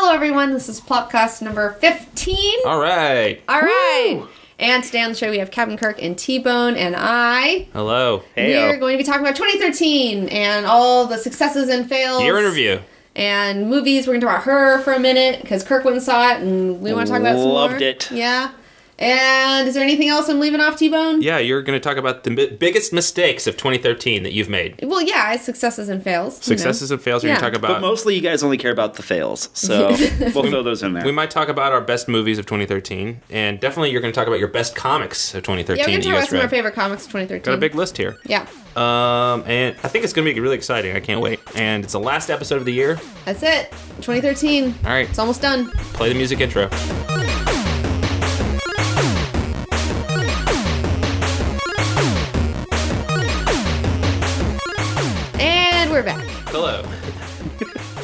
Hello, everyone. This is Plopcast number 15. All right. Woo! And today on the show we have Captain Kirk and T-Bone and I. Hello. We're going to be talking about 2013 and all the successes and fails. Year in review. And movies. We're going to talk about her for a minute because Kirk went and saw it and we want to talk about it some more. Loved it. Yeah. And is there anything else I'm leaving off, T-Bone? Yeah, you're going to talk about the biggest mistakes of 2013 that you've made. Well, yeah, successes and fails. Successes and fails. You're going to talk about. But mostly you guys only care about the fails, so we'll throw those in there. We might talk about our best movies of 2013, and definitely you're going to talk about your best comics of 2013. Yeah, we're going to talk about some of our read. favorite comics of 2013. Got a big list here. Yeah. And I think it's going to be really exciting. I can't wait. And it's the last episode of the year. That's it. 2013. All right. It's almost done. Play the music intro. We're back. Hello.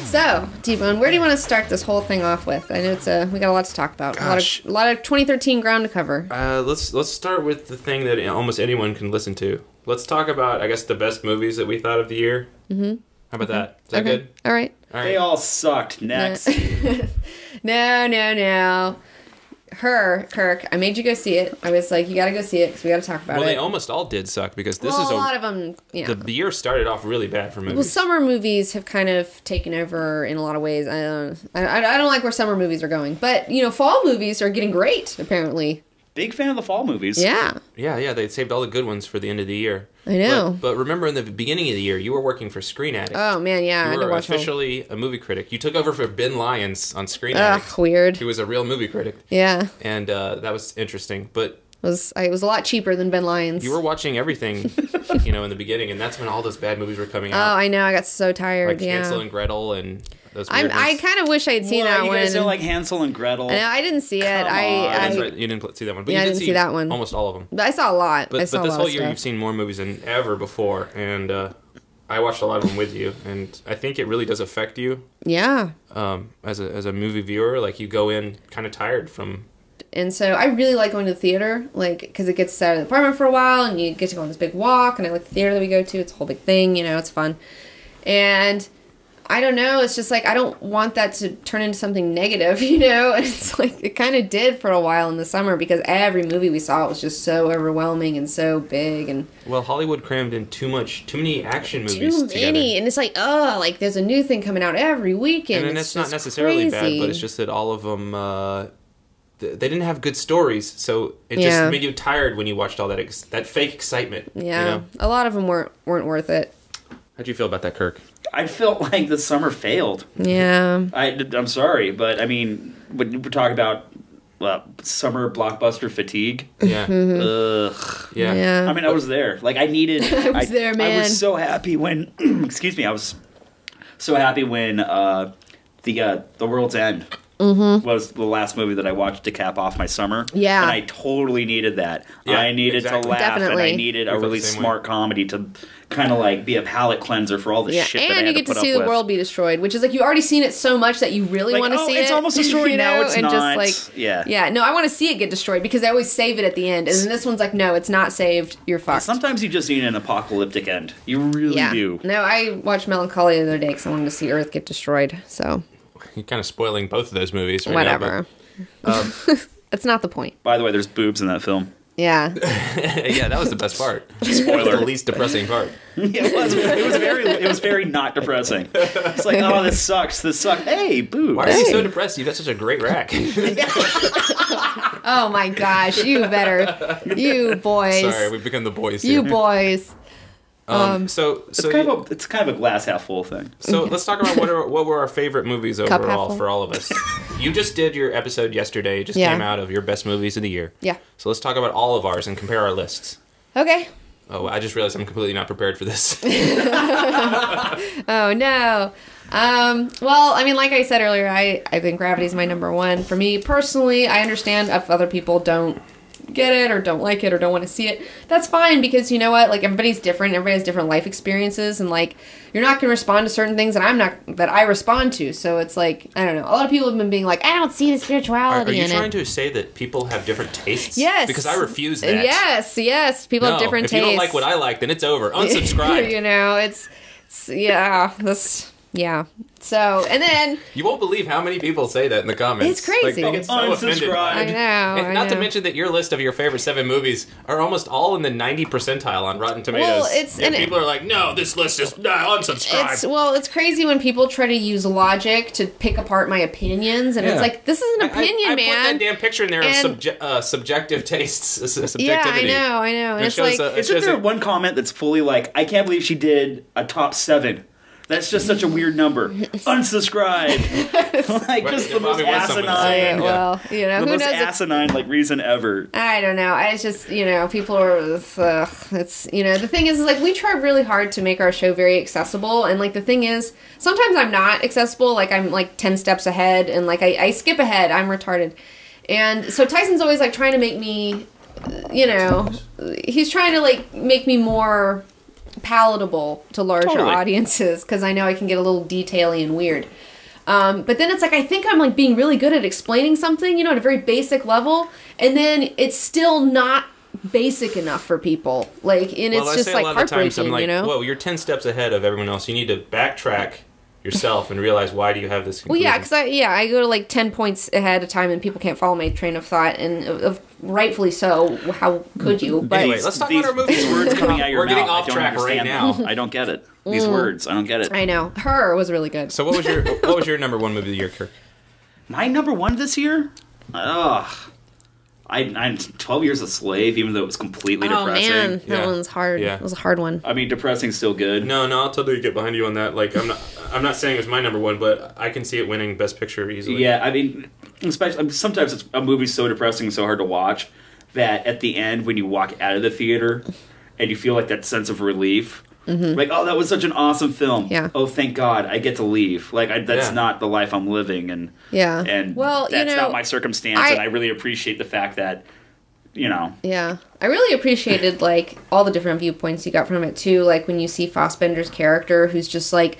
So, T-Bone, where do you want to start this whole thing off with? I know we got a lot to talk about. Gosh. A lot of 2013 ground to cover. Let's start with the thing that almost anyone can listen to. Let's talk about, I guess, the best movies that we thought of the year. Mm-hmm. How about that? Is that good? All right. They all sucked. Next. No. Her, Kirk, I made you go see it. I was like, you gotta go see it because we gotta talk about it. Well, they almost all did suck because this is a lot of them, yeah. The year started off really bad for movies. Well, summer movies have kind of taken over in a lot of ways. I don't like where summer movies are going. But, fall movies are getting great, apparently. Big fan of the fall movies. Yeah. Yeah, they saved all the good ones for the end of the year. I know. But remember, in the beginning of the year, you were working for Screen Addict. Oh, man, yeah. You were officially a movie critic. You took over for Ben Lyons on Screen Addict. Ugh, weird. He was a real movie critic. Yeah. And that was interesting. But it was a lot cheaper than Ben Lyons. You were watching everything, in the beginning, and that's when all those bad movies were coming out. Oh, I know. I got so tired, like Hansel and Gretel and those weird ones. I kind of wish I had seen that one. You guys don't like Hansel and Gretel? No, I didn't see it. That's right. You didn't see that one. But yeah, you I didn't see that one. Almost all of them. But I saw a lot. But this whole year, you've seen more movies than ever before, and I watched a lot of them with you, and I think it really does affect you. Yeah. As a movie viewer, like you go in kind of tired from. And so I really like going to the theater, because it gets us out of the apartment for a while, and you get to go on this big walk, and I like the theater that we go to. It's a whole big thing, it's fun. And I don't know, it's just like, I don't want that to turn into something negative, And it's like, it kind of did for a while in the summer, because every movie we saw was just so overwhelming and so big, and... Well, Hollywood crammed in too many action movies together. Too many, and it's like, there's a new thing coming out every weekend. And it's not necessarily bad, but it's just that all of them... they didn't have good stories, so it just made you tired when you watched all that fake excitement. Yeah, a lot of them weren't worth it. How'd you feel about that, Kirk? I felt like the summer failed. Yeah. I'm sorry, but I mean, when we're talking about summer blockbuster fatigue. Yeah. Ugh. Yeah. I mean, I was there. Like, I needed... I was there, man. I was so happy when... excuse me. I was so happy when The World's End... was the last movie that I watched to cap off my summer. Yeah. And I totally needed that. Yeah, I needed to laugh, Definitely. and I needed a really smart comedy to kind of be a palate cleanser for all the shit that I had to put up with. And you get to see the world be destroyed, which is like, you've already seen it so much that you really want to see it. It's almost destroyed now, it's and not. Just yeah. No, I want to see it get destroyed because they always save it at the end. And then this one's like, no, it's not saved. You're fucked. Sometimes you just need an apocalyptic end. You really do. No, I watched Melancholy the other day because I wanted to see Earth get destroyed, so... You're kind of spoiling both of those movies right Whatever. now. That's not the point. By the way, there's boobs in that film. Yeah. Yeah, that was the best part. Spoiler. The least depressing part. It was very not depressing. It's like, oh, this sucks. Hey, boobs. Why are you so depressed? You've got such a great rack. Oh my gosh, you boys. Sorry, we've become the boys here. You boys. So it's kind of a glass half full thing. So let's talk about what were our favorite movies overall for all of us. You just did your episode yesterday. It just came out of your best movies of the year. Yeah. So let's talk about all of ours and compare our lists. Okay. Oh, I just realized I'm completely not prepared for this. Oh no. Well, I mean, like I said earlier, I think Gravity's my number one. For me personally, I understand if other people don't get it or don't like it or don't want to see it. That's fine, because you know what? Like, everybody's different. Everybody has different life experiences, and like, you're not going to respond to certain things that I respond to. So it's like, I don't know. A lot of people have been being like, I don't see the spirituality in it. Are you trying to say that people have different tastes? Yes. Because I refuse that. Yes. People have different tastes. If you don't like what I like, then it's over. Unsubscribe. You know, it's yeah, this... Yeah. So, and then... You won't believe how many people say that in the comments. It's crazy. Like, they get so offended by it. I know. Not to mention that your list of your favorite 7 movies are almost all in the 90 percentile on Rotten Tomatoes. Well, people are like, no, this list is unsubscribe. It's crazy when people try to use logic to pick apart my opinions, and it's like, this is an opinion, man. I put that damn picture in there of subjective tastes, subjectivity. Yeah, I know. And it's like... Isn't there one comment that's fully like, I can't believe she did a top 7. That's just such a weird number. Unsubscribe. Like, just the most asinine. The most asinine reason ever. I don't know. It's just people are. It's the thing is like we try really hard to make our show very accessible, and like the thing is sometimes I'm not accessible. Like I'm like 10 steps ahead, and like I skip ahead. I'm retarded, and so Tyson's always like trying to make me, he's trying to like make me more palatable to larger audiences because I know I can get a little detail-y and weird. But then it's like I think I'm like being really good at explaining something, at a very basic level, and then it's still not basic enough for people. Like, and it's just like heartbreaking, Whoa, you're 10 steps ahead of everyone else. You need to backtrack yourself and realize why do you have this conclusion. Well, yeah, because I go to like 10 points ahead of time and people can't follow my train of thought, and rightfully so. How could you? But anyway, let's talk about our movies. These words coming out your mouth. We're getting off track right now. I don't get it. These words, I don't get it. I know. Her was really good. So what was your number 1 movie of the year, Kirk? My number 1 this year? I'm 12 Years a Slave, even though it was completely depressing. Oh man, that one's hard. Yeah. It was a hard one. I mean, depressing's still good. No, I'll totally get behind you on that. Like, I'm not saying it's my number 1, but I can see it winning Best Picture easily. Yeah, I mean, especially sometimes a movie's so depressing and so hard to watch that at the end, when you walk out of the theater and you feel like that sense of relief. Mm-hmm. Like, oh, that was such an awesome film. Yeah. Oh, thank God, I get to leave. Like, that's not the life I'm living, and well, that's not my circumstance. And I really appreciate the fact that, Yeah, I really appreciated like all the different viewpoints you got from it too. Like when you see Fassbender's character, who's just like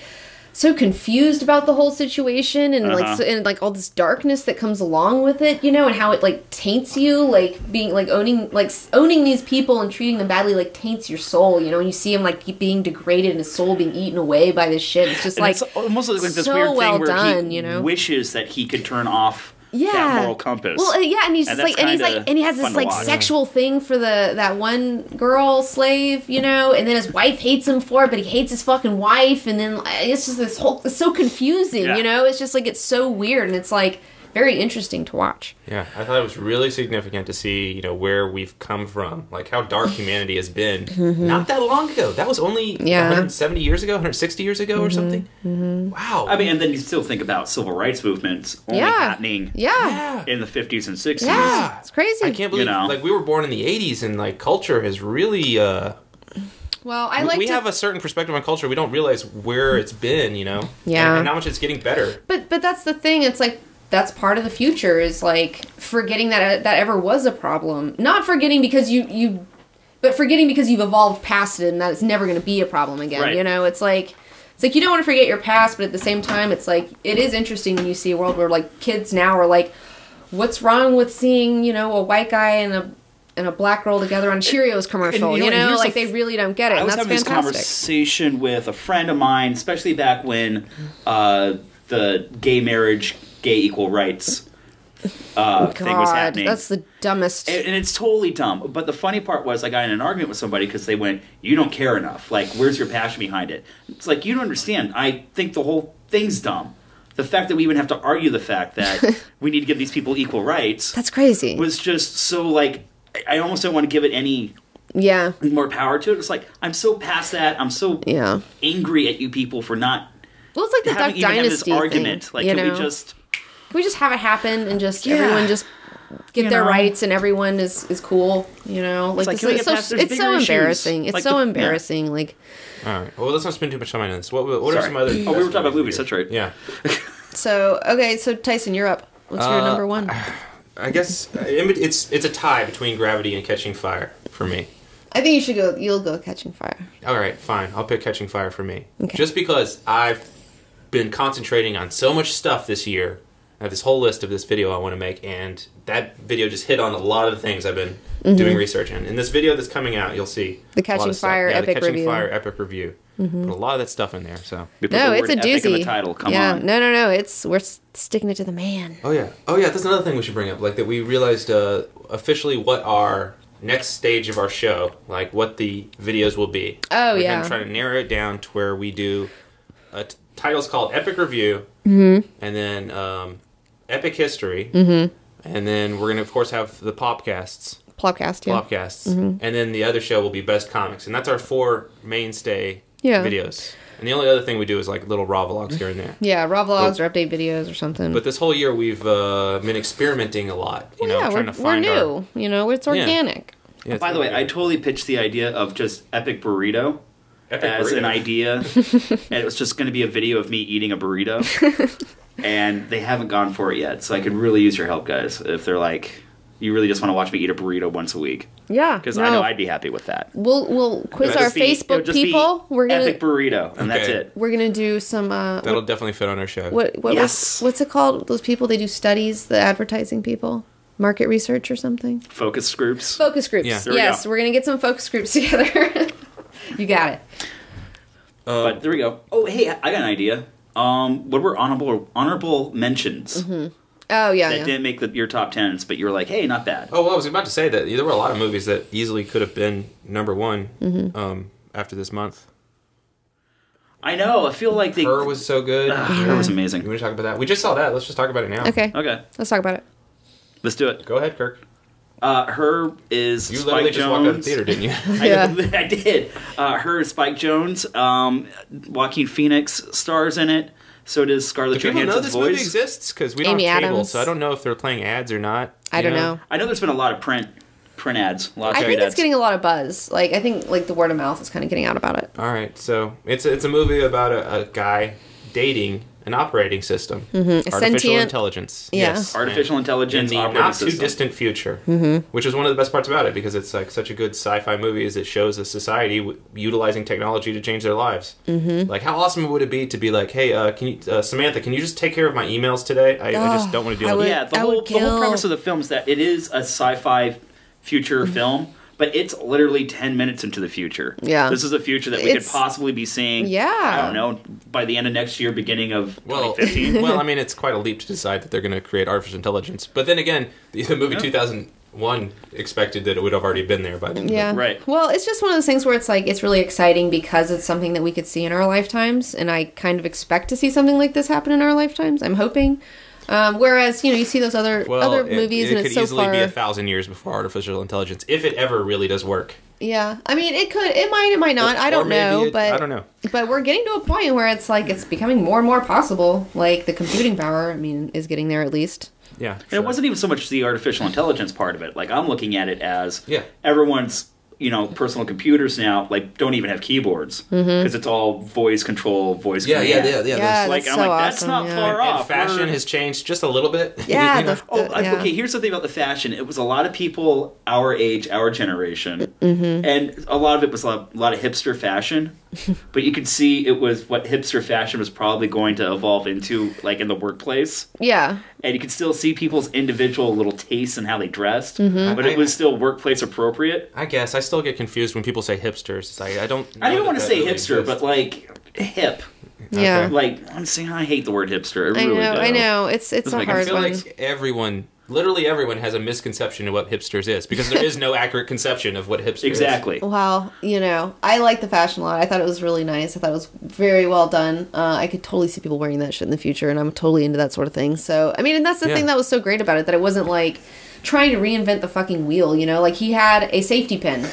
so confused about the whole situation, and like all this darkness that comes along with it, and how it like taints you, like being like owning these people and treating them badly like taints your soul, and you see him like being degraded and his soul being eaten away by this shit. It's just like it's almost like this so weird thing well where done, he wishes that he could turn off that moral compass. Well, and he's just like, and he has this like sexual thing for that one girl slave, and then his wife hates him for it, but he hates his fucking wife, and then it's just it's so confusing, it's just like it's so weird, and it's like very interesting to watch. Yeah, I thought it was really significant to see, where we've come from, like how dark humanity has been not that long ago. That was only 170 years ago, 160 years ago or something. Mm-hmm. Wow. I mean, and then you still think about civil rights movements only happening in the 50s and 60s. Yeah, it's crazy. I can't believe, like we were born in the 80s and like culture has really... Well, we have a certain perspective on culture. We don't realize where it's been, Yeah. And how much it's getting better. But that's the thing. It's like, that's part of the future, is like forgetting that ever was a problem. Not forgetting because but forgetting because you've evolved past it and that it's never going to be a problem again. Right. It's like you don't want to forget your past, but at the same time, it's like it is interesting when you see a world where like kids now are like, what's wrong with seeing a white guy and a black girl together on a Cheerios commercial? Like they really don't get it. I was having this conversation with a friend of mine, especially back when the gay equal rights thing was happening. That's the dumbest. And it's totally dumb. But the funny part was I got in an argument with somebody because they went, you don't care enough. Like, where's your passion behind it? It's like, you don't understand. I think the whole thing's dumb. The fact that we even have to argue the fact that we need to give these people equal rights. That's crazy. Was just so, like, I almost don't want to give it any more power to it. It's like, I'm so past that. I'm so angry at you people for not... Well, it's like the Duck Dynasty argument. Thing, like, can we just have it happen and just everyone just get their rights and everyone is cool, Like, it's so embarrassing. It's so embarrassing. Like, all right. Well, let's not spend too much time on this. What are some other? Oh, we were talking about movies. That's right. Yeah. So Tyson, you're up. What's your number 1? I guess it's a tie between Gravity and Catching Fire for me. I think you should go. You'll go Catching Fire. All right, fine. I'll pick Catching Fire for me. Okay. Just because I've been concentrating on so much stuff this year I have this whole list of this video I want to make, and that video just hit on a lot of the things I've been doing research in. In this video that's coming out, you'll see the Catching Fire epic review. The Catching Fire epic review. Put a lot of that stuff in there. So no, it's a doozy. In the title. Come on. No. We're sticking it to the man. Oh yeah. That's another thing we should bring up. Like that, we realized officially what our next stage of our show, like what the videos will be. Oh, We're yeah. gonna try to narrow it down to where we do titles called Epic Review, and then Epic History, and then we're gonna of course have the Plopcasts. Plopcasts, and then the other show will be Best Comics, and that's our 4 mainstay videos. And the only other thing we do is like little raw vlogs here and there. Yeah, raw vlogs or update videos or something. But this whole year we've been experimenting a lot. Trying to find we're new. It's organic. Yeah, by the way, I totally pitched the idea of just Epic Burrito as an idea, and it was just going to be a video of me eating a burrito, and they haven't gone for it yet. So I could really use your help, guys, if they're like, you really just want to watch me eat a burrito once a week. Yeah, because I know I'd be happy with that. We'll quiz our Facebook people. We're gonna Epic Burrito, and that's it. We're gonna do some. That'll definitely fit on our show. What's it called? Those people, they do studies. The advertising people, market research or something. Focus groups. Yeah. Yes, we're gonna get some focus groups together. You got it. But there we go. Oh, hey, I got an idea. What were honorable mentions? Oh, yeah. That didn't make your top 10s, but you were like, hey, not bad. Oh, well, I was about to say that there were a lot of movies that easily could have been number 1 after this month. I know. I feel like Her was so good. Her was amazing. You want to talk about that? We just saw that. Let's just talk about it now. Okay. Let's talk about it. Let's do it. Go ahead, Kirk. Her is you Spike literally Jones. just walked out of the theater, didn't you? I did. Her is Spike Jones. Joaquin Phoenix stars in it. So does Scarlett Johansson's voice. Do people know this movie exists? Because we don't Amy have cable, Adams. so I don't know if they're playing ads or not. I don't know. I know there's been a lot of print ads. I think it's getting a lot of buzz. Like, I think like the word of mouth is kind of getting out about it. All right, so it's a movie about a guy dating an operating system, artificial intelligence. Yeah. Yes, artificial intelligence in the operating not too system. distant future, which is one of the best parts about it because it's like such a good sci-fi movie. Is it shows a society utilizing technology to change their lives. Like, how awesome would it be to be like, hey, can you, Samantha, can you just take care of my emails today? I just don't want to deal with it. Yeah, the whole premise of the film is that it is a sci-fi future film. But it's literally 10 minutes into the future. Yeah. This is a future that we could possibly be seeing, I don't know, by the end of next year, beginning of 2015. Well, I mean, it's quite a leap to decide that they're going to create artificial intelligence. But then again, the movie 2001 expected that it would have already been there by then. Yeah. Right. Well, it's just one of those things where it's like, it's really exciting because it's something that we could see in our lifetimes. And I kind of expect to see something like this happen in our lifetimes. I'm hoping. Whereas, you see those other movies and it's so far... It could easily be 1,000 years before artificial intelligence, if it ever really does work. Yeah. I mean, it might not. I don't know. I don't know. But we're getting to a point where it's like, it's becoming more and more possible. Like, the computing power, is getting there at least. Yeah. And it wasn't even so much the artificial intelligence part of it. Like, I'm looking at it as everyone's... personal computers now don't even have keyboards because it's all voice control, voice command. Yeah, like, that's I'm so like, that's awesome, not far off. And fashion has changed just a little bit. Yeah. Okay, here's the thing about the fashion. It was a lot of people our age, our generation, and a lot of it was a lot of hipster fashion. But you could see it was what hipster fashion was probably going to evolve into, like, in the workplace. Yeah. And you could still see people's individual little tastes and how they dressed, but it was still workplace appropriate. I guess I still get confused when people say hipsters. It's like, I don't want to say really hipster, exists. But like hip. Yeah. Like, I'm saying I hate the word hipster. I know. It's a hard one. I feel like literally everyone has a misconception of what hipsters is because there is no accurate conception of what hipsters exactly. Well, I like the fashion a lot. I thought it was really nice. I thought it was very well done. I could totally see people wearing that shit in the future, and I'm totally into that sort of thing. So, and that's the thing that was so great about it, that it wasn't like trying to reinvent the fucking wheel, Like, he had a safety pin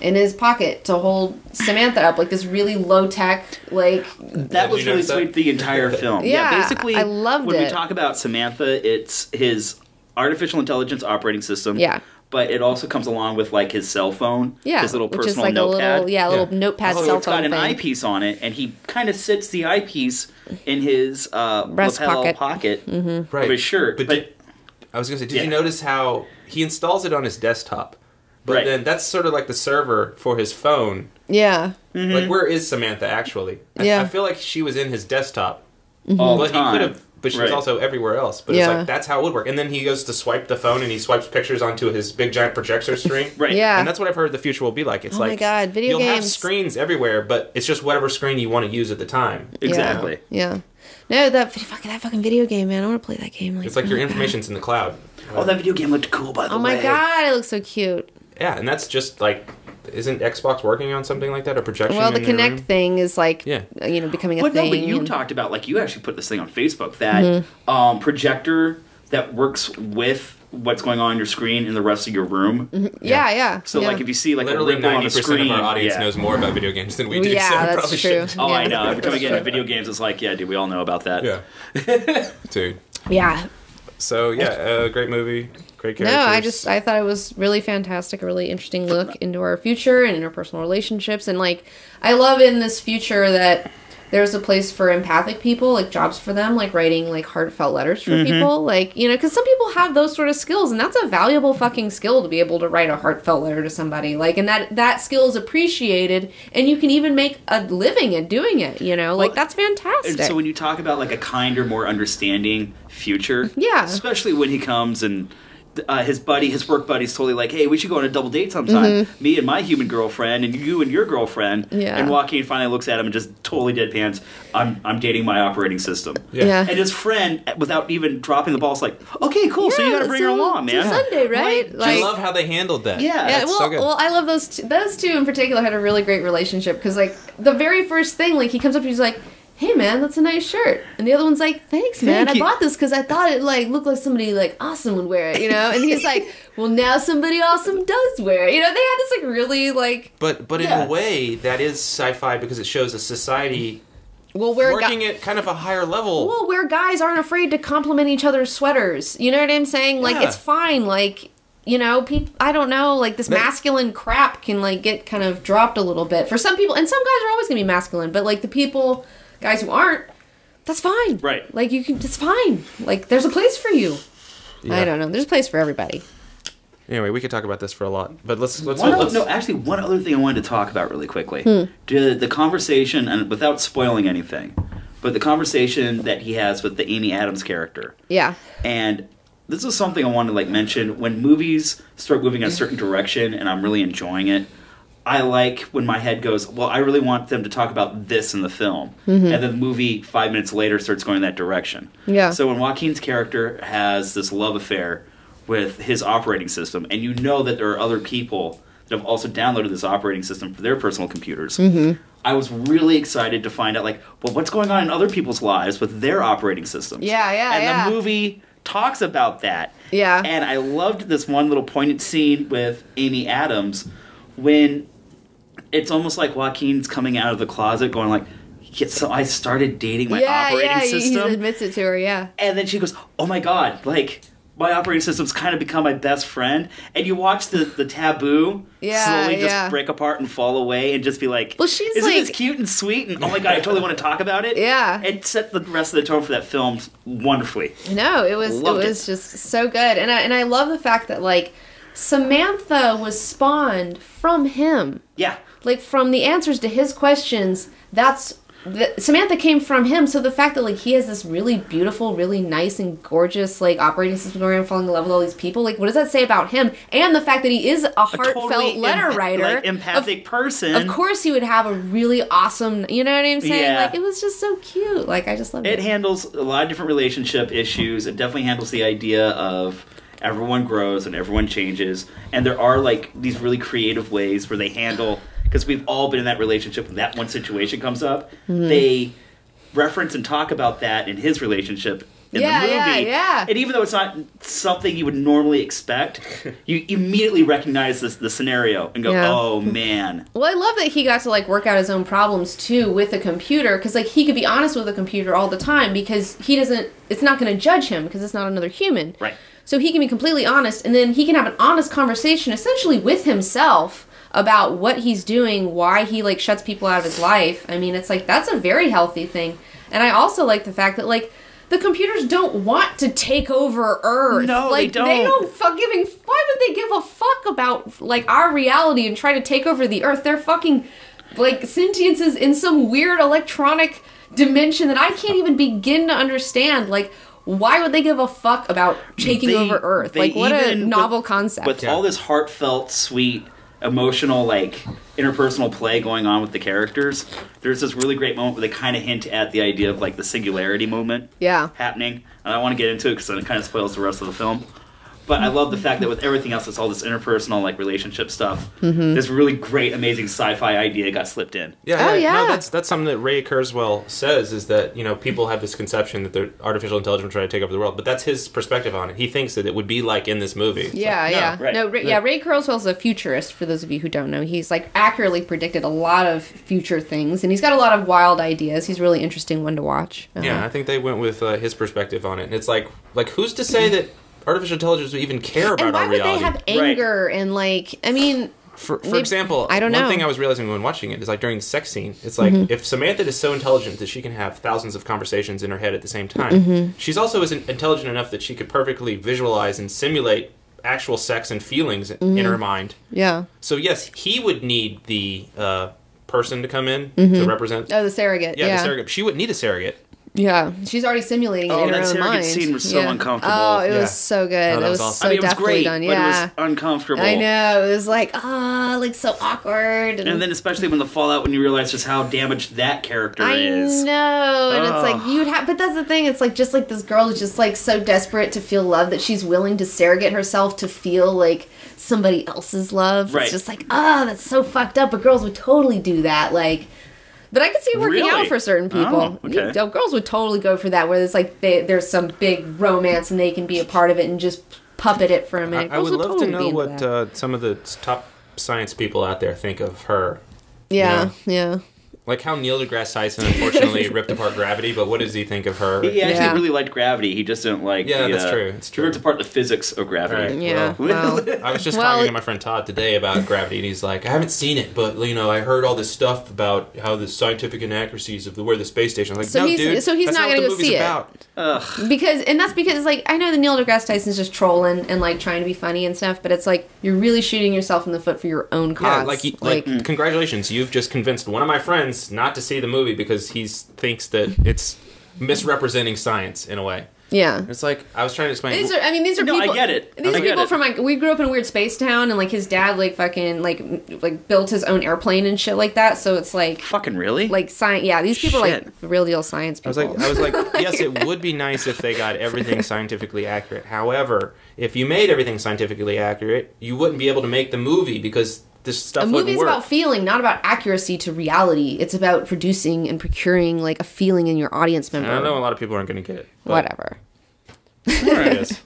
in his pocket to hold Samantha up, like this really low-tech, like... That was really sweet the entire film. Yeah, basically, I loved when it. we talk about Samantha, it's his artificial intelligence operating system. Yeah. But it also comes along with, like, his cell phone. Yeah. His little which personal is like notepad. a little notepad cell phone it's got an thing. eyepiece on it, and he kind of sits the eyepiece in his breast lapel pocket of his shirt. But I was going to say, did you notice how he installs it on his desktop? But then that's sort of like the server for his phone. Yeah. Like, where is Samantha, actually? I feel like she was in his desktop. All but the time. he could have but she's also everywhere else. But it's like, that's how it would work. And then he goes to swipe the phone, and he swipes pictures onto his big giant projector screen. Right. Yeah. And that's what I've heard the future will be like. It's oh like, my God, video you'll games. have screens everywhere, but it's just whatever screen you want to use at the time. Exactly. Yeah. No, that fucking video game, man. I want to play that game. Like, It's like your information's in the cloud. Oh, that video game looked cool, by the way. Oh my God, it looks so cute. Yeah, and that's just like, isn't Xbox working on something like that? A projection? Well, the in your Kinect room? thing is like, becoming a But thing. no, but you talked about, like, you actually put this thing on Facebook, that projector that works with what's going on your screen in the rest of your room. Yeah. So, like, if you see, like, literally a ripple on the 90% screen, of our audience knows more about video games than we do. Yeah, so that's probably true. shouldn't. Oh, Yeah. I know. Every time we get into video games, it's like, yeah, dude, we all know about that. Yeah. Dude. Yeah. So, yeah, great movie. Great characters. No, I thought it was really fantastic, a really interesting look into our future and interpersonal relationships. And, like, I love in this future that there's a place for empathic people, like jobs for them, like writing, like, heartfelt letters for people. Like, you know, because some people have those sort of skills, and that's a valuable fucking skill to be able to write a heartfelt letter to somebody. Like, and that skill is appreciated, and you can even make a living at doing it, you know? Like, that's fantastic. And so when you talk about, like, a kinder, more understanding future, especially when he comes and his work buddy's totally like, hey, we should go on a double date sometime. Me and my human girlfriend, and you and your girlfriend. Yeah. And Joaquin finally looks at him and just totally deadpans, I'm dating my operating system. Yeah. And his friend, without even dropping the ball, is like, okay, cool, so you gotta bring her along, man. It's Sunday, right? I love how they handled that. Yeah. It's so good. Well, I love those two in particular had a really great relationship because, like, the very first thing, like, he comes up and he's like, hey man, that's a nice shirt. And the other one's like, thanks man, I bought this because I thought it like looked like somebody like awesome would wear it, you know? And he's like, well now somebody awesome does wear it. You know, they had this like really like But in a way that is sci-fi because it shows a society working at kind of a higher level. Well, where guys aren't afraid to compliment each other's sweaters. You know what I'm saying? Like it's fine, like, you know, people, I don't know, like this masculine crap can like get kind of dropped a little bit for some people, and some guys are always gonna be masculine, but like the guys who aren't, that's fine. Right. Like, it's fine. Like, there's a place for you. Yeah. I don't know. There's a place for everybody. Anyway, we could talk about this for a lot, but let's actually, one other thing I wanted to talk about really quickly. The conversation, and without spoiling anything, but the conversation that he has with the Amy Adams character. Yeah. And this is something I want to, like, mention. When movies start moving in a certain direction and I'm really enjoying it, I like when my head goes, well, I really want them to talk about this in the film. And then the movie 5 minutes later starts going that direction. Yeah. So when Joaquin's character has this love affair with his operating system, and you know that there are other people that have also downloaded this operating system for their personal computers, I was really excited to find out, like, well, what's going on in other people's lives with their operating systems? And the movie talks about that. Yeah. And I loved this one little poignant scene with Amy Adams when it's almost like Joaquin's coming out of the closet going like, yeah, so I started dating my operating system. He admits it to her, And then she goes, oh my God, like, my operating system's kind of become my best friend. And you watch the taboo slowly just break apart and fall away and just be like, well, she's isn't like, this cute and sweet? And oh my God, I totally want to talk about it. Yeah. It set the rest of the tone for that film wonderfully. No, it was just so good. And I love the fact that, like, Samantha was spawned from him. Yeah. Like, from the answers to his questions, Samantha came from him, so the fact that, like, he has this really beautiful, really nice and gorgeous, like, operating system going around falling in love with all these people, like, what does that say about him? And the fact that he is a heartfelt totally letter writer. Like, empathic person. Of course he would have a really awesome, you know what I'm saying? Yeah. Like, it was just so cute. Like, I just loved it. It handles a lot of different relationship issues. It definitely handles the idea of everyone grows and everyone changes. And there are, like, these really creative ways where they handle... Because we've all been in that relationship when that one situation comes up. They reference and talk about that in his relationship in the movie. Yeah. And even though it's not something you would normally expect, you immediately recognize the scenario and go, oh, man. Well, I love that he got to, like, work out his own problems, too, with a computer. Because, like, he could be honest with a computer all the time because it's not going to judge him because it's not another human. Right. So he can be completely honest, and then he can have an honest conversation essentially with himself about what he's doing, why he, like, shuts people out of his life. I mean, it's like, that's a very healthy thing. And I also like the fact that, like, the computers don't want to take over Earth. No, like, they don't. They don't why would they give a fuck about, like, our reality and try to take over the Earth? They're fucking, like, sentiences in some weird electronic dimension that I can't even begin to understand. Like, why would they give a fuck about taking over Earth? Like, what a novel concept. With all this heartfelt, sweet, emotional, like, interpersonal play going on with the characters, there's this really great moment where they kind of hint at the idea of, like, the singularity movement happening. And I don't want to get into it because then it kind of spoils the rest of the film. But I love the fact that with everything else, it's all this interpersonal, like, relationship stuff. This really great, amazing sci-fi idea got slipped in. Yeah, no, that's something that Ray Kurzweil says, is that, you know, people have this conception that the artificial intelligence will try to take over the world, but that's his perspective on it. He thinks that it would be like in this movie. Ray Kurzweil's a futurist, for those of you who don't know. He's, like, accurately predicted a lot of future things, and he's got a lot of wild ideas. He's a really interesting one to watch. Yeah, I think they went with his perspective on it. And it's like who's to say that artificial intelligence would even care about our reality? And why would they have anger and, like, I mean... For example, I don't know. One thing I was realizing when watching it is, like, during the sex scene, it's like, if Samantha is so intelligent that she can have thousands of conversations in her head at the same time, she's also intelligent enough that she could perfectly visualize and simulate actual sex and feelings in her mind. Yeah. So, yes, he would need the person to come in to represent... Oh, the surrogate. Yeah, the surrogate. She wouldn't need a surrogate. Yeah, she's already simulating it in her own mind. That scene was so uncomfortable. Oh, it was so good. Oh, it was awesome. so deftly great, done. but it was uncomfortable. I know. It was like, like so awkward. And then especially when the fallout, when you realize just how damaged that character is. I know. And it's like, you'd have, but that's the thing. It's like, just like this girl is just like so desperate to feel love that she's willing to surrogate herself to feel like somebody else's love. Right. It's just like, that's so fucked up. But girls would totally do that. Like, but I could see it working out for certain people. Oh, okay. Girls would totally go for that, where there's like there's some big romance and they can be a part of it and just puppet it for a minute. I would love to know what some of the top science people out there think of her. Yeah, you know? yeah. Like how Neil deGrasse Tyson unfortunately ripped apart Gravity, but what does he think of her? He actually really liked Gravity. He just didn't like. Yeah, that's true. It's true. He ripped apart the physics of Gravity. Right. Yeah. Well, I was just talking to my friend Todd today about Gravity, and he's like, "I haven't seen it, but you know, I heard all this stuff about how the scientific inaccuracies of where the space station." I'm like, so he's not going to go see it. Because like, I know that Neil deGrasse Tyson's just trolling and like trying to be funny and stuff, but it's like you're really shooting yourself in the foot for your own cause. Yeah, like congratulations, you've just convinced one of my friends not to see the movie because he thinks that it's misrepresenting science in a way. Yeah. It's like, I was trying to explain. These are people. I get it. These are people from, like, we grew up in a weird space town, and, like, his dad, like, fucking, like built his own airplane and shit like that, so it's like... Fucking really? Like, science, yeah, these people are, like, real deal science people. I was like, yes, it would be nice if they got everything scientifically accurate. However, if you made everything scientifically accurate, you wouldn't be able to make the movie because this stuff wouldn't work. A movie's about feeling, not about accuracy to reality. It's about producing and procuring, like, a feeling in your audience member. I know a lot of people aren't going to get it. Whatever. There it is.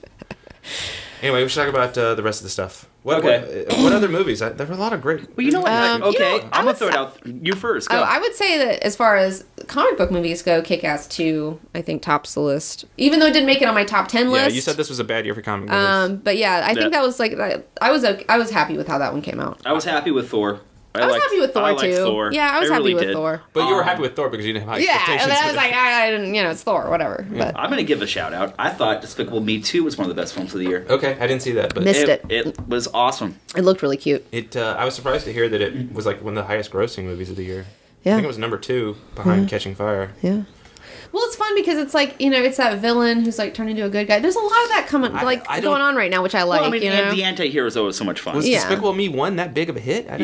Anyway, we should talk about the rest of the stuff. What other movies? There were a lot of great... Well, you know what? I'm going to throw it out. You first. Go. I would say that as far as comic book movies go, Kick-Ass 2, I think, tops the list. Even though it didn't make it on my top 10 list. Yeah, you said this was a bad year for comic movies. But yeah, I think that was like... I was happy with how that one came out. I was happy with Thor. I was happy with Thor, too. Thor. Yeah, I was happy with Thor. But you were happy with Thor because you didn't have high expectations. Yeah, and I was like, I didn't, it's Thor, whatever. Yeah. But I'm going to give a shout out. I thought Despicable Me 2 was one of the best films of the year. Okay, I didn't see that. But Missed it. It was awesome. It looked really cute. I was surprised to hear that it was like one of the highest grossing movies of the year. Yeah. I think it was number 2 behind Catching Fire. Yeah. Well, it's fun because it's like, it's that villain who's like turned into a good guy. There's a lot of that going on right now, which I like. Well, I mean, and the anti-heroes are always so much fun. Was Despicable Me 1 that big of a hit? I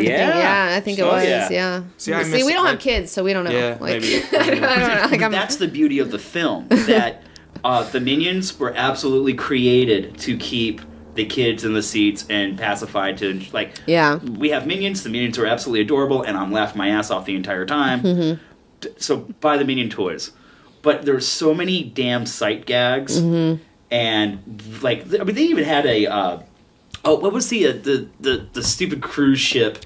think it was. Yeah. See, we don't have kids, so we don't know. Yeah, maybe. I don't know. That's the beauty of the film, that the minions were absolutely created to keep the kids in the seats and pacified to, like, we have minions, the minions are absolutely adorable, and I'm laughing my ass off the entire time. Mm-hmm. So buy the Minion toys. But there's so many damn sight gags, and like, I mean, they even had a what was the stupid cruise ship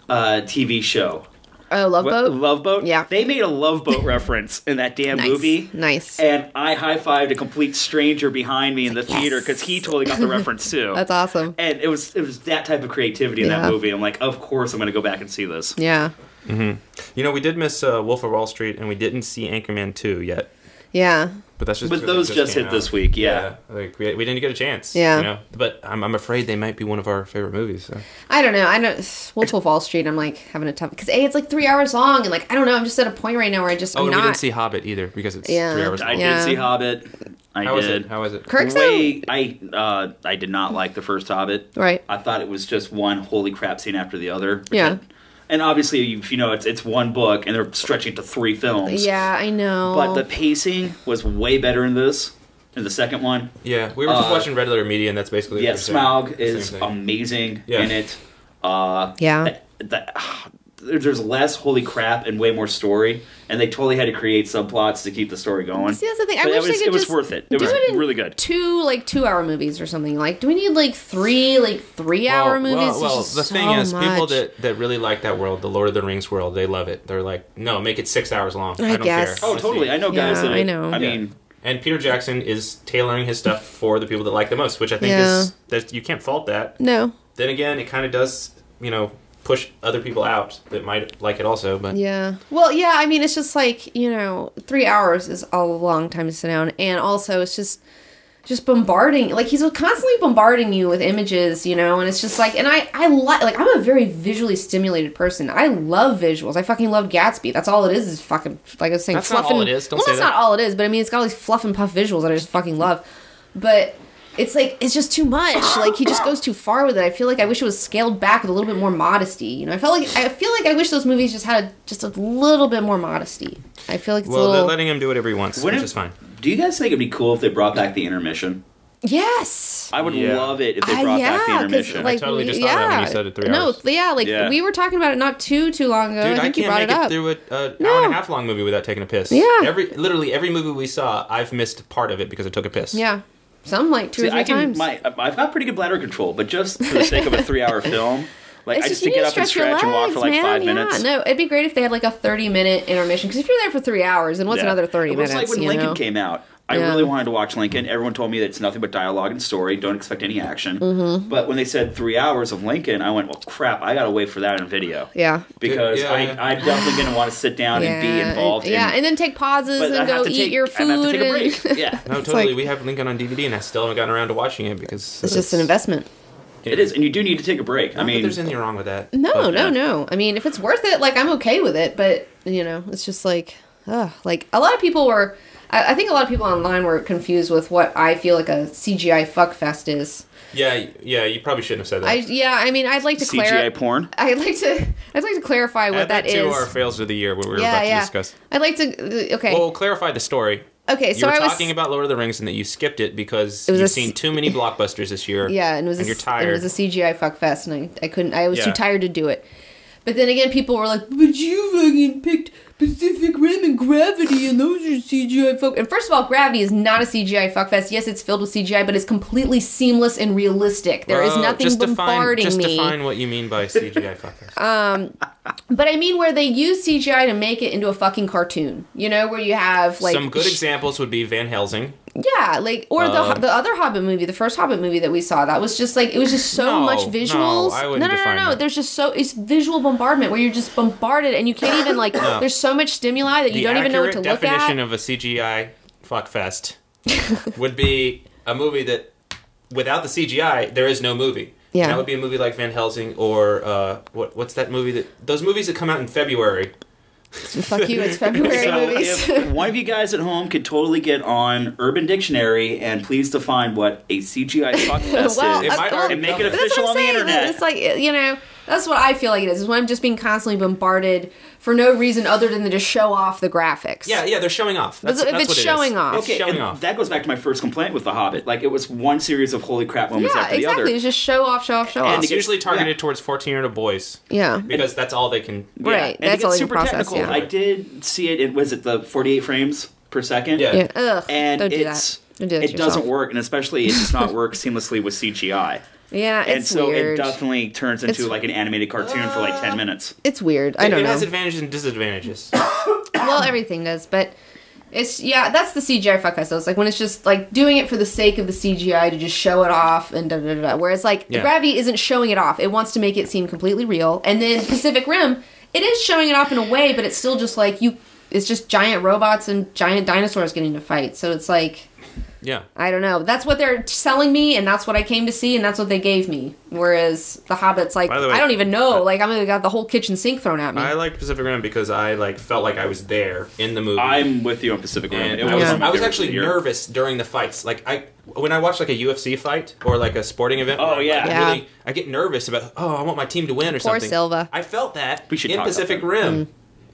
TV show? Oh, Love Boat? Love Boat? Yeah. They made a Love Boat reference in that damn movie. Nice. And I high-fived a complete stranger behind me in the theater because he totally got the reference too. That's awesome. And it was that type of creativity in that movie. I'm like, of course I'm going to go back and see this. Yeah. Mm-hmm. We did miss Wolf of Wall Street, and we didn't see Anchorman 2 yet. Yeah. but that's just But because those just hit came this out. week, yeah. Like we didn't get a chance. Yeah. You know? But I'm afraid they might be one of our favorite movies. So. I don't know. Wolf of Wall Street, I'm like having a tough because it's like 3 hours long, and like I don't know. I'm just at a point right now where I just I'm and not. we didn't see Hobbit either because it's 3 hours long. I did see Hobbit. How was it? How was it? Kirk's I did not like the first Hobbit. Right. I thought it was just one holy crap scene after the other. Yeah. And obviously, if you know, it's one book, and they're stretching it to 3 films. Yeah, I know. But the pacing was way better in this, in the second one. Yeah, we were just watching Red Letter Media, and that's basically Yeah, what they're saying. Smaug is amazing in it. Yeah. There's less holy crap and way more story, and they totally had to create subplots to keep the story going. See, that's the thing. I But wish they could it was just worth it. It was really good. 2-hour movies or something. Like, do we need like 3-hour movies? Well, It's the just thing so is, people much. that really like that world, the Lord of the Rings world, they love it. They're like, no, make it 6 hours long. I don't guess. care. Oh, totally. I know guys that. I know. I mean, and Peter Jackson is tailoring his stuff for the people that like the most, which I think is you can't fault that. No. Then again, it kind of does, push other people out that might like it also. But Yeah. Well, yeah, I mean, it's just like, 3 hours is a long time to sit down. And also, it's just bombarding. Like, he's constantly bombarding you with images, and it's just like, and I like, I'm a very visually stimulated person. I love visuals. I fucking love Gatsby. That's all it is fucking, like I was saying, That's fluff not all and, it is. Don't well, say that's that. not all it is, but I mean, it's got all these fluff and puff visuals that I just fucking love. But it's like, it's just too much. Like, he just goes too far with it. I feel like I wish it was scaled back with a little bit more modesty. I feel like I wish those movies just had just a little bit more modesty. I feel like it's they're letting him do whatever he wants, which is fine. do you guys think it'd be cool if they brought back the intermission? Yes. I would love it if they brought back the intermission. Like, I totally just thought that when you said it 3 hours. No, we were talking about it not too long ago. Dude, I think you brought can't it make up. it through an hour and a half long movie without taking a piss. Yeah. Literally every movie we saw, I've missed part of it because I took a piss. Yeah. Some like 2 or 3 times. I've got pretty good bladder control, but just for the sake of a 3-hour film, like It's I just just to you get need up and stretch and walk for like 5 minutes. No, it'd be great if they had like a 30-minute intermission. Because if you're there for 3 hours, then what's another 30 minutes? It was like when Lincoln came out. I really wanted to watch Lincoln. Everyone told me that it's nothing but dialogue and story. Don't expect any action. Mm-hmm. But when they said 3 hours of Lincoln, I went, well, crap, I got to wait for that in video. Yeah. Because I'm definitely going to want to sit down and be involved. And then take pauses and go eat your food. I have to take a break. Yeah. No, totally. We have Lincoln on DVD, and I still haven't gotten around to watching it because it's just an investment. It is, and you do need to take a break. I mean, there's anything wrong with that. No. I mean, if it's worth it, like, I'm okay with it. But, it's just like, like, a lot of people were... I think a lot of people online were confused with what I feel like a CGI fuckfest is. Yeah, you probably shouldn't have said that. I'd like to CGI porn. I'd like to clarify what that is. To our fails of the year, what we were about to discuss. I'd like to. Okay. Well, we'll clarify the story. Okay, so you were I was talking about Lord of the Rings and that you skipped it because you've seen too many blockbusters this year. Yeah, and you're tired. It was a CGI fuckfest, and I couldn't. I was too tired to do it. But then again, people were like, "But you fucking picked Pacific Rim and Gravity, and those are CGI fuck." And first of all, Gravity is not a CGI fuckfest. Yes, it's filled with CGI, but it's completely seamless and realistic. There is nothing bombarding me. Just define what you mean by CGI fuckfest. But I mean where they use CGI to make it into a fucking cartoon. Where you have like some good examples would be Van Helsing. Yeah, like the other Hobbit movie, the first Hobbit movie that we saw, that was just like, it was just so much visuals. No, I wouldn't define that. There's just it's visual bombardment where you're just bombarded and you can't even like there's so much stimuli that you don't even know what to look at. The definition of a CGI fuckfest would be a movie that without the CGI there is no movie. Yeah. And that would be a movie like Van Helsing or what's that movie those movies that come out in February. Fuck you, it's February movies. If one of you guys at home could totally get on Urban Dictionary and please define what a CGI fuckfest is, and make it official on the internet. It's like, that's what I feel like it is when I'm just being constantly bombarded for no reason other than to just show off the graphics. Yeah, they're showing off. That's if what it's it showing is. off. Okay, showing off. That goes back to my first complaint with The Hobbit. Like, it was one series of holy crap moments after the other. It's just show off. And it's usually targeted towards 14-year-old boys. Yeah. Because that's all they can... Right, and that's it all gets they can super process, technical. I did see it, was it the 48 frames per second? Yeah. Ugh, and don't do that. Don't do that it doesn't work, and especially it does not work seamlessly with CGI. Yeah, it's and so weird. it definitely turns into like an animated cartoon for like 10 minutes. It's weird. I don't know. It has advantages and disadvantages. Well, everything does, but it's that's the CGI fuckfest. So it's like when it's just like doing it for the sake of the CGI to just show it off and da da da. Whereas like Gravity isn't showing it off; it wants to make it seem completely real. And then Pacific Rim, it is showing it off in a way, but it's still just like you. it's just giant robots and giant dinosaurs getting to fight. So it's like, Yeah. I don't know. That's what they're selling me, and that's what I came to see, and that's what they gave me. Whereas The Hobbit's like, By the way, I don't even know. Like, I'm gonna got the whole kitchen sink thrown at me. I liked Pacific Rim because I like felt like I was there in the movie. I'm with you on Pacific Rim. And It I was was, one of my I was favorites actually of the year. nervous during the fights. Like when I watch like a UFC fight or like a sporting event. Oh, yeah. I get nervous about. I want my team to win or Poor something. Silva. I felt that We should in talk about Pacific that. Rim.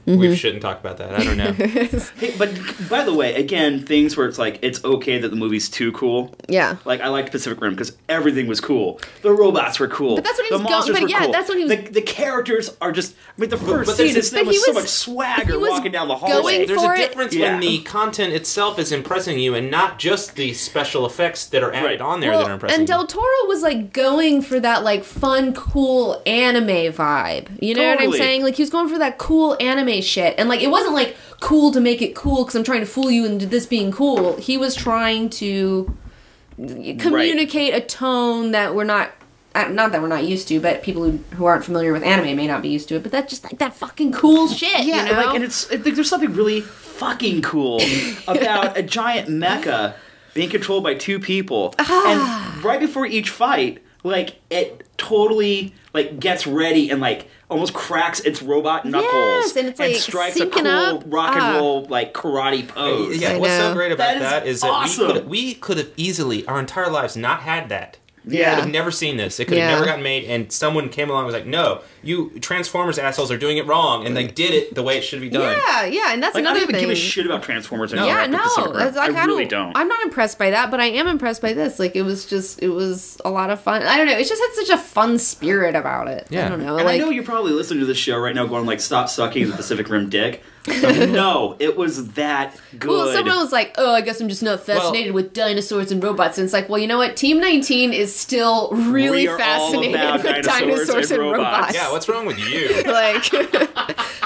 We shouldn't talk about that. I don't know. Hey, but by the way, again, things where it's like, it's okay that the movie's too cool. Yeah. Like, I liked Pacific Rim because everything was cool. The robots were cool. But that's what he the was going- monsters but were yeah, cool. that's what he was- The characters are just... I mean, the first but scene there's is this- them but he with so was- much swagger he was walking down the going hallway. There's for a it. difference Yeah. when the content itself is impressing you and not just the special effects that are added Right. on there Well, that are impressing and you. Del Toro was like going for that like fun, cool anime vibe. You know what I'm Totally. saying? Like he was going for that cool anime shit, and like it wasn't like cool to make it cool because I'm trying to fool you into this being cool. He was trying to communicate a tone that we're not. Not that we're not used to, but people who aren't familiar with anime may not be used to it. But that's just like that fucking cool shit, Yeah, you know? like, and there's something really fucking cool about a giant mecha being controlled by two people. And right before each fight, like, it totally, like, gets ready and, like, almost cracks its robot knuckles. Yes, and it's, like, strikes a syncing cool up. rock and roll, like, karate pose. Yeah, I what's so know. great about That that is is that awesome. we could have easily, our entire lives, not had that. Yeah. We could have never seen this. It could have Yeah. never gotten made, and someone came along and was like, no, you Transformers assholes are doing it wrong, and they did it the way it should be done. Yeah, and that's Like, I another don't even thing. give a shit about Transformers No. anymore. Yeah, after no, Pacific Rim. that's like, I really don't. I'm not impressed by that, but I am impressed by this. Like, it was a lot of fun. I don't know. It just had such a fun spirit about it. Yeah. I don't know. And like, I know you're probably listening to this show right now going like, stop sucking the Pacific Rim dick. No, it was that good. well, someone was like, "Oh, I guess I'm just not fascinated with dinosaurs and robots." And it's like, well, you know what? Team 19 is still really We are all fascinated about with dinosaurs and robots. Yeah, what's wrong with you?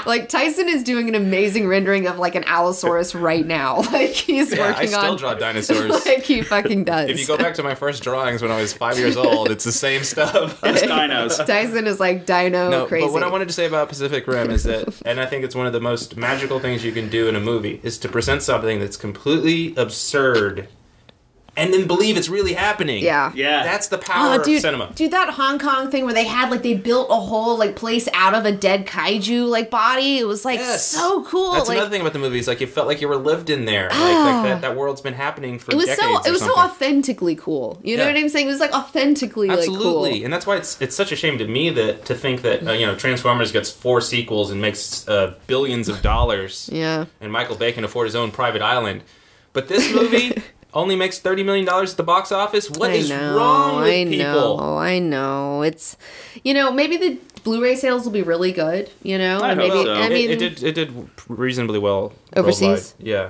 like Tyson is doing an amazing rendering of like an Allosaurus right now. Like he's Yeah, I working still on. draw dinosaurs. Like he fucking does. If you go back to my first drawings when I was 5 years old, it's the same stuff. It's dinos. Tyson is like dino No, crazy. but what I wanted to say about Pacific Rim is that, and I think it's one of the most magical things you can do in a movie, is to present something that's completely absurd and then believe it's really happening. Yeah. Yeah. That's the power dude, of cinema. Dude, that Hong Kong thing where they built a whole like place out of a dead kaiju like body. It was like Yes. so cool. That's like, another thing about the movie. Is like you felt like you were lived in there. Like that world's been happening for it was decades. so or something. authentically cool. You know Yeah. what I'm saying? It was like authentically Absolutely, like cool. and that's why it's such a shame to me to think that Transformers gets 4 sequels and makes billions of dollars. Yeah. And Michael Bay can afford his own private island, but this movie only makes $30 million at the box office. What is wrong with people? I know. It's, maybe the Blu-ray sales will be really good. I hope maybe. so. I mean, it did reasonably well Overseas? worldwide. Yeah.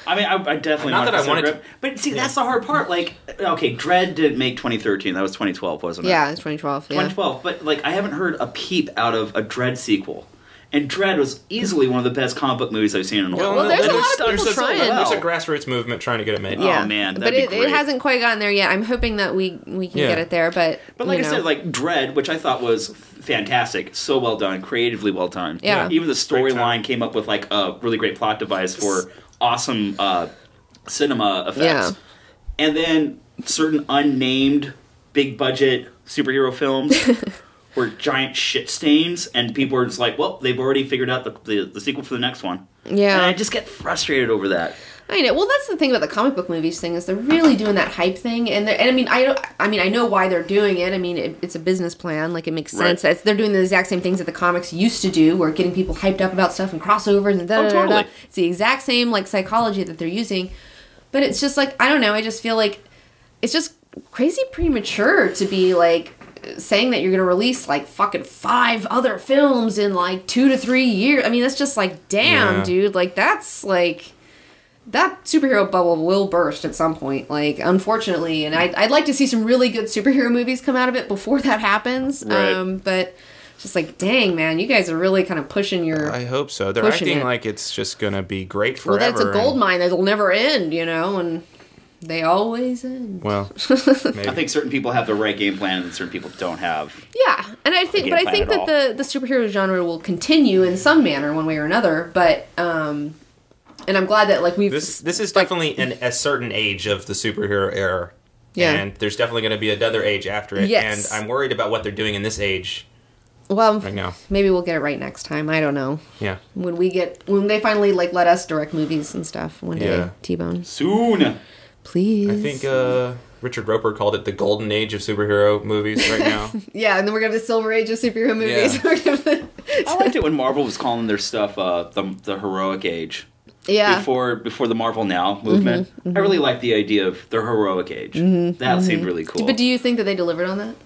I mean, I definitely Not want that I Pacific wanted Rim. to- But see, that's the hard part. Like, okay, Dredd didn't make 2013. That was 2012, wasn't it? yeah, it's 2012. Yeah. 2012. But, like, I haven't heard a peep out of a Dredd sequel. And Dredd was easily one of the best comic book movies I've seen in a while. Well, there's a lot of there's people trying. There's a grassroots movement trying to get it made. Yeah. Oh, man, but that'd be it great. hasn't quite gotten there yet. I'm hoping that we can Yeah. get it there, but But like you I know. said, like Dredd, which I thought was fantastic, so well done, creatively well done. Yeah. Even the Great time. storyline came up with like a really great plot device for awesome cinema effects. Yeah. And then certain unnamed big budget superhero films were giant shit stains, and people were just like, well, they've already figured out the sequel for the next one. Yeah. And I just get frustrated over that. I know. Well, that's the thing about the comic book movies thing is they're really doing that hype thing, and I know why they're doing it. I mean, it's a business plan. Like it makes sense. Right. They're doing the exact same things that the comics used to do, where getting people hyped up about stuff and crossovers and da da da da. totally. It's the exact same like psychology that they're using, but it's just like I don't know. I just feel like it's just crazy premature to be like saying that you're going to release like fucking 5 other films in like 2 to 3 years. I mean, that's just like damn, Yeah. dude. Like that's like. That superhero bubble will burst at some point, like, unfortunately. And I'd like to see some really good superhero movies come out of it before that happens. Right. But just like, dang, man, you guys are really kind of pushing your... I hope so. They're Pushing acting it. like it's just going to be great well, forever. that's a gold mine that'll never end, and... They always end. Well, maybe. I think certain people have the right game plan and certain people don't have. Yeah, and I think that the superhero genre will continue in some manner, one way or another. But and I'm glad that like we've this is definitely a certain age of the superhero era. Yeah, and there's definitely going to be another age after it. Yes. And I'm worried about what they're doing in this age. Well, right now. Maybe we'll get it right next time. I don't know. Yeah. When they finally like let us direct movies and stuff one day, T-Bone. Soon. Please. I think Richard Roper called it the golden age of superhero movies right now. Yeah, and then we're going to have the silver age of superhero movies. Yeah. I liked it when Marvel was calling their stuff the heroic age. Yeah. Before the Marvel Now movement. I really liked the idea of the heroic age. That seemed really cool. But do you think that they delivered on that?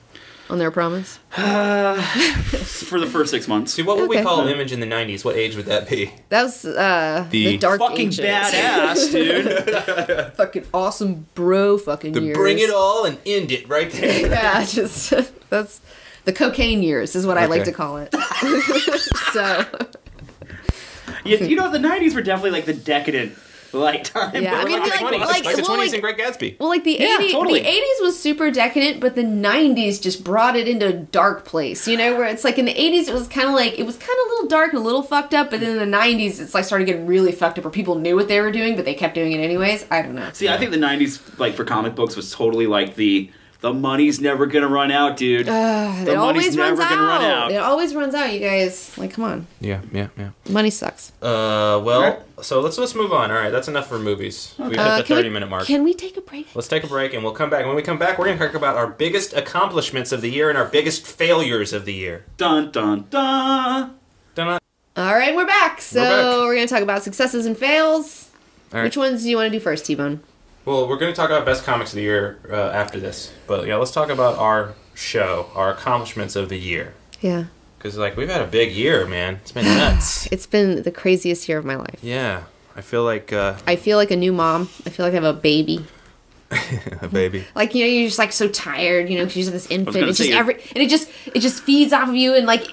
On their promise? For the first 6 months. See, what would we call Image in the 90s? What age would that be? That was the dark fucking ages. badass, dude. Fucking awesome bro fucking years. Bring it all and end it right there. Yeah, just that's the cocaine years is what I like to call it. So you know, the 90s were definitely like the decadent time. Yeah, I mean, like the 20s and Great Gatsby. Well, like the 80s, totally. the 80s was super decadent, but the 90s just brought it into a dark place, you know, where it's like in the 80s it was kind of a little dark and a little fucked up, but then in the 90s it's like started getting really fucked up where people knew what they were doing, but they kept doing it anyways. I don't know. See, I think the 90s, like for comic books, was totally like the money's never gonna run out, dude. The money's never gonna run out. It always runs out, you guys. Like, come on. Yeah. Money sucks. So let's move on. All right, that's enough for movies. We've hit the 30-minute mark. Can we take a break? Let's take a break and we'll come back. When we come back, we're going to talk about our biggest accomplishments of the year and our biggest failures of the year. Dun, dun, dun. Dun. All right, we're back. So we're going to talk about successes and fails. All right. Which ones do you want to do first, T-Bone? Well, we're going to talk about best comics of the year after this. But yeah, let's talk about our show, our accomplishments of the year. Yeah. Because we've had a big year, man. It's been nuts. It's been the craziest year of my life. Yeah. I feel like... I feel like a new mom. I feel like I have a baby. A baby. Like, you know, you're just like so tired, you know, because you have this infant. It's just it just feeds off of you, and like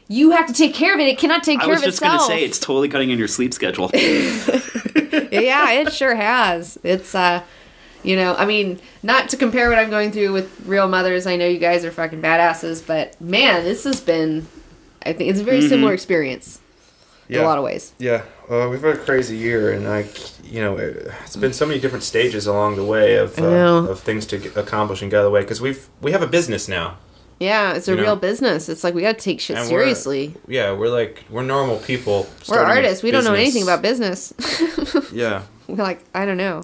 you have to take care of it. It cannot take care of itself. I was just going to say, it's totally cutting in your sleep schedule. Yeah, it sure has. It's, you know, I mean, not to compare what I'm going through with real mothers. I know you guys are fucking badasses, but man, this has been, I think it's a very similar experience in a lot of ways. Yeah. We've had a crazy year, and it's been so many different stages along the way of things to accomplish and get out of the way, because we have a business now. Yeah, it's a real business. It's like we got to take shit seriously. We're normal people. We're artists. We don't know anything about business. Yeah. We're like, I don't know.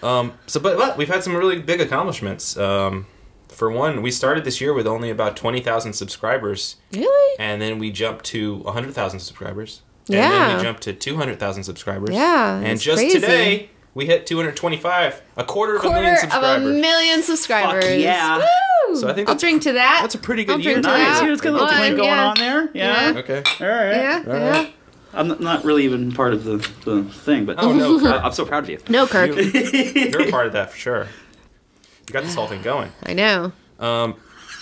But we've had some really big accomplishments. For one, we started this year with only about 20,000 subscribers. Really? And then we jumped to 100,000 subscribers. Yeah. And then we jumped to 200,000 subscribers. Yeah. And just crazy. Today, we hit 225, a quarter of a million subscribers. Of a million subscribers. Fuck yeah. Woo! So I think I'll drink to that. That's a pretty good I'll year. drink to Nice. that. It's got a little twink going on there. Yeah. Okay. All right. Yeah. I'm not really even part of the thing, but Oh, no, Kirk. I'm so proud of you. No, Kirk. You're a part of that for sure. You got this whole thing going. I know.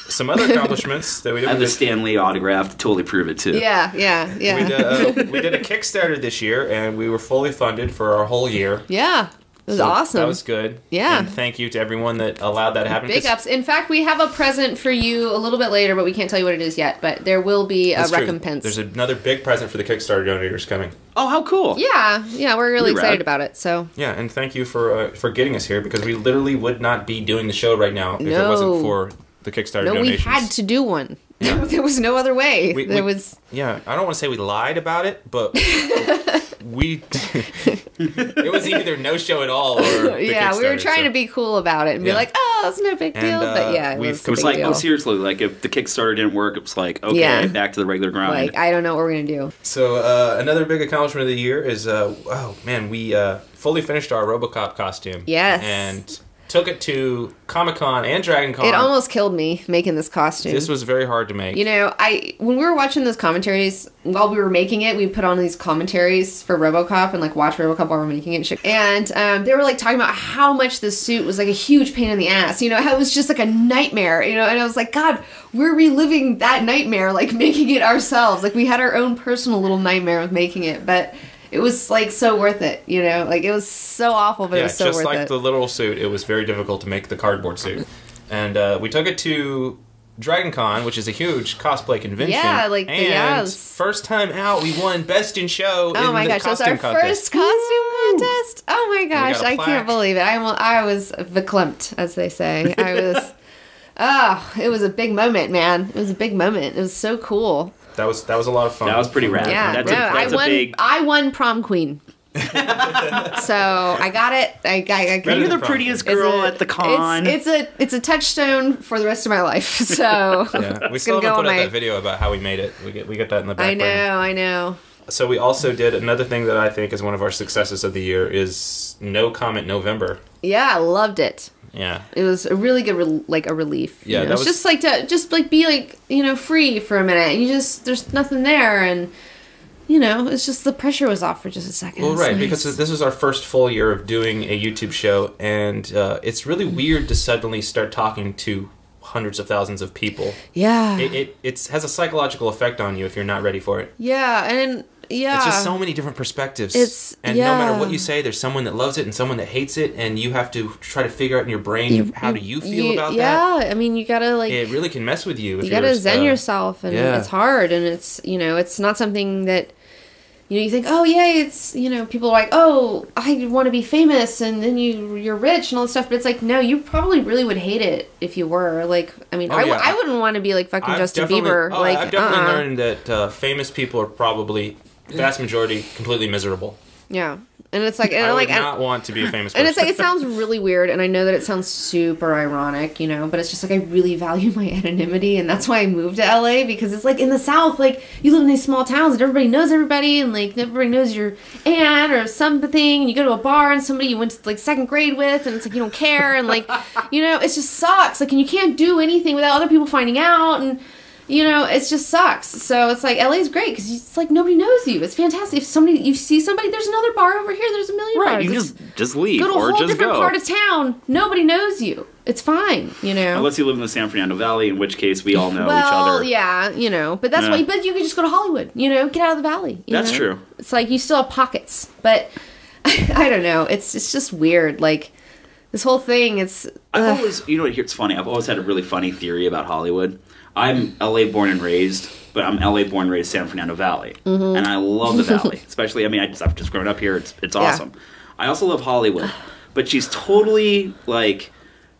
Some other accomplishments that we did. I have the Stan Lee autograph to totally prove it too. Yeah. We did a Kickstarter this year, and we were fully funded for our whole year. Yeah. It was awesome. That was good. Yeah. And thank you to everyone that allowed that to happen. Big ups. In fact, we have a present for you a little bit later, but we can't tell you what it is yet. But there will be a recompense. There's another big present for the Kickstarter donators coming. Oh, how cool! Yeah, we're really excited rad. about it. So yeah, and thank you for getting us here, because we literally would not be doing the show right now if it wasn't for the Kickstarter donations. We had to do one. Yeah. There was no other way. Yeah, I don't want to say we lied about it, but it was either no show at all or the Kickstarter, we were trying to be cool about it and be like, oh, it's no big deal. But yeah, it was a big like, deal. oh, seriously, like if the Kickstarter didn't work, it was like, okay, back to the regular grind. Like, I don't know what we're going to do. So another big accomplishment of the year is, we fully finished our RoboCop costume. Yes. And took it to Comic-Con and Dragon Con. It almost killed me making this costume. This was very hard to make. You know, when we were watching those commentaries, while we were making it, we put on these commentaries for RoboCop and like watch RoboCop while we're making it and shit. And they were like talking about how much this suit was like a huge pain in the ass. You know, how it was just like a nightmare. You know, and I was like, God, we're reliving that nightmare, like making it ourselves. Like we had our own personal little nightmare with making it, but it was like so worth it, you know? Like it was so awful, but it was so worth it. Just like the literal suit, it was very difficult to make the cardboard suit. And we took it to Dragon Con, which is a huge cosplay convention. Yeah, like and first time out, we won Best in Show in the costume that's our contest. first costume contest. Oh my gosh, I can't believe it. I was verklempt, as they say. I was. It was a big moment, man. It was a big moment. It was so cool. That was a lot of fun. That was pretty rad. Yeah, I won prom queen. So I got it. You're the prettiest girl at the con. It's a touchstone for the rest of my life. So we still haven't put out that video about how we made it. We get that in the back. I know. So we also did another thing that I think is one of our successes of the year is No Comment November. Yeah, I loved it. Yeah, it was a really good a relief. Yeah, that was just like to be free for a minute. And there's nothing there, and it's just the pressure was off for just a second. Well, right, because this is our first full year of doing a YouTube show, and it's really weird to suddenly start talking to hundreds of thousands of people. Yeah, it has a psychological effect on you if you're not ready for it. Yeah, and. Yeah. It's just so many different perspectives. No matter what you say, there's someone that loves it and someone that hates it, and you have to try to figure out in your brain how do you feel about that. Yeah, I mean, you gotta it really can mess with you. You gotta zen yourself, and it's hard, and it's it's not something that you think, oh yeah, it's people are like, oh, I want to be famous, and then you're rich and all this stuff, but it's like, no, you probably really would hate it if you were. Like, I mean, I wouldn't want to be like fucking Justin Bieber. I've definitely learned that famous people are probably vast majority completely miserable. Yeah. And it's like, I would not want to be a famous person. And it's like, it sounds really weird, and I know that it sounds super ironic, but it's just like, I really value my anonymity, and that's why I moved to LA, because it's like, in the South, like, you live in these small towns, and everybody knows everybody, and like, everybody knows your aunt or something, and you go to a bar, and somebody you went to like second grade with, and it's like, you don't care, and like, it just sucks, like, and you can't do anything without other people finding out, and it just sucks. So it's like, LA's great because it's like nobody knows you. It's fantastic. If you see somebody, there's another bar over here. There's a million bars. Right, you just leave go to a or whole just different go. part of town. Nobody knows you. It's fine, Unless you live in the San Fernando Valley, in which case we all know each well, other. yeah, but that's why. But you can just go to Hollywood. Get out of the valley. That's true. It's like you still have pockets, but I don't know. It's just weird. Like this whole thing. It's I've always, it's funny. I've always had a really funny theory about Hollywood. I'm LA born and raised, but I'm LA born and raised San Fernando Valley. Mm-hmm. And I love the Valley. Especially, I've just grown up here. It's awesome. I also love Hollywood. But she's totally like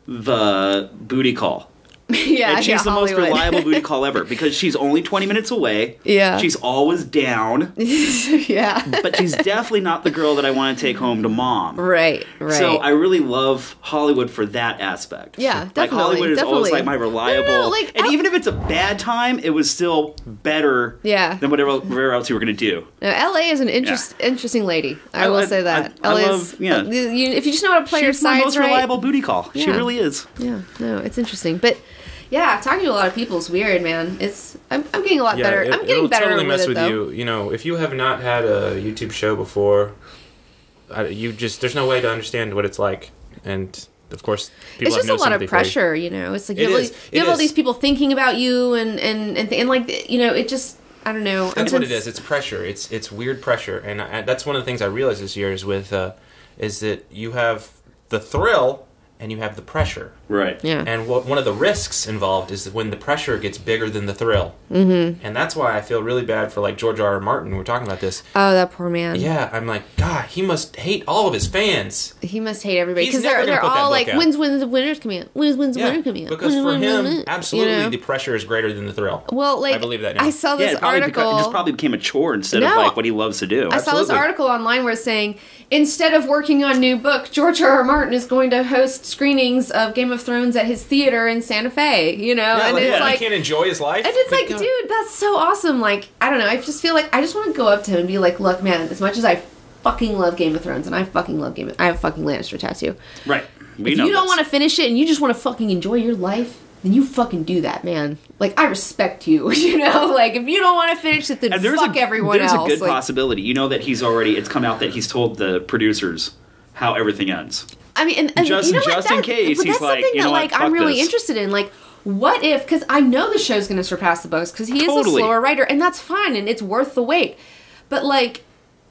the booty call. Yeah, and she's the most reliable booty call ever because she's only 20 minutes away. Yeah. She's always down. Yeah. But she's definitely not the girl that I want to take home to mom. Right. So I really love Hollywood for that aspect. Yeah, definitely. Like Hollywood is always like my reliable. And even if it's a bad time, it was still better than whatever else you were going to do. No, LA is an interesting lady. I will say that. I love, if you just know how to play your sides right. She's my most reliable booty call. Yeah. She really is. Yeah, no, it's interesting. But yeah, talking to a lot of people is weird, man. I'm getting a lot better. I'm getting better totally mess with it, though. you. If you have not had a YouTube show before, there's no way to understand what it's like. And of course, people it's just a lot of pressure. It's like you have all these people thinking about you, and like it just. I don't know. That's what it is. It's pressure. It's weird pressure, and that's one of the things I realized this year is that you have the thrill and you have the pressure. Right. Yeah. And one of the risks involved is when the pressure gets bigger than the thrill. Mm-hmm. And that's why I feel really bad for like George R. R. Martin. We're talking about this. Oh, that poor man. Yeah, I'm like, God, he must hate all of his fans. He must hate everybody because they're all like, when's the winners coming out? When's the winner coming out? Because for him, absolutely, the pressure is greater than the thrill. Well, like I believe that now. I saw this article. It just probably became a chore instead of like what he loves to do. I saw this article online where it's saying instead of working on new book, George R. R. Martin is going to host screenings of Game of Thrones at his theater in Santa Fe, and it's like he can't enjoy his life. And it's like, dude, that's so awesome. Like, I don't know, I just feel like I just want to go up to him and be like, look, man, as much as I fucking love Game of Thrones and I fucking love I have a fucking Lannister tattoo. Right. If you don't want to finish it and you just want to fucking enjoy your life, then you fucking do that, man. Like, I respect you, Like, if you don't want to finish it, then fuck everyone else. There's a good possibility. It's come out that he's told the producers how everything ends. I mean, and just in case, he's like, I'm really interested in. Like, what if? Because I know the show's going to surpass the books because he is a slower writer, and that's fine, and it's worth the wait. But like,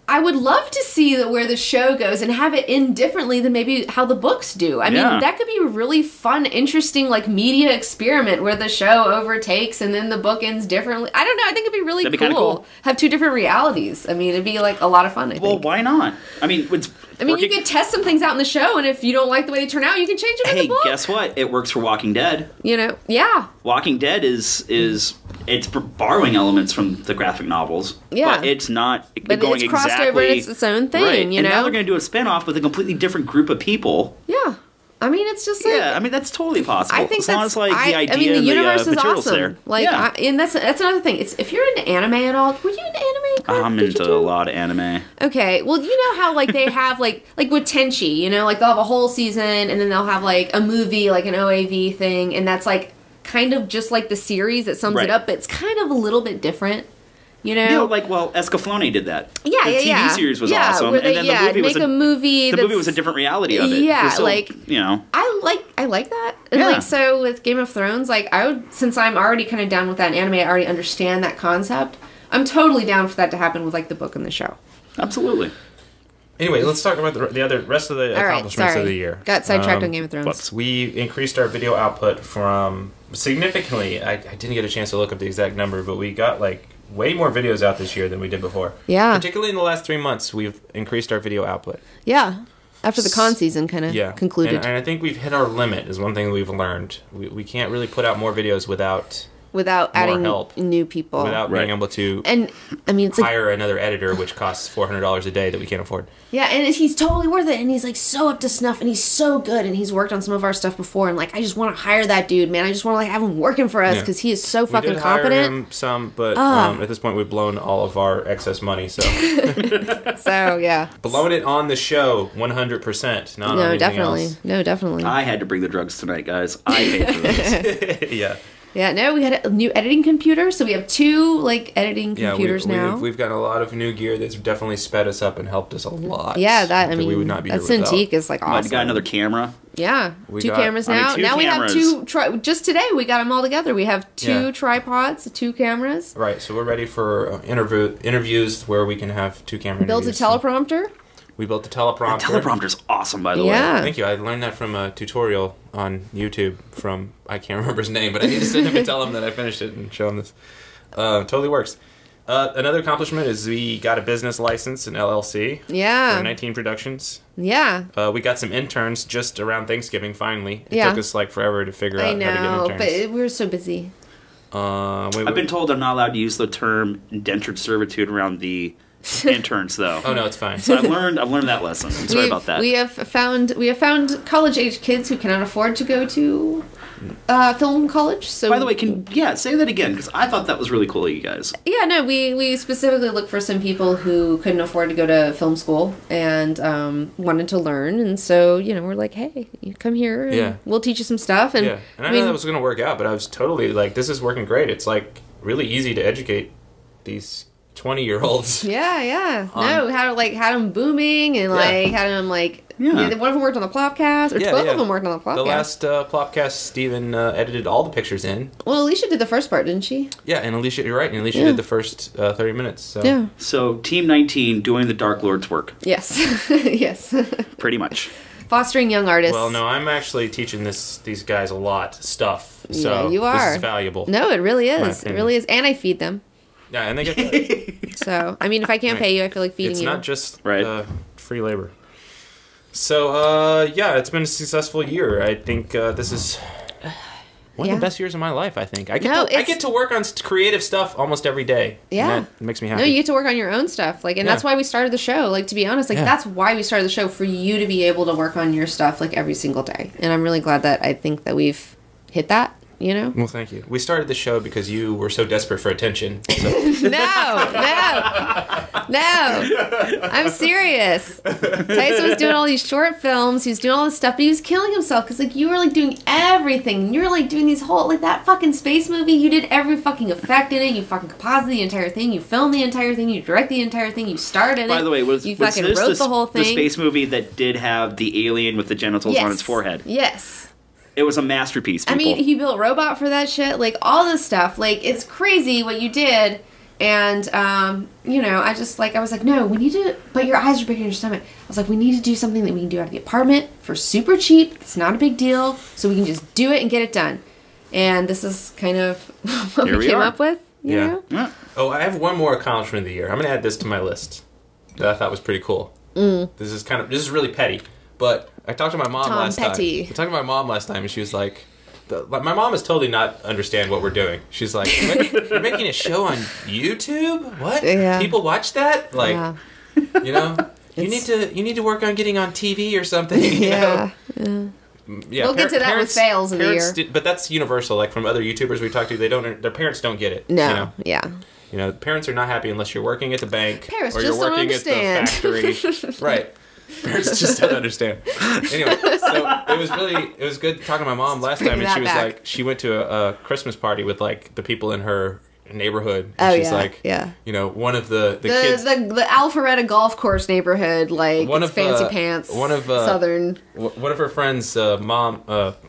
I would love to see where the show goes and have it end differently than maybe how the books do. I mean, that could be a really fun, interesting, like, media experiment where the show overtakes and then the book ends differently. I don't know. I think it'd be really cool. Have two different realities. I mean, it'd be, like, a lot of fun, I think. Well, why not? I mean, you could test some things out in the show, and if you don't like the way they turn out, you can change it in the book. Hey, guess what? It works for Walking Dead. You know? Yeah. Walking Dead is it's borrowing elements from the graphic novels. Yeah. But it's not but going it's crossed over and it's its own thing, right. you and know? now they're going to do a spinoff with a completely different group of people. Yeah. I mean, it's just like... Yeah, I mean, that's totally possible. I think as long as, like, the idea the universe and is material's awesome. there. Like, and that's another thing. If you're into anime at all... Were you into anime? Kurt? I'm into a lot of anime. Okay. Well, you know how, like, they have, like with Tenchi, you know? Like, they'll have a whole season, and then they'll have, like, a movie, like an OAV thing, and that's, like, kind of just like the series that sums it up, but it's kind of a little bit different. You know, like, well, Escaflowne did that. Yeah, the TV series was awesome, and then the movie was the movie was a different reality of it. Yeah, still, like, you know, I like that, and like, so with Game of Thrones, like, I would, since I'm already kind of down with that in anime, I already understand that concept. I'm totally down for that to happen with like the book and the show. Absolutely. Anyway, let's talk about the rest of the accomplishments of the year. Got sidetracked on Game of Thrones. We increased our video output from significantly. I didn't get a chance to look up the exact number, but we got like way more videos out this year than we did before. Yeah. Particularly in the last 3 months, we've increased our video output. Yeah. After the con season kind of concluded. And I think we've hit our limit is one thing we've learned. We can't really put out more videos without adding help, new people. without being able to it's hire another editor, which costs $400 a day that we can't afford. Yeah, and he's totally worth it, and he's like so up to snuff, and he's so good, and he's worked on some of our stuff before, and like I just want to hire that dude, man. I just want to like have him working for us because he is so fucking competent. We did hire him some, but at this point we've blown all of our excess money, so so yeah, blown it on the show 100%. Not on anything else. No, definitely. I had to bring the drugs tonight, guys. I paid for this. Yeah. Yeah, no, we had a new editing computer, so we have 2, like, editing computers now. We've got a lot of new gear that's definitely sped us up and helped us a lot. Yeah, we would not be that here without. Cintiq is, like, awesome. We got another camera. Yeah, two cameras now. Now we have 2, just today we got them all together. We have 2 tripods, 2 cameras. Right, so we're ready for interviews where we can have 2 cameras. Built a teleprompter. We built a teleprompter. The teleprompter's awesome, by the way. Thank you. I learned that from a tutorial on YouTube from, I can't remember his name, but I need to send him and tell him that I finished it and show him this. Totally works. Another accomplishment is we got a business license in LLC. Yeah. For 19 Productions. Yeah. We got some interns just around Thanksgiving, finally. It took us like forever to figure out how to get interns. But we were so busy. I've been told I'm not allowed to use the term indentured servitude around the interns, though. Oh no, it's fine. So I've learned that lesson. I'm sorry about that. We have found college age kids who cannot afford to go to film college. So by the way, say that again because I thought that was really cool of you guys. Yeah, no, we specifically looked for some people who couldn't afford to go to film school and wanted to learn, and so we're like, hey, you come here and we'll teach you some stuff. And and I know that was going to work out, but I was totally like, this is working great. It's like really easy to educate these 20-year-olds. Yeah. Had them booming and had them one of them worked on the Plopcast, or both of them worked on the Plopcast. The last Plopcast, Steven edited all the pictures in. Well, Alicia did the first part, didn't she? Yeah, and Alicia, you're right, and Alicia did the first 30 minutes. So. Yeah. So Team 19 doing the Dark Lord's work. Yes. Yes. Pretty much. Fostering young artists. Well, no, I'm actually teaching these guys a lot of stuff. So you are. This is valuable. No, it really is. It really is. And I feed them. Yeah, and they get paid. So, I mean, if I can't pay you, I feel like feeding you. It's not just free labor. So, it's been a successful year. I think this is one of the best years of my life, I think. I get to work on creative stuff almost every day. Yeah. And that makes me happy. No, you get to work on your own stuff. And that's why we started the show. To be honest, that's why we started the show, for you to be able to work on your stuff, every single day. And I'm really glad that I think that we've hit that. Well, thank you. We started the show because you were so desperate for attention. So. No. I'm serious. Tyson was doing all these short films. He was doing all this stuff, but he was killing himself because you were doing everything. You were doing these whole that fucking space movie. You did every fucking effect in it. You fucking composited the entire thing. You filmed the entire thing. You directed the entire thing. You starred in it. By the way, you fucking wrote the whole thing. The space movie that did have the alien with the genitals on its forehead. Yes. It was a masterpiece, people. I mean, he built Robot for that shit. All this stuff. It's crazy what you did. And, I just, I was like, no, we need to, but your eyes are bigger than your stomach. I was like, we need to do something that we can do out of the apartment for super cheap. It's not a big deal. So we can just do it and get it done. And this is kind of what we came up with. You know? Yeah. Oh, I have one more accomplishment of the year. I'm going to add this to my list that I thought was pretty cool. This is really petty. But I talked to my mom last time. I talked to my mom last time, and she was like, my mom is totally not understand what we're doing. She's like, you're making a show on YouTube? What? Yeah. People watch that? You need to work on getting on TV or something. You know? Yeah, we'll get to that with fails in the year. But that's universal. Like from other YouTubers we talk to, their parents don't get it. No, Parents are not happy unless you're working at the bank parents or you're just working don't understand. at the factory. Right. Parents just don't understand. Anyway, so it was good talking to my mom last time, and she was like, she went to a Christmas party with like the people in her neighborhood. And she's like, one of the kids, the Alpharetta golf course neighborhood, like one of fancy pants, southern. One of her friends'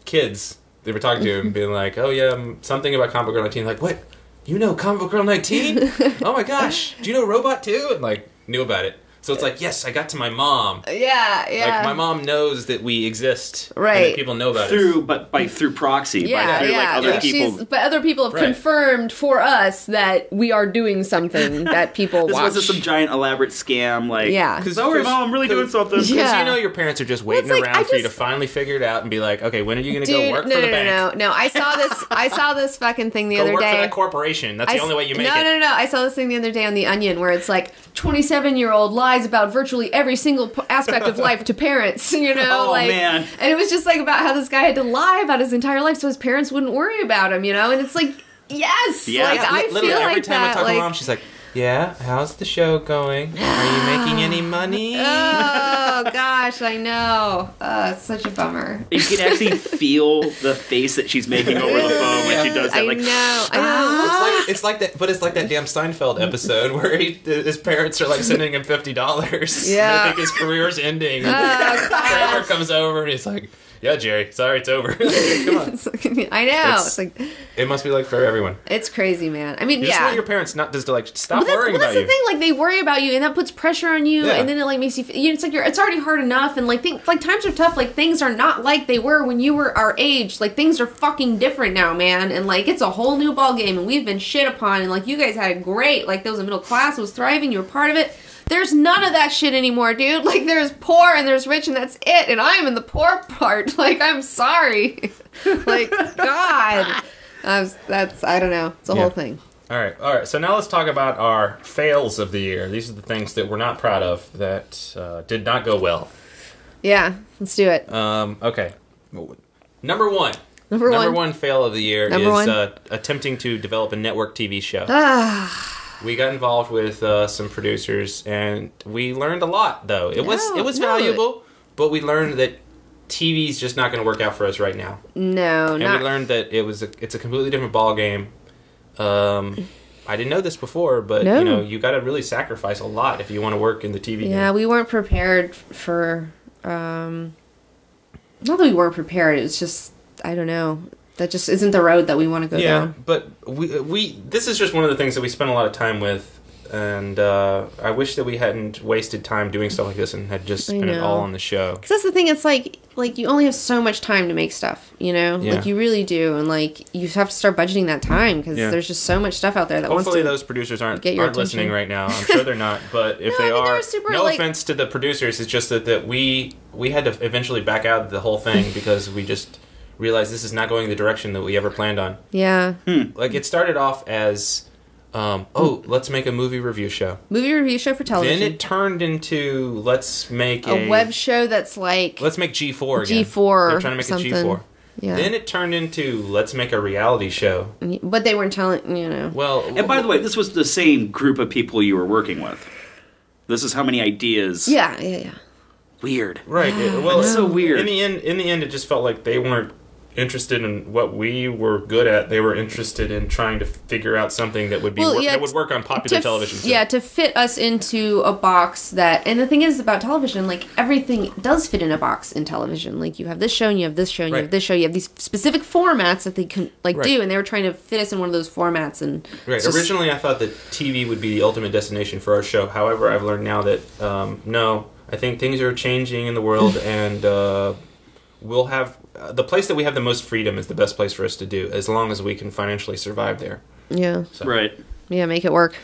kids, they were talking to him, being like, "Oh yeah, something about Comic Book Girl 19." Like, what? You know Comic Book Girl 19? Oh my gosh, do you know Robot 2? And like knew about it. So it's like, yes, I got to my mom. Yeah. Like my mom knows that we exist, right? And that people know about it through proxy, through other people. But other people have confirmed for us that we are doing something that people this watch. Wasn't some giant elaborate scam, Because don't worry, Mom, I'm really doing something. Because your parents are just waiting around for you to finally figure it out and be like, okay, when are you going to go work for the bank? No. I saw this fucking thing the other day. Go work for that corporation. That's the only way you make it. No. I saw this thing the other day on The Onion where it's like 27-year-old lies about virtually every single aspect of life to parents, man. And it was just like about how this guy had to lie about his entire life so his parents wouldn't worry about him, and it's like, yes, I feel literally, like every time that. I talk to my mom, she's like, yeah, how's the show going? Are you making any money? Oh, gosh, I know. It's such a bummer. You can actually feel the face that she's making over the phone when she does that. I know. It's like that, but it's like that damn Seinfeld episode where his parents are like sending him $50. Yeah. They think his career's ending. Kramer comes over and he's like, yeah, Jerry, sorry, it's over. Come on. I know. It's like, it must be like for everyone. It's crazy, man. I mean, you just want your parents not just to like stop worrying about you. That's the thing. Like they worry about you, and that puts pressure on you, and then it like makes you. It's like it's already hard enough, and like times are tough. Like things are not like they were when you were our age. Like things are fucking different now, man. And like it's a whole new ball game, and we've been shit upon. And like you guys had it great. Like there was a middle class was thriving. You were part of it. There's none of that shit anymore, dude. Like, there's poor and there's rich and that's it. And I'm in the poor part. Like, I'm sorry. Like, God. I don't know. It's a whole thing. All right. So now let's talk about our fails of the year. These are the things that we're not proud of that did not go well. Yeah, let's do it. Okay. Number one fail of the year is attempting to develop a network TV show. We got involved with some producers, and we learned a lot. Though it was valuable, but we learned that TV's just not going to work out for us right now. No, and we learned that it's a completely different ball game. I didn't know this before, but you got to really sacrifice a lot if you want to work in the TV game. Yeah, we weren't prepared for. Not that we weren't prepared. It's just I don't know. That just isn't the road that we want to go down. Yeah, but we this is just one of the things that we spent a lot of time with, and I wish that we hadn't wasted time doing stuff like this and had just spent it all on the show. Because that's the thing, it's like you only have so much time to make stuff, Yeah. Like, you really do, and, you have to start budgeting that time, because there's just so much stuff out there that Hopefully wants to those producers aren't attention. listening right now. I'm sure they're not, but if they are, no offense to the producers, it's just that we had to eventually back out of the whole thing because we just realized this is not going the direction that we ever planned on. Yeah. Like, it started off as, let's make a movie review show. Movie review show for television. Then it turned into, let's make a web show that's like... Let's make G4 again. G4 They're trying to make something. a G4. Yeah. Then it turned into, let's make a reality show. But they weren't telling, Well... And by the way, this was the same group of people you were working with. This is how many ideas... Yeah. Weird. Right. It's so weird. In the end, it just felt like they weren't interested in what we were good at. They were interested in trying to figure out something that would be that would work on popular television. Too. Yeah, to fit us into a box that. And the thing is about television, like everything does fit in a box in television. Like you have this show, and you have this show, and you have this show. You have these specific formats that they can do, and they were trying to fit us in one of those formats. And originally, I thought that TV would be the ultimate destination for our show. However, I've learned now that no, I think things are changing in the world, and we'll have. The place that we have the most freedom is the best place for us to do, as long as we can financially survive there. Yeah. So. Right. Yeah, make it work.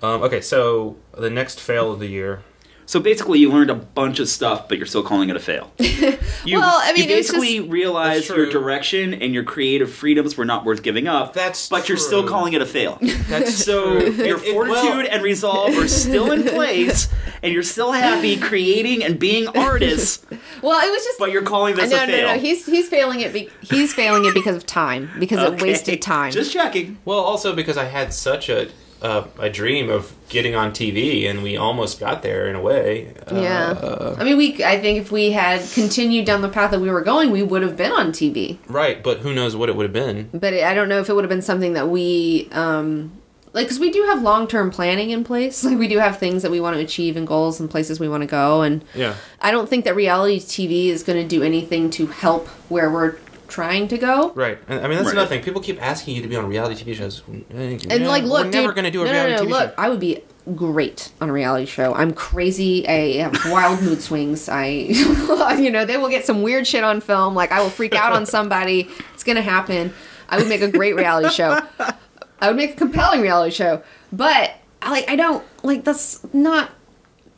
Okay, so the next fail of the year. So basically, you learned a bunch of stuff, but you're still calling it a fail. You basically realized your direction and your creative freedoms were not worth giving up. But you're still calling it a fail. That's so your fortitude and resolve are still in place, and you're still happy creating and being artists. Well, it was just. But you're calling this a fail. No. He's failing it. He's failing it because of time. Because it wasted time. Just checking. Well, also because I had such a dream of getting on TV, and we almost got there in a way. Yeah. I mean, I think if we had continued down the path that we were going, we would have been on TV. Right, but who knows what it would have been. But I don't know if it would have been something that we, because we do have long-term planning in place. Like, we do have things that we want to achieve and goals and places we want to go. And I don't think that reality TV is going to do anything to help where we're trying to go. Right. And I mean, that's another thing. People keep asking you to be on reality TV shows. And like, look, we're never going to do a reality TV show. I would be great on a reality show. I'm crazy. I have wild mood swings. They will get some weird shit on film. Like, I will freak out on somebody. It's going to happen. I would make a great reality show. I would make a compelling reality show. But, that's not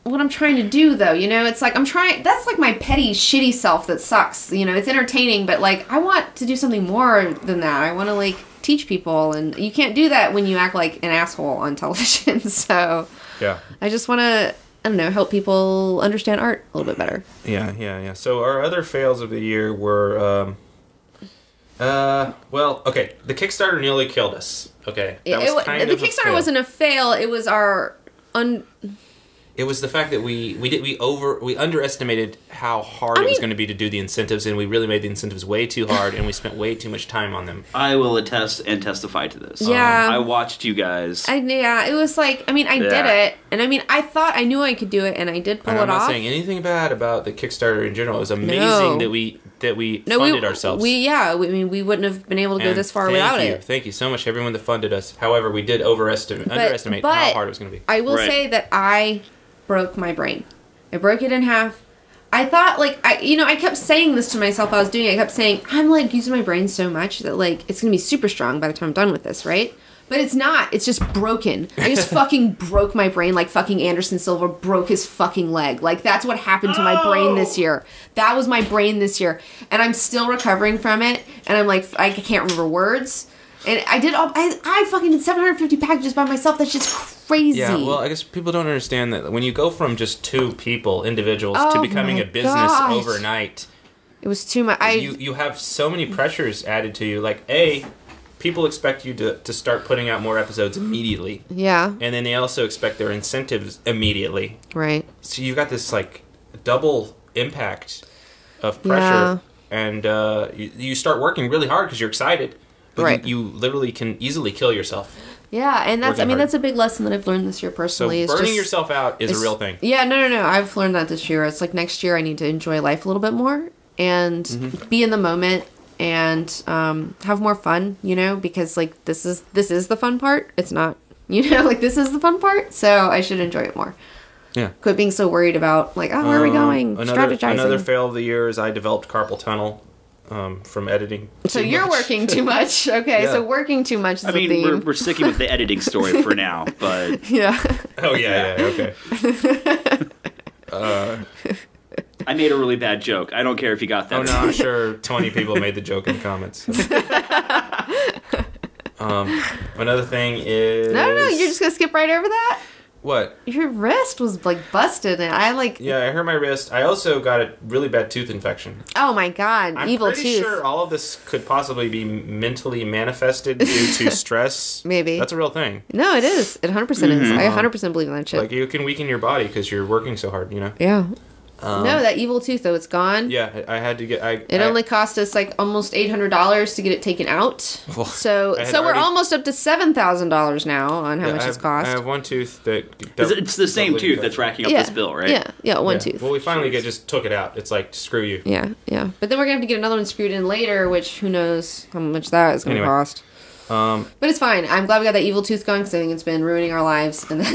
what I'm trying to do, though. It's like that's like my petty shitty self that sucks. It's entertaining, but like I want to do something more than that. I want to like teach people, and you can't do that when you act like an asshole on television. So I just want to, I don't know, help people understand art a little bit better. Yeah. So our other fails of the year were the Kickstarter nearly killed us. Okay. The Kickstarter wasn't a fail, it was our It was the fact that we underestimated how hard it was going to be to do the incentives, and we really made the incentives way too hard, and we spent way too much time on them. I will attest and testify to this. Yeah. I watched you guys. It was like, I mean, I did it, and I mean, I thought I knew I could do it, and I did pull it off. I'm not saying anything bad about the Kickstarter in general. It was amazing that we funded ourselves. We wouldn't have been able to go this far without it. Thank you so much, everyone that funded us. However, we did underestimate how hard it was going to be. I will say that I broke my brain. I broke it in half. I thought, like, I kept saying this to myself while I was doing it. I kept saying, I'm, like, using my brain so much that, like, it's going to be super strong by the time I'm done with this, right? But it's not. It's just broken. I just fucking broke my brain like fucking Anderson Silva broke his fucking leg. Like, that's what happened to my brain this year. That was my brain this year. And I'm still recovering from it. And I'm like, I can't remember words. And I fucking did 750 packages by myself. That's just crazy. Yeah, well, I guess people don't understand that when you go from just two people, individuals, to becoming a business overnight. It was too much. You have so many pressures added to you. Like, people expect you to start putting out more episodes immediately. Yeah. And then they also expect their incentives immediately. Right. So you've got this, like, double impact of pressure. Yeah. And you start working really hard because you're excited. But right. You literally can easily kill yourself. Yeah, and that's a big lesson that I've learned this year personally. So burning yourself out is a real thing. Yeah, no. I've learned that this year. It's like next year I need to enjoy life a little bit more and be in the moment and have more fun, because like this is the fun part. It's not, like this is the fun part. So I should enjoy it more. Yeah. Quit being so worried about like, where are we going? Strategizing. Another fail of the year is I developed carpal tunnel. From editing. So you're working too much. Okay, so working too much is the theme. We're sticking with the editing story for now, but... Yeah. Oh, yeah, okay. I made a really bad joke. I don't care if you got that. Oh, no, I'm sure 20 people made the joke in the comments. So. Another thing is... No, you're just going to skip right over that? What? Your wrist was, like, busted, and Yeah, I hurt my wrist. I also got a really bad tooth infection. Oh, my God. Evil tooth. I'm pretty sure all of this could possibly be mentally manifested due to stress. Maybe. That's a real thing. No, it is. It 100% is. I 100% believe in that shit. Like, you can weaken your body because you're working so hard, Yeah. No, that evil tooth though, it's gone. Yeah, I had to get. It only cost us like almost $800 to get it taken out. Well, so we're almost up to $7,000 now on how much it's cost. I have one tooth that it's the same tooth that's racking up this bill, right? Yeah, one tooth. Well, we finally just took it out. It's like, screw you. Yeah. But then we're gonna have to get another one screwed in later, which who knows how much that is gonna cost. But it's fine. I'm glad we got that evil tooth gone because I think it's been ruining our lives. And that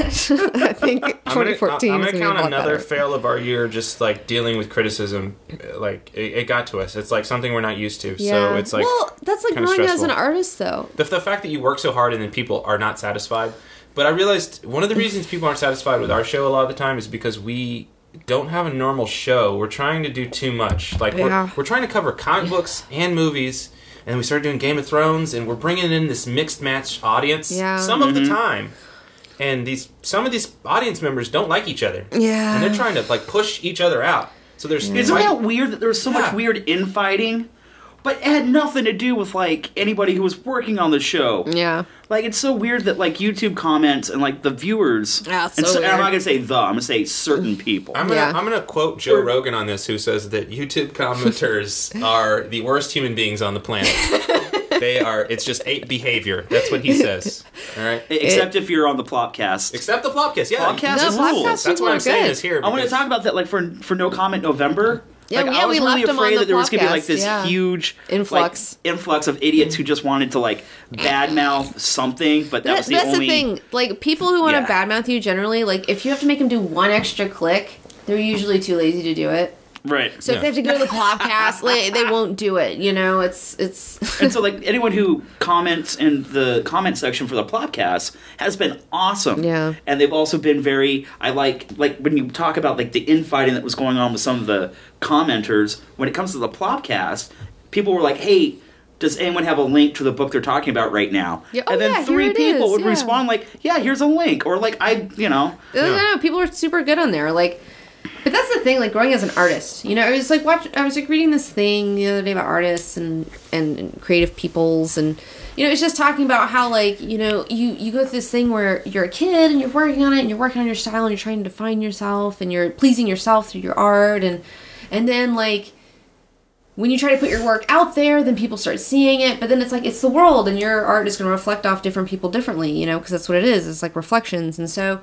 I think 2014 I'm is gonna gonna count another better. fail of our year, just like dealing with criticism. Like it got to us. It's like something we're not used to. Yeah. So it's like, well, that's like growing as an artist, though. The fact that you work so hard and then people are not satisfied. But I realized one of the reasons people aren't satisfied with our show a lot of the time is because we don't have a normal show. We're trying to do too much. Like we're trying to cover comic books and movies. And we started doing Game of Thrones, and we're bringing in this mixed match audience some of the time. And some of these audience members don't like each other. Yeah. And they're trying to like push each other out. So there's Isn't that weird that there was so much weird infighting? But it had nothing to do with like anybody who was working on the show. Yeah. Like it's so weird that like YouTube comments and like the viewers. Yeah, it's and so I'm weird. not gonna say I'm gonna say certain people. I'm gonna quote Joe Rogan on this, who says that YouTube commenters are the worst human beings on the planet. They are. It's just ape behavior. That's what he says. All right. Except if you're on the Plopcast. Except the Plopcast. Yeah. Plopcast rules. That's what I'm saying is here. I want to talk about that like for No Comment November. Yeah, like, I was we really left them on afraid the that there was going to be Plopcast, like this huge influx of idiots who just wanted to like badmouth something, but that's the thing. Like people who want to badmouth you generally, like if you have to make them do one extra click, they're usually too lazy to do it. Right. So if they have to go to the podcast, they won't do it. You know, it's. And so, like anyone who comments in the comment section for the Plopcast has been awesome. Yeah. And they've also been very. I like when you talk about like the infighting that was going on with some of the commenters. When it comes to the Plopcast, people were like, "Hey, does anyone have a link to the book they're talking about right now?" Yeah. And then 3 people would respond like, "Yeah, here's a link," or like No, people are super good on there. Like. But that's the thing, like growing as an artist, you know, I was like reading this thing the other day about artists and creative peoples, and you know, it's just talking about how like, you know, you go through this thing where you're a kid and you're working on it and you're working on your style and you're trying to define yourself and you're pleasing yourself through your art, and then like when you try to put your work out there, then people start seeing it, but then it's like it's the world and your art is going to reflect off different people differently, you know, because that's what it is. It's like reflections, and so.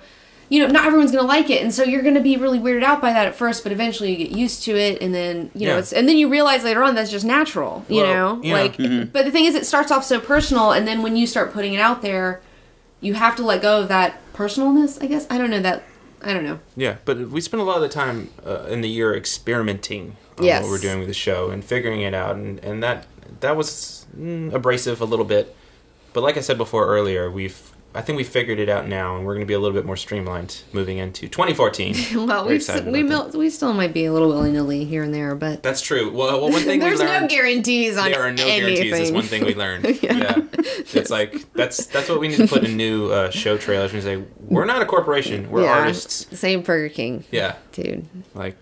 You know, not everyone's going to like it, and so you're going to be really weirded out by that at first, but eventually you get used to it, and then, you know, and then you realize later on that's just natural, you know? Like, but the thing is, it starts off so personal, and then when you start putting it out there, you have to let go of that personalness, I guess? I don't know. Yeah, but we spent a lot of the time in the year experimenting on what we're doing with the show and figuring it out, and that was abrasive a little bit. But like I said before earlier, I think we figured it out now, and we're going to be a little bit more streamlined moving into 2014. Well, we still might be a little willy-nilly here and there, but... That's true. Well, one thing we learned... There's no guarantees on anything. There are no guarantees is one thing we learned. Yeah. It's like, that's what we need to put in new show trailers and say, we're not a corporation, we're artists. Same Burger King. Yeah. Dude. Like...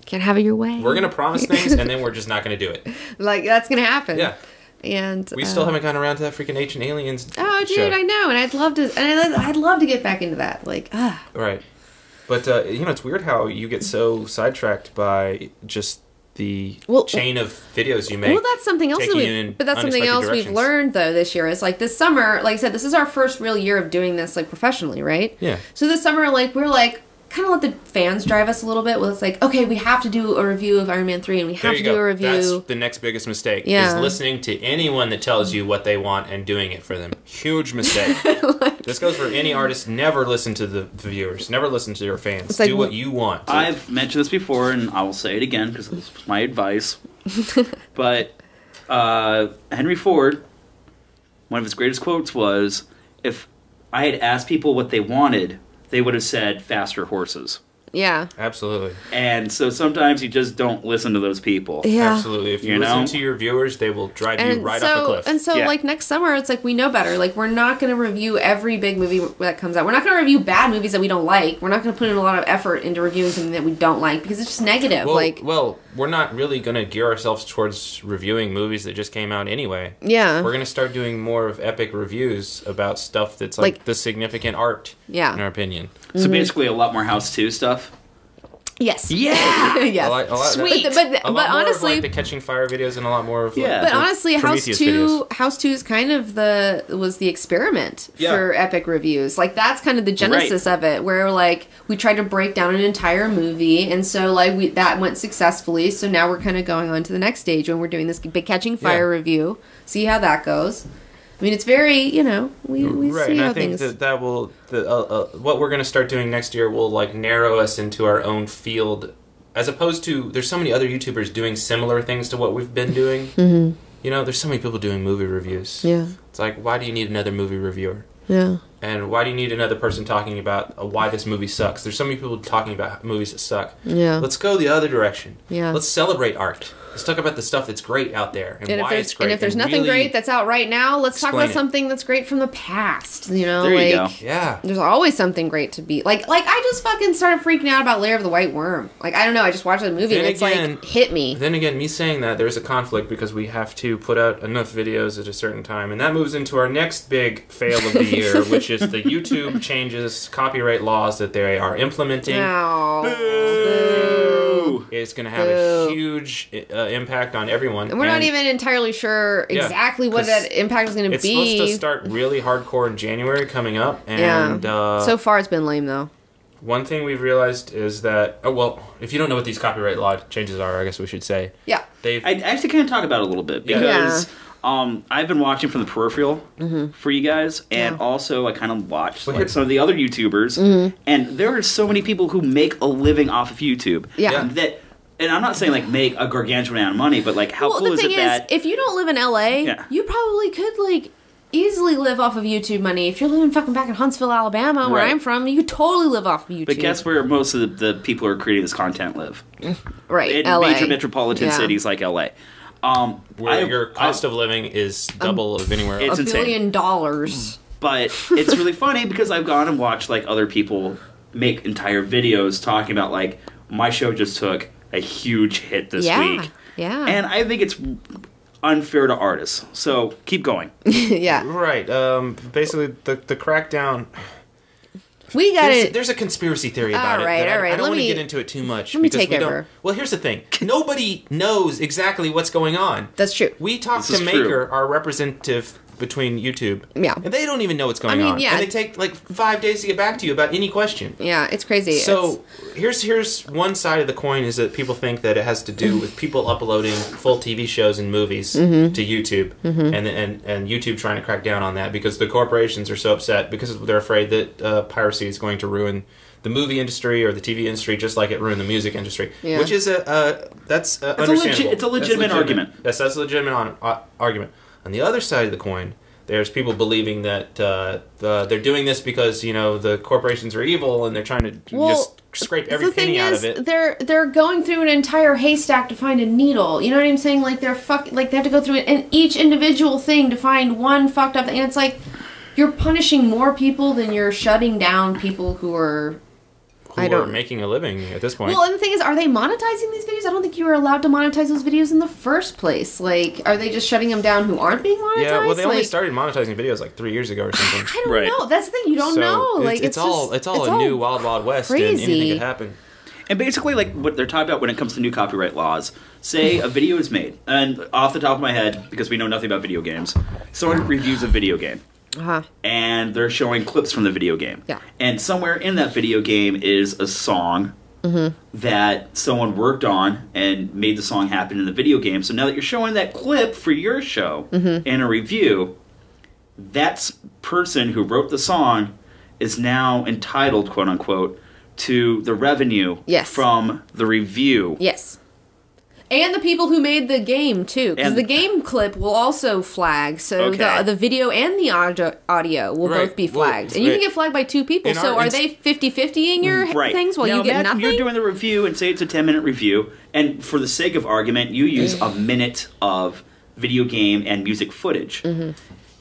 Can't have it your way. We're going to promise things, and then we're just not going to do it. Like, that's going to happen. Yeah. And we still haven't gotten around to that freaking Ancient Aliens. Oh, dude, show. I know, and I'd love to get back into that. Like, Right, but you know, it's weird how you get so sidetracked by just the chain of videos you make. Well, that's something else. We've learned though this year. Is like this summer, like I said, this is our first real year of doing this like professionally, right? Yeah. So this summer, like we're like. Kind of let the fans drive us a little bit. Well, it's like, okay, we have to do a review of Iron Man 3, and we have to do a review. That's the next biggest mistake, is listening to anyone that tells you what they want and doing it for them. Huge mistake. This goes for any artist. Never listen to the viewers. Never listen to your fans. Do what you want. I've mentioned this before, and I will say it again, because this was my advice. But Henry Ford, one of his greatest quotes was, if I had asked people what they wanted, they would have said faster horses. Yeah. Absolutely. And so sometimes you just don't listen to those people. Yeah. Absolutely. If you listen to your viewers, they will drive you right off a cliff. And so, like, next summer, it's like, we know better. Like, we're not going to review every big movie that comes out. We're not going to review bad movies that we don't like. We're not going to put in a lot of effort into reviewing something that we don't like, because it's just negative. Well, we're not really going to gear ourselves towards reviewing movies that just came out anyway. Yeah. We're going to start doing more of epic reviews about stuff that's like the significant art, in our opinion. So basically a lot more House 2 stuff? Yes. Yeah. Yes. Sweet. But a lot more honestly, of, like, the catching fire videos and a lot more of but honestly, Prometheus House 2 is kind of was the experiment for epic reviews. Like that's kind of the genesis of it, where like we tried to break down an entire movie, and so like that went successfully. So now we're kind of going on to the next stage when we're doing this big catching fire review. See how that goes. I mean, it's very, we right, see and how I think things... that will what we're going to start doing next year will like narrow us into our own field, as opposed to there's so many other YouTubers doing similar things to what we've been doing. Mm-hmm. There's so many people doing movie reviews. Yeah, it's like, why do you need another movie reviewer? Yeah, and why do you need another person talking about why this movie sucks? There's so many people talking about movies that suck. Yeah, let's go the other direction. Yeah, let's celebrate art. Let's talk about the stuff that's great out there and why it's great. And if there's nothing great that's out right now, let's talk about something that's great from the past. There you go. Yeah. There's always something great to be. Like I just fucking started freaking out about Lair of the White Worm. Like, I don't know, I just watched the movie and it's like, hit me. Then again, me saying that, there's a conflict because we have to put out enough videos at a certain time. And that moves into our next big fail of the year, which is the YouTube changes copyright laws that they are implementing. No. Boo! It's going to have a huge impact on everyone. And we're not even entirely sure exactly what that impact is going to be. It's supposed to start really hardcore in January coming up. And so far it's been lame, though. One thing we've realized is that, if you don't know what these copyright law changes are, I guess we should say. Yeah. I actually kind of talk about it a little bit because I've been watching from the peripheral for you guys, and also I kind of watched some of the other YouTubers, and there are so many people who make a living off of YouTube. Yeah. And I'm not saying like make a gargantuan amount of money, but like how cool is it that if you don't live in LA, you probably could like easily live off of YouTube money. If you're living fucking back in Huntsville, Alabama, where I'm from, you could totally live off of YouTube. But guess where most of the people who are creating this content live? Right, in LA. Major metropolitan cities like LA. Where your cost of living is double of anywhere else. It's $1 billion. But it's really funny because I've gone and watched like other people make entire videos talking about like, my show just took a huge hit this week. Yeah. And I think it's unfair to artists. So keep going. Yeah. Right. Basically, the crackdown. We got it. There's a conspiracy theory about all right. I don't want to get into it too much. Let me take over. Well, here's the thing. Nobody knows exactly what's going on. That's true. We talk to Maker, our representative between YouTube. Yeah. And they don't even know what's going on. Yeah. And they take like 5 days to get back to you about any question. Yeah, it's crazy. So here's one side of the coin is that people think that it has to do with people uploading full TV shows and movies to YouTube, and YouTube trying to crack down on that because the corporations are so upset because they're afraid that piracy is going to ruin the movie industry or the TV industry just like it ruined the music industry, which is understandable. It's a legitimate argument. That's a legitimate argument. On the other side of the coin, there's people believing that they're doing this because the corporations are evil and they're trying to just scrape every penny out of it. They're going through an entire haystack to find a needle. You know what I'm saying? Like they have to go through each individual thing to find one fucked up thing. And it's like you're punishing more people than you're shutting down people who are making a living at this point. Well, and the thing is, are they monetizing these videos? I don't think you were allowed to monetize those videos in the first place. Like, are they just shutting them down who aren't being monetized? Yeah, well, they only started monetizing videos like 3 years ago or something. I don't know. That's the thing. You don't know. Like, it's all a new wild, wild west, crazy. And anything could happen. And basically, like what they're talking about when it comes to new copyright laws, say a video is made, and off the top of my head, because we know nothing about video games, someone reviews a video game. And they're showing clips from the video game. Yeah. And somewhere in that video game is a song that someone worked on and made the song happen in the video game. So now that you're showing that clip for your show in a review, that person who wrote the song is now entitled, quote unquote, to the revenue from the review. Yes. And the people who made the game, too. Because the game clip will also flag. So the video and the audio will both be flagged. And you can get flagged by two people. So are they 50-50ing your things while you get nothing? You're doing the review and say it's a 10-minute review. And for the sake of argument, you use a minute of video game and music footage.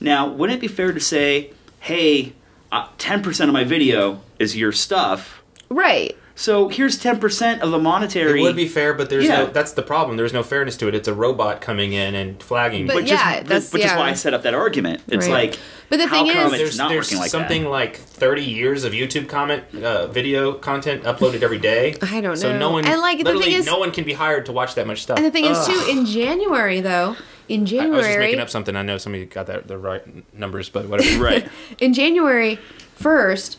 Now, wouldn't it be fair to say, hey, 10% of my video is your stuff? Right. So here's 10% of the monetary. It would be fair, but there's no. That's the problem. There's no fairness to it. It's a robot coming in and flagging. But which is why I set up that argument. It's like, but the thing is, it's not there's working like something like 30 years of YouTube video content uploaded every day. I don't know. So no one, and like, literally, the thing is, no one can be hired to watch that much stuff. And the thing is, too, in January, though, I was just making up something. I know somebody got the right numbers, but whatever. Right. In January 1st,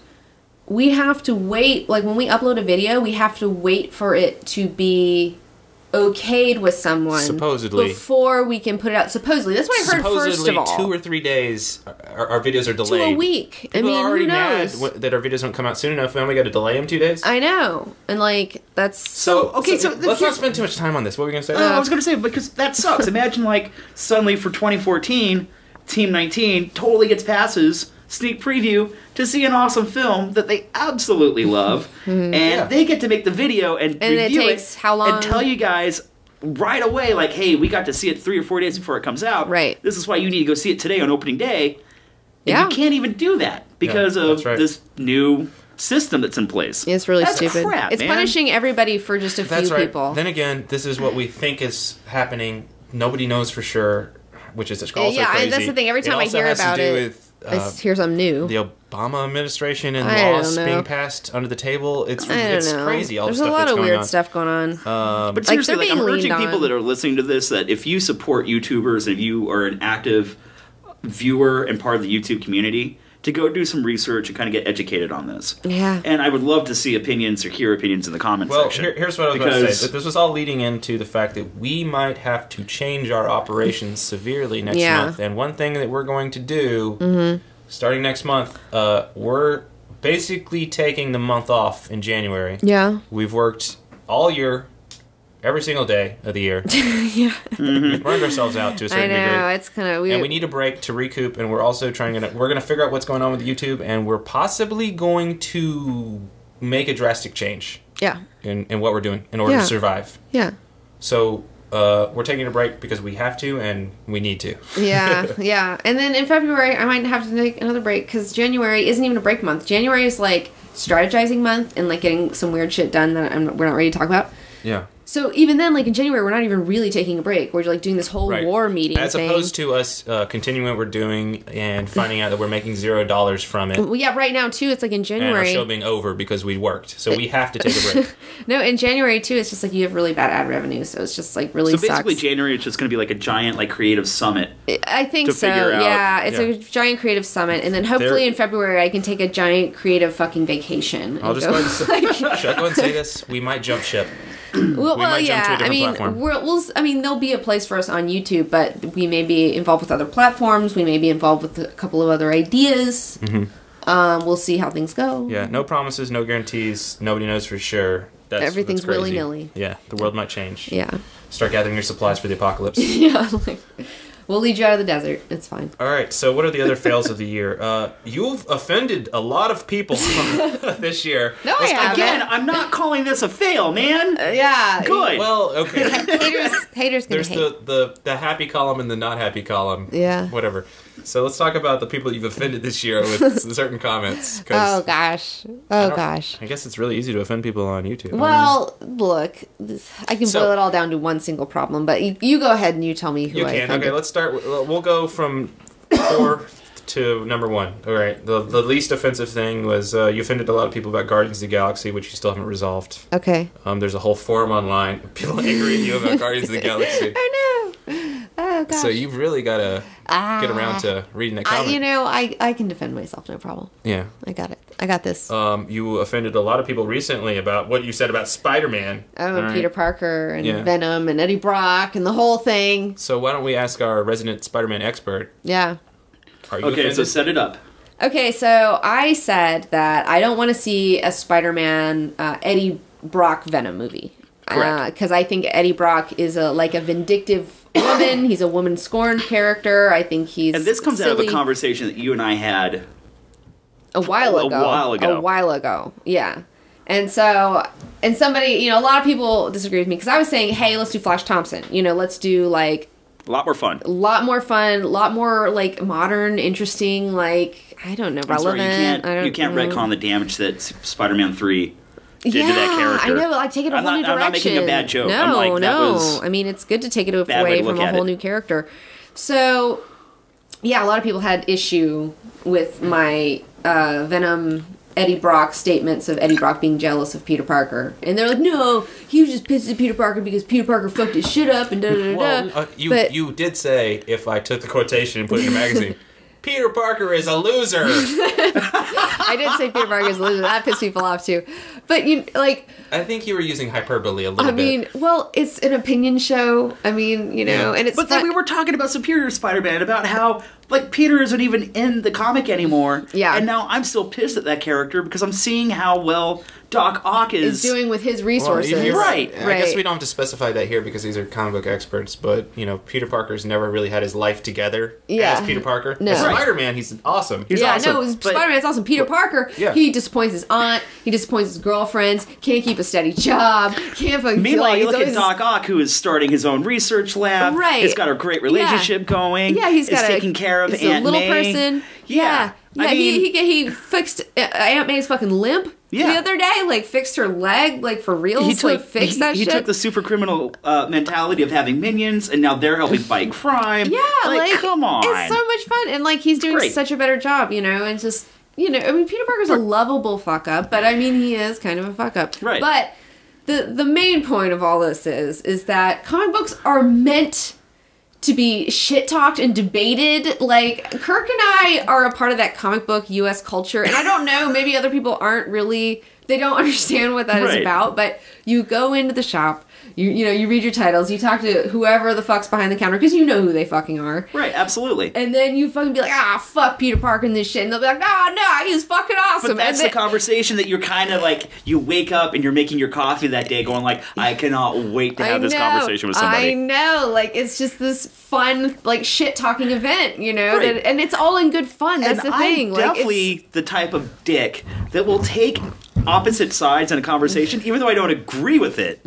we have to wait, like when we upload a video, we have to wait for it to be okayed with someone. Supposedly. Before we can put it out. Supposedly. That's what I heard first of all. Supposedly 2 or 3 days, our videos are delayed. To a week. People are already who knows? mad that our videos don't come out soon enough, and we got to delay them 2 days. I know. And like, that's... So let's not spend too much time on this. What were we going to say? I was going to say, because that sucks. Imagine, like, suddenly for 2014, Team 19 totally gets passes, sneak preview, to see an awesome film that they absolutely love, and they get to make the video and review it takes how long? And tell you guys right away, like, hey, we got to see it 3 or 4 days before it comes out. Right. This is why you need to go see it today on opening day. And you can't even do that because of this new system that's in place. It's really that's stupid. Crap, it's man. punishing everybody for just a few people. Then again, this is what we think is happening. Nobody knows for sure, which is also crazy. That's the thing. Every time I hear about it, I hear something new. The Obama administration and laws being passed under the table. It's crazy. All There's the stuff a lot that's of going weird on. stuff going on. But seriously, I'm urging people that are listening to this that if you support YouTubers, if you are an active viewer and part of the YouTube community, to go do some research and kind of get educated on this. Yeah. And I would love to see opinions or hear opinions in the comments section. Well, here's what I was going to say. This was all leading into the fact that we might have to change our operations severely next month. And one thing that we're going to do, starting next month, we're basically taking the month off in January. Yeah. We've worked all year, every single day of the year. We've burned ourselves out to a certain degree. I know, it's kind of weird. And we need a break to recoup, and we're also we're going to figure out what's going on with YouTube, and we're possibly going to make a drastic change in what we're doing in order to survive. Yeah. So we're taking a break because we have to, and we need to. Yeah. And then in February, I might have to take another break, because January isn't even a break month. January is like strategizing month and like getting some weird shit done that we're not ready to talk about. Yeah. So even then, like in January, we're not even really taking a break. We're like doing this whole war meeting As opposed to us continuing what we're doing and finding out that we're making $0 from it. Well, yeah, right now too, it's like in January. And our show being over because we worked. So we have to take a break. No, in January too, it's just like you have really bad ad revenue. So it's just like really sucks. So basically January is just going to be like a giant like creative summit. I think so, yeah. It's a giant creative summit. And then hopefully in February I can take a giant creative fucking vacation. I'll just go ahead and say, should I go ahead and say this? We might jump ship. Well, yeah. I mean, there'll be a place for us on YouTube, but we may be involved with other platforms. We may be involved with a couple of other ideas. We'll see how things go. Yeah, no promises, no guarantees. Nobody knows for sure. Everything's willy-nilly. Yeah, the world might change. Yeah. Start gathering your supplies for the apocalypse. We'll lead you out of the desert. It's fine. All right, so what are the other fails of the year? You've offended a lot of people this year. No, I haven't. Again, I'm not calling this a fail, man. Yeah. Good. Well, okay. Haters gonna There's hate. the happy column and the not happy column. Yeah. Whatever. So let's talk about the people you've offended this year with certain comments. Oh, gosh. I guess it's really easy to offend people on YouTube. Well, look, I can boil it all down to one single problem, but you go ahead and you tell me who I offended. Okay, let's start. We'll go from 4 to number 1. All right. The least offensive thing was you offended a lot of people about Guardians of the Galaxy, which you still haven't resolved. Okay. There's a whole forum online. People angry at you about Guardians of the Galaxy. Oh, no. Oh, gosh. So you've really got to get around to reading that comment. I can defend myself, no problem. Yeah. I got it. I got this. You offended a lot of people recently about what you said about Spider-Man. Oh, Peter Parker and Venom and Eddie Brock and the whole thing. So why don't we ask our resident Spider-Man expert? Yeah. Are you okay, offended? so set it up. Okay, so I said that I don't want to see a Spider-Man Eddie Brock Venom movie. Correct. Because I think Eddie Brock is a vindictive woman. He's a woman-scorned character. I think he's And this comes silly. out of a conversation that you and I had a while ago. Yeah. And somebody, a lot of people disagree with me because I was saying, hey, let's do Flash Thompson. Let's do like a lot more fun, a lot more like modern, interesting, like I don't know, relevant. You can't retcon the damage that Spider-Man 3 into that character. I know, like, take it a whole new direction. I'm not making a bad joke. No, I'm like, that was I mean, it's good to take it bad way away to from look a at whole it. new character. So, yeah, a lot of people had issue with my Venom Eddie Brock statements of Eddie Brock being jealous of Peter Parker. And they're like, no, he was just pissed at Peter Parker because Peter Parker fucked his shit up and da-da-da-da. Well, you did say, if I took the quotation and put it in a magazine, Peter Parker is a loser. I did say Peter Parker is a loser. That pissed people off, too. But, I think you were using hyperbole a little bit. I mean, well, it's an opinion show. I mean, and it's... But then we were talking about Superior Spider-Man, about how, like, Peter isn't even in the comic anymore. Yeah. And now I'm still pissed at that character because I'm seeing how well Doc Ock is doing with his resources. Well, right. I guess we don't have to specify that here because these are comic book experts, but, Peter Parker's never really had his life together as Peter Parker. No. As Spider-Man, he's awesome. He's awesome. No, Spider-Man's awesome. Peter Parker, yeah. he disappoints his aunt, he disappoints his girlfriends, can't keep a steady job, can't fucking... Meanwhile, you he's look at Doc Ock, who is starting his own research lab. Right. He's got a great relationship going. Yeah, he's got taking care of he's Aunt a little May. person. Yeah. I mean, he fixed Aunt May's fucking limp the other day. Like, fixed her leg, like, for real. He fixed that shit. He took the super criminal mentality of having minions, and now they're helping fight crime. Yeah, like, come on. It's so much fun. And, like, he's doing such a better job, and just, I mean, Peter Parker's a lovable fuck up, but, I mean, he is kind of a fuck up. Right. But the main point of all this is that comic books are meant to be shit-talked and debated. Like, Kirk and I are a part of that comic book U.S. culture, and I don't know, maybe other people aren't really... They don't understand what that is about, but you go into the shop, you read your titles, you talk to whoever the fuck's behind the counter, because you know who they fucking are. Right, absolutely. And then you fucking be like, fuck Peter Parker and this shit, and they'll be like, no, he's fucking awesome. But that's the conversation that you're kind of like, you wake up and you're making your coffee that day going like, I cannot wait to have this conversation with somebody. I know, like, it's just this fun, like, shit-talking event, Right. and it's all in good fun, that's the thing. I'm definitely the type of dick that will take opposite sides in a conversation, even though I don't agree with it,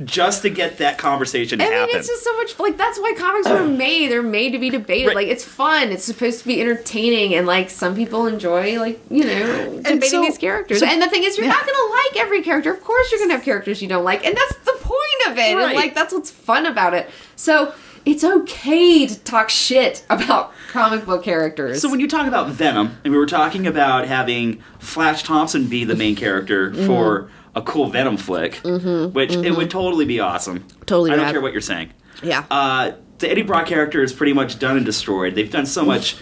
just to get that conversation to happen. I mean, it's just so much, like, that's why comics were made. They're made to be debated. Right. Like, it's fun. It's supposed to be entertaining, and, like, some people enjoy, like, debating these characters. And the thing is, you're not going to like every character. Of course you're going to have characters you don't like, and that's the point of it. Right. And, like, that's what's fun about it. So... it's okay to talk shit about comic book characters. So when you talk about Venom, and we were talking about having Flash Thompson be the main character for a cool Venom flick, which it would totally be awesome. Totally I don't rad. care what you're saying. Yeah. The Eddie Brock character is pretty much done and destroyed. They've done so much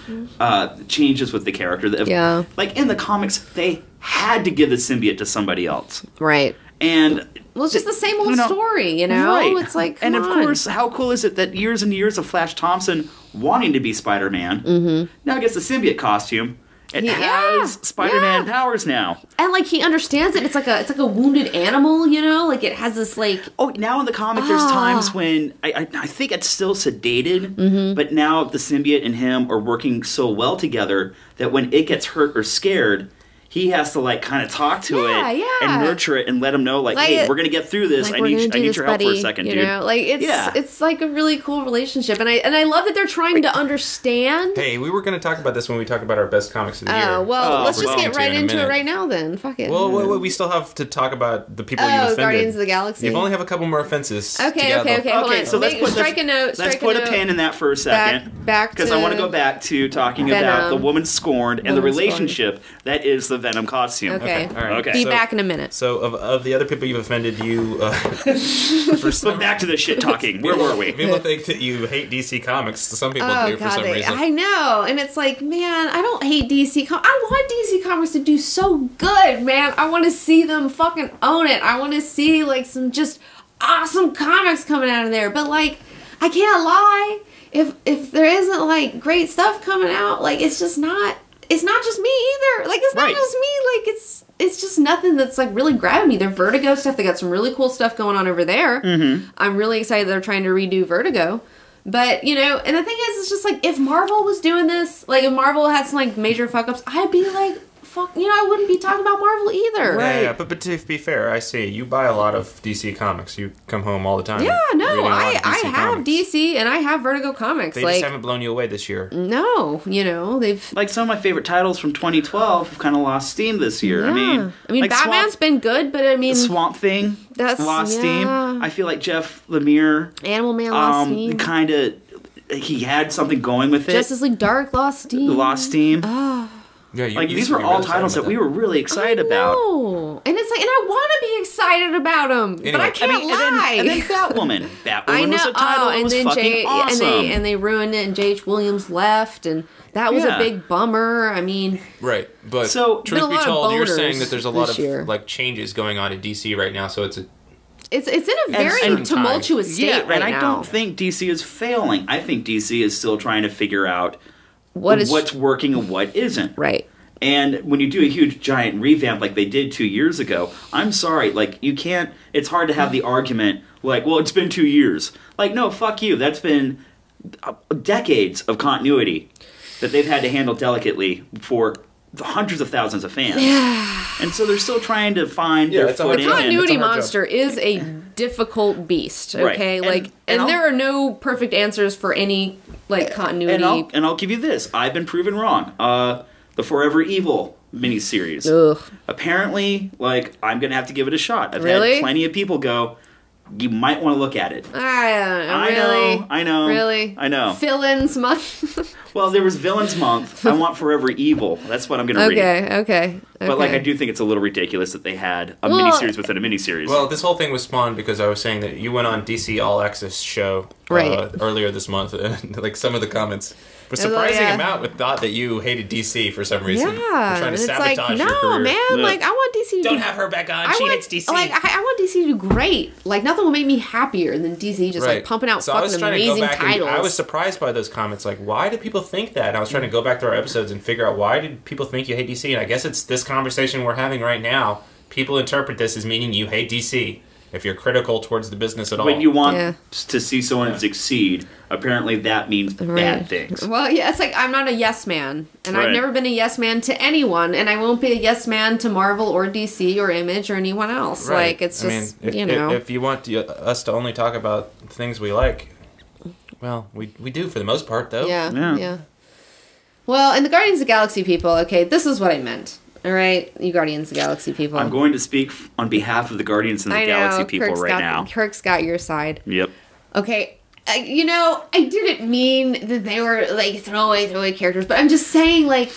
changes with the character. That like, in the comics, they had to give the symbiote to somebody else. Right. And... well, it's just the same old story, Right. It's like, come on. Of course, how cool is it that years and years of Flash Thompson wanting to be Spider-Man now gets the symbiote costume and has Spider-Man powers now. And, like, he understands it. It's like a wounded animal, Like, it has this, like... oh, now in the comic, there's times when I think it's still sedated, but now the symbiote and him are working so well together that when it gets hurt or scared, he has to, like, kind of talk to it and nurture it and let him know, like, hey, we're going to get through this. Like, I need your help buddy, for a second, dude. Like, it's like a really cool relationship. And I love that they're trying to understand. Hey, we were going to talk about this when we talk about our best comics of the year. Well, let's just get right into it right now, then. Fuck it. Well, we still have to talk about the people you offended. Guardians of the Galaxy. You've only have a couple more offenses. Okay, hold on. So let's strike a note. Let's put a pin in that for a second. Back because I want to go back to talking about the woman scorned and the relationship that is the Venom costume. Okay. All right. Be back in a minute. So, of the other people you've offended, you... But back to the shit talking. Where were we? People think that you hate DC Comics. Some people do for some reason. I know. And it's like, man, I don't hate DC Comics. I want DC Comics to do so good, man. I want to see them fucking own it. I want to see, like, some just awesome comics coming out of there. But, like, I can't lie. If there isn't, like, great stuff coming out, like, it's just not... it's not just me either. Like, it's not just me. Like, it's just nothing that's, like, really grabbing me. Their Vertigo stuff, they got some really cool stuff going on over there. I'm really excited they're trying to redo Vertigo. But, and the thing is, it's just, like, if Marvel was doing this, like, if Marvel had some, like, major fuck-ups, I'd be like, I wouldn't be talking about Marvel either. Right. Yeah, but to be fair, I see you buy a lot of DC comics. You come home all the time. Yeah, no, reading a lot of I have comics. DC and I have Vertigo comics. They just haven't blown you away this year. No, they've Like some of my favorite titles from 2012 have kind of lost steam this year. Yeah. I mean, like Batman's been good, but I mean, Swamp Thing lost steam. I feel like Jeff Lemire, Animal Man lost steam. Kind of, he had something going with it. Justice League Dark lost steam. Lost steam. Yeah, like these were all titles that we were really excited about. And it's like, and I want to be excited about them, Anyway, but I can't lie. And then Batwoman. Batwoman was a title that was fucking awesome. And they ruined it, and J.H. Williams left, and that was a big bummer. I mean, right, but so truth be told, you're saying that there's a lot of like changes going on in DC right now, so it's in a very tumultuous state right now. And I don't think DC is failing. I think DC is still trying to figure out what's working and what isn't. Right. And when you do a huge giant revamp like they did 2 years ago, I'm sorry, like you can't, it's hard to have the argument like, well, it's been 2 years. Like, no, fuck you. That's been decades of continuity that they've had to handle delicately for hundreds of thousands of fans. Yeah. And so they're still trying to find their footing. The continuity monster is a difficult beast, okay? Right. Like, and there are no perfect answers for any, like, continuity. And I'll give you this. I've been proven wrong. The Forever Evil miniseries. Ugh. Apparently, like, I'm going to have to give it a shot. I've Really? had plenty of people go, you might want to look at it. I know. Really? I know. Villains month. Well, there was Villains Month. I want Forever Evil. That's what I'm going to read. Okay. But, like, I do think it's a little ridiculous that they had a miniseries within a miniseries. Well, this whole thing was spawned because I was saying that you went on DC All Access show earlier this month. Like, some of the comments. A surprising amount with thought that you hated DC for some reason. Yeah. Trying to sabotage your career. No, man. Like, I want DC to Don't have her back on. She hates DC. Like, I want DC to do great. Like, nothing will make me happier than DC just, like, pumping out fucking amazing titles. I was surprised by those comments. Like, why do people think that? And I was trying to go back to our episodes and figure out why did people think you hate DC? And I guess it's this conversation we're having right now. People interpret this as meaning you hate DC. If you're critical towards the business at all. When you want to see someone succeed, apparently that means bad things. Well, yeah, it's like I'm not a yes man. And I've never been a yes man to anyone. And I won't be a yes man to Marvel or DC or Image or anyone else. Right. Like, it's just, if you want us to only talk about things we like, well, we do for the most part, though. Yeah. Well, and the Guardians of the Galaxy people, okay, this is what I meant. All right, you Guardians of the Galaxy people. I'm going to speak on behalf of the Guardians of the Galaxy people now. Kirk's got your side. Yep. Okay, I didn't mean that they were, like, throwaway characters, but I'm just saying, like,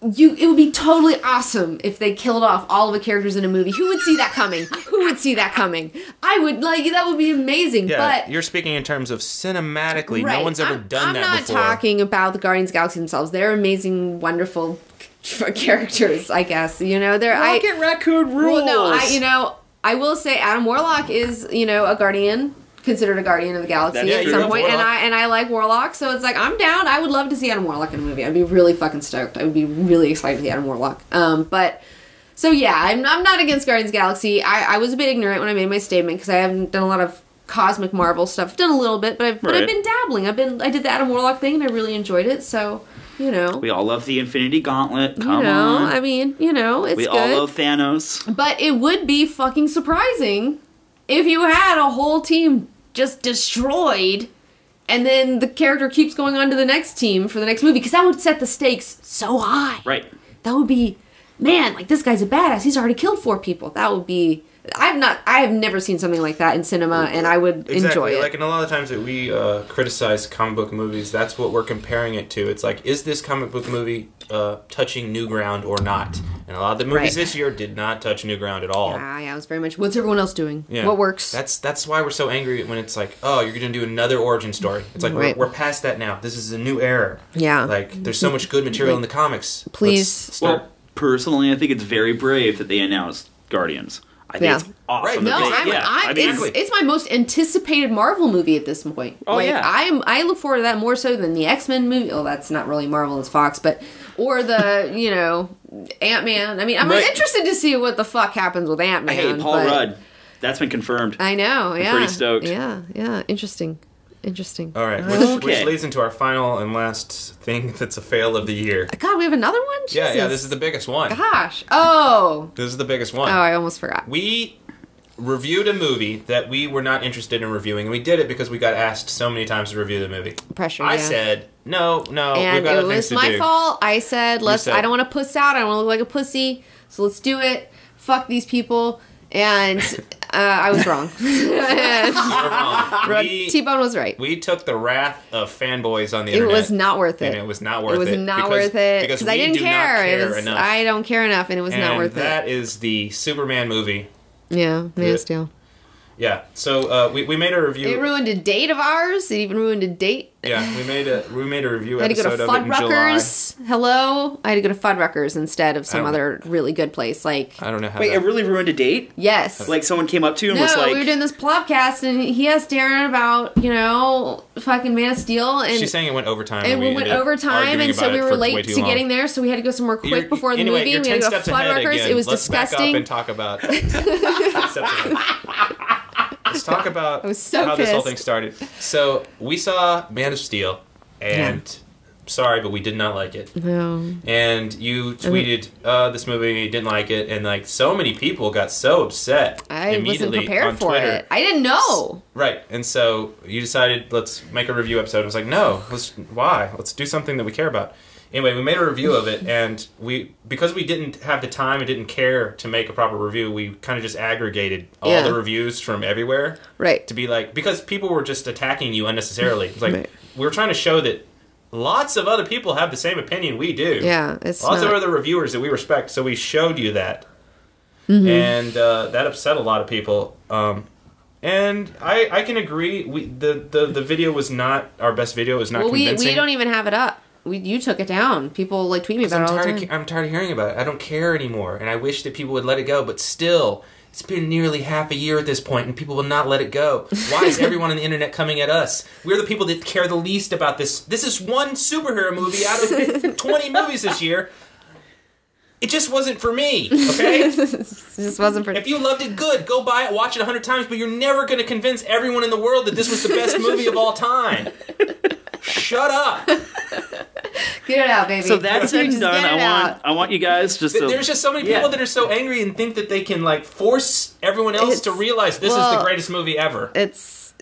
it would be totally awesome if they killed off all of the characters in a movie. Who would see that coming? I would, like, that would be amazing. Yeah, but you're speaking in terms of cinematically. No one's ever done that before. I'm not talking about the Guardians of the Galaxy themselves. They're amazing, wonderful characters, I guess. They're Rocket Raccoon rules. Well, no, I will say Adam Warlock is, a Guardian. Considered a Guardian of the Galaxy at some point, and I like Warlock, so it's like I'm down. I would love to see Adam Warlock in a movie. I'd be really fucking stoked. I would be really excited to see Adam Warlock. So yeah, I'm not against Guardians of the Galaxy. I was a bit ignorant when I made my statement because I haven't done a lot of cosmic Marvel stuff. I've done a little bit, but I've been dabbling. I did the Adam Warlock thing and I really enjoyed it. So we all love the Infinity Gauntlet. Come on. I mean, it's we good. all love Thanos. But it would be fucking surprising if you had a whole team just destroyed, and then the character keeps going on to the next team for the next movie, because that would set the stakes so high. Right. That would be, man, like, this guy's a badass. He's already killed 4 people. That would be... I have never seen something like that in cinema, and I would enjoy it. Like, and a lot of times that we criticize comic book movies, that's what we're comparing it to. It's like, is this comic book movie touching new ground or not? And a lot of the movies this year did not touch new ground at all. Yeah, it was very much, what's everyone else doing? Yeah. What works? That's why we're so angry when it's like, oh, you're going to do another origin story. It's like, we're past that now. This is a new era. Yeah. Like, there's so much good material in the comics. Please. Well, personally, I think it's very brave that they announced Guardians. I think it's awesome. No, it's my most anticipated Marvel movie at this point. Oh, yeah. I look forward to that more so than the X-Men movie. Oh, that's not really Marvel, it's Fox, but or the Ant-Man. I mean, I'm interested to see what the fuck happens with Ant-Man. Hey, Paul Rudd. That's been confirmed. I know. Yeah, I'm pretty stoked. Yeah, interesting. Interesting. All right, which leads into our final and last thing that's a fail of the year. God, we have another one? Jesus. Yeah, this is the biggest one. Gosh. Oh. This is the biggest one. Oh, I almost forgot. We reviewed a movie that we were not interested in reviewing, and we did it because we got asked so many times to review the movie. Pressure, I said, no, and we've got other things to do. it was my fault. I said, I don't want to puss out. I don't want to look like a pussy, so let's do it. Fuck these people. And I was wrong. You were wrong. T-Bone was right. We took the wrath of fanboys on the internet. It was not worth it. And it was not worth it. It was not worth it. Because I didn't care. Enough. I don't care enough, and it was not worth it. That is the Superman movie. Yeah, Man of Steel. Yeah, so we made a review. It ruined a date of ours. It even ruined a date. Yeah, we made a review I had to episode go to of it in July. Hello? I had to go to Fuddruckers instead of some other really good place. Like, I don't know how. Wait, it really ruined a date? Yes. Like someone came up to you and was like... No, we were doing this Plopcast, and he asked Darren about, fucking Man of Steel. And she's saying it went overtime. And we went overtime, and so we were late to getting there, so we had to go somewhere quick before the movie. We had to go to Fuddruckers. It was disgusting. Let's back up and talk about... Let's talk about how this whole thing started. So, we saw Man of Steel, and sorry, but we did not like it. No. And you tweeted this movie, you didn't like it, and like so many people got so upset I wasn't immediately prepared on for Twitter. it. I didn't know. Right, and so you decided, let's make a review episode. I was like, no, why? Let's do something that we care about. Anyway, we made a review of it, and because we didn't have the time and didn't care to make a proper review, we kind of just aggregated all the reviews from everywhere. Right. To be like, because people were just attacking you unnecessarily. It's like, right. We were trying to show that lots of other people have the same opinion we do. Yeah, it's lots of other reviewers that we respect, so we showed you that. Mm-hmm. And that upset a lot of people. And I can agree, the video was not our best video. It was not convincing. We don't even have it up. You took it down. People tweet me about it all the time. I'm tired of hearing about it. I don't care anymore, and I wish that people would let it go. But still, it's been nearly half a year at this point, and people will not let it go. Why is everyone on the internet coming at us? We're the people that care the least about this. This is one superhero movie out of 20 movies this year. It just wasn't for me, okay? It just wasn't for me. If you loved it, good. Go buy it, watch it 100 times, but you're never going to convince everyone in the world that this was the best movie of all time. Shut up. Get it out, baby. So that's said and done. I want you guys just to... There's just so many people that are so angry and think that they can like force everyone else to realize this is the greatest movie ever. It's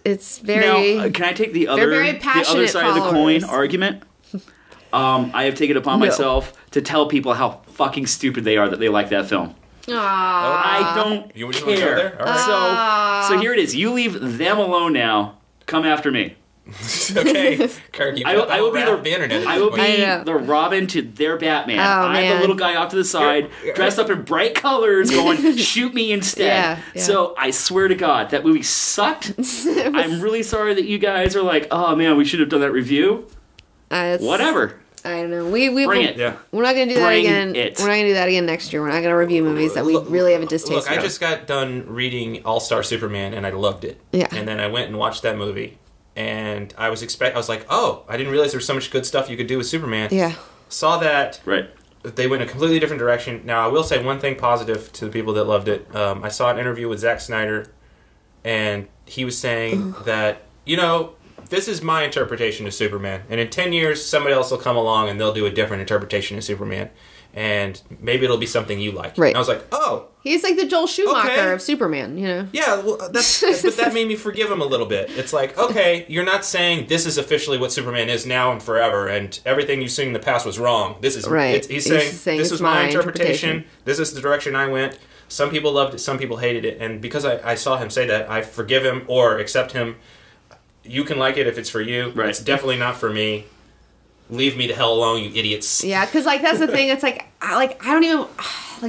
very... Now, can I take the other side of the coin argument? I have taken it upon myself to tell people how fucking stupid they are that they like that film. Aww. I don't care. All right. So here it is. You leave them alone now. Come after me. Okay, Kirk, I will be the internet. I will be the Robin to their Batman. I'm the little guy off to the side, dressed up in bright colors, going, shoot me instead. Yeah. So I swear to God, that movie sucked. I'm really sorry that you guys are like, oh man, we should have done that review. Whatever. I don't know. Bring it. Yeah. We're not going to do that again. We're not going to do that again next year. We're not going to review movies that we really have a distaste for. Look, I just got done reading All-Star Superman, and I loved it. Yeah. And then I went and watched that movie. And I was like, oh, I didn't realize there was so much good stuff you could do with Superman. Yeah. Saw that. Right. They went a completely different direction. Now, I will say one thing positive to the people that loved it. I saw an interview with Zack Snyder, and he was saying that, this is my interpretation of Superman. And in 10 years, somebody else will come along and they'll do a different interpretation of Superman. And maybe it'll be something you like. Right. And I was like, oh. He's like the Joel Schumacher of Superman, Yeah, well, but that made me forgive him a little bit. It's like, okay, you're not saying this is officially what Superman is now and forever, and everything you've seen in the past was wrong. This is right. He's saying this is my interpretation. This is the direction I went. Some people loved it, some people hated it, and because I saw him say that, I forgive him or accept him. You can like it if it's for you. Right. It's definitely not for me. Leave me the hell alone, you idiots. Yeah, because that's the thing. It's I don't even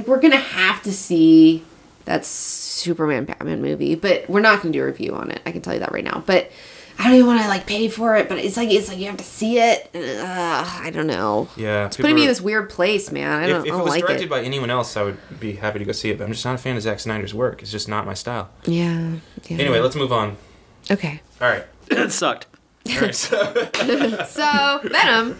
we're gonna have to see that Superman Batman movie, but we're not gonna do a review on it. I can tell you that right now. But I don't even want to pay for it. But it's like you have to see it. I don't know. Yeah, it's putting me in this weird place, man. I don't like it. If it was directed by anyone else, I would be happy to go see it. But I'm just not a fan of Zack Snyder's work. It's just not my style. Yeah. Anyway, let's move on. Okay. All right. That sucked. All right, so Venom.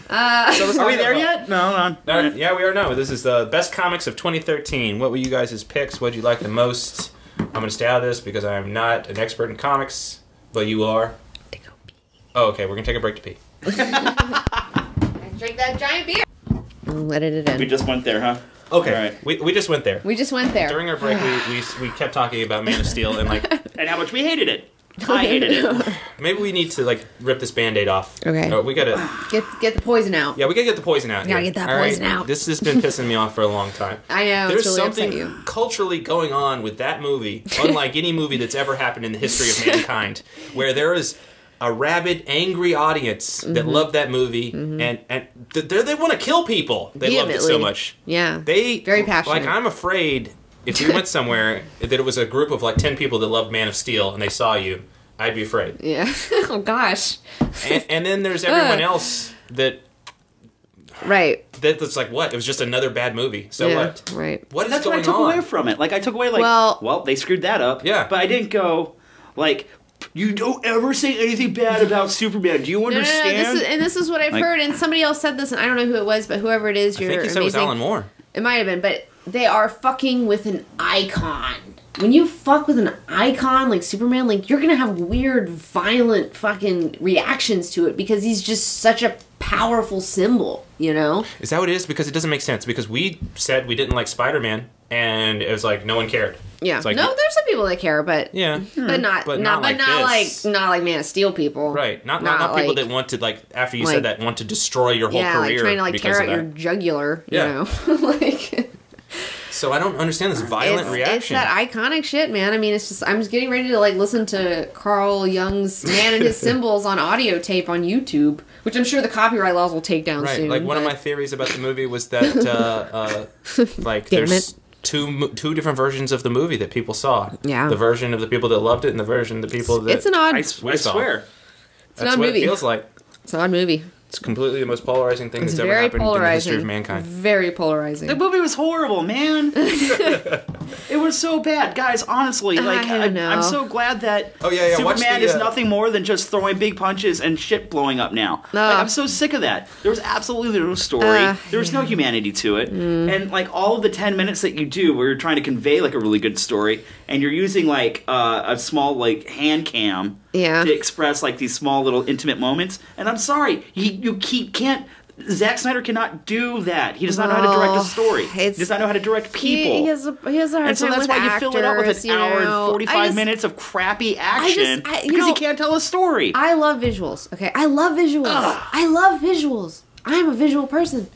Are we there yet? No. Yeah, we are now. This is the best comics of 2013. What were you guys' picks? What did you like the most? I'm going to stay out of this because I'm not an expert in comics, but you are. Oh, okay. We're gonna take a break to pee. Drink that giant beer. Let it in. We just went there, huh? Okay. All right. We just went there. We just went there. During our break, we kept talking about Man of Steel and like And how much we hated it. I hated it. maybe we need to like rip this Band-Aid off. Okay. We gotta get the poison out. Yeah, we gotta get the poison out. Gotta here. get that All poison out. This has been pissing me off for a long time. I know. There's it's really upset something you. culturally going on with that movie, unlike any movie that's ever happened in the history of mankind, where there is a rabid, angry audience that love that movie, and they want to kill people. They loved it so much. Yeah. They very passionate. Like, I'm afraid if we went somewhere that it was a group of like 10 people that loved Man of Steel and they saw you, I'd be afraid. Yeah. Oh gosh. And then there's everyone else that. Right. That's like, what? It was just another bad movie. So Yeah, what? right. What is That's going what I took on? away from it. Like, I took away, like, well, they screwed that up. Yeah. But I didn't go, like, you don't ever say anything bad about Superman. Do you understand? No, this is what I've heard, and somebody else said this, and I don't know who it was, but whoever it is, you're I think he said it was amazing. Alan Moore. It might have been, but they are fucking with an icon. When you fuck with an icon like Superman, like, you're gonna have weird, violent fucking reactions to it because he's just such a powerful symbol, you know? Is that what it is? Because it doesn't make sense. Because we said we didn't like Spider-Man, and it was like no one cared. Yeah. It's like, no, there's some people that care, but yeah, but not like this. like Man of Steel people. Right. Not people that want to, like, after you said that, want to destroy your whole career. Yeah, like trying to, like, because tear of out your that. jugular, Yeah. you know? Like, so I don't understand this violent reaction. It's that iconic shit, man. I mean, it's just, I'm just getting ready to, like, listen to Carl Jung's Man and His Symbols on audio tape on YouTube, which I'm sure the copyright laws will take down soon. Like, one of my theories about the movie was that, like, there's two different versions of the movie that people saw. Yeah. The version of the people that loved it and the version of the people that It's an odd... I saw. swear. That's odd what movie. it feels like. It's an odd movie. It's completely the most polarizing thing It's that's ever very happened in the polarizing. history of mankind. Very polarizing. The movie was horrible, man. It was so bad. Guys, honestly, like, I don't know. I'm so glad that Oh, yeah, watch Superman the, is nothing more than just throwing big punches and shit blowing up now. Like, I'm so sick of that. There was absolutely no story. There was no humanity to it. And, like, all of the 10 minutes that you do where you're trying to convey, like, a really good story, and you're using, like, a small, like, hand cam to express, like, these small little intimate moments. And I'm sorry, you can't... Zack Snyder cannot do that. He does not know how to direct a story. He does not know how to direct people. He has a hard And so time that's with why you actors, fill it up with an hour and 45 just- minutes of crappy action you because know, he can't tell a story. I love visuals. Okay, I love visuals. I love visuals. I'm a visual person.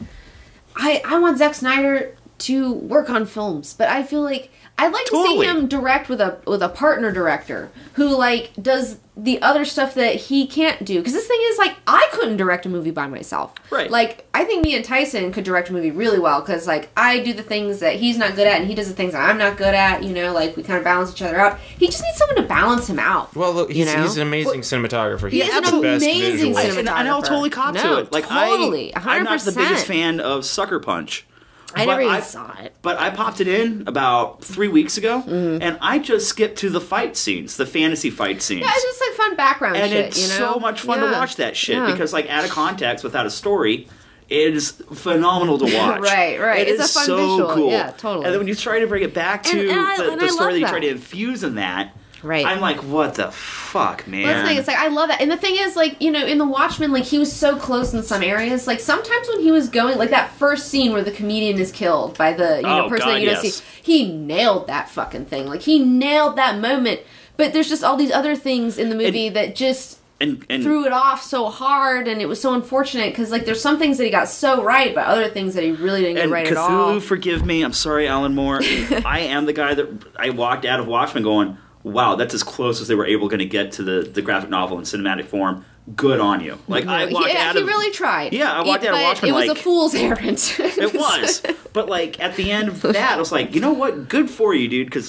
I want Zack Snyder to work on films, but I feel like I'd like to see him direct with a partner director who, like, does the other stuff that he can't do. Because this thing is, like, I couldn't direct a movie by myself. Right. Like, I think me and Tyson could direct a movie really well because, like, I do the things that he's not good at and he does the things that I'm not good at, you know, like, we kind of balance each other out. He just needs someone to balance him out. Well, look, he's an amazing cinematographer. He is an amazing cinematographer. And I'll totally cop to it. Like, totally, 100%. I'm not the biggest fan of Sucker Punch. I never even saw it. But I popped it in about 3 weeks ago, and I just skipped to the fight scenes, the fantasy fight scenes. Yeah, it's just like fun background and shit, it's you know? so much fun to watch that shit because, like, out of context, without a story, it is phenomenal to watch. Right. It's It's a fun so visual. cool. Yeah, totally. And then when you try to bring it back to the story that you try to infuse in that, right. I'm like, what the fuck, man? Well, that's the thing. It's like, I love that. And the thing is, like, you know, in The Watchmen, like, he was so close in some areas. Like, sometimes when he was going, like, that first scene where the comedian is killed by the person that you don't see, he nailed that fucking thing. Like, he nailed that moment. But there's just all these other things in the movie that just... And threw it off so hard, and it was so unfortunate because, like, there's some things that he got so right, but other things that he really didn't get right at all. And Cthulhu, forgive me, I'm sorry, Alan Moore. I am the guy that I walked out of Watchmen going, wow, that's as close as they were able going to get to the graphic novel in cinematic form. Good on you. Like, I walked out of... he really tried. Yeah, I walked out of Watchmen it was like... a fool's errand. It was. But, like, at the end of that, I was like, you know what? Good for you, dude, because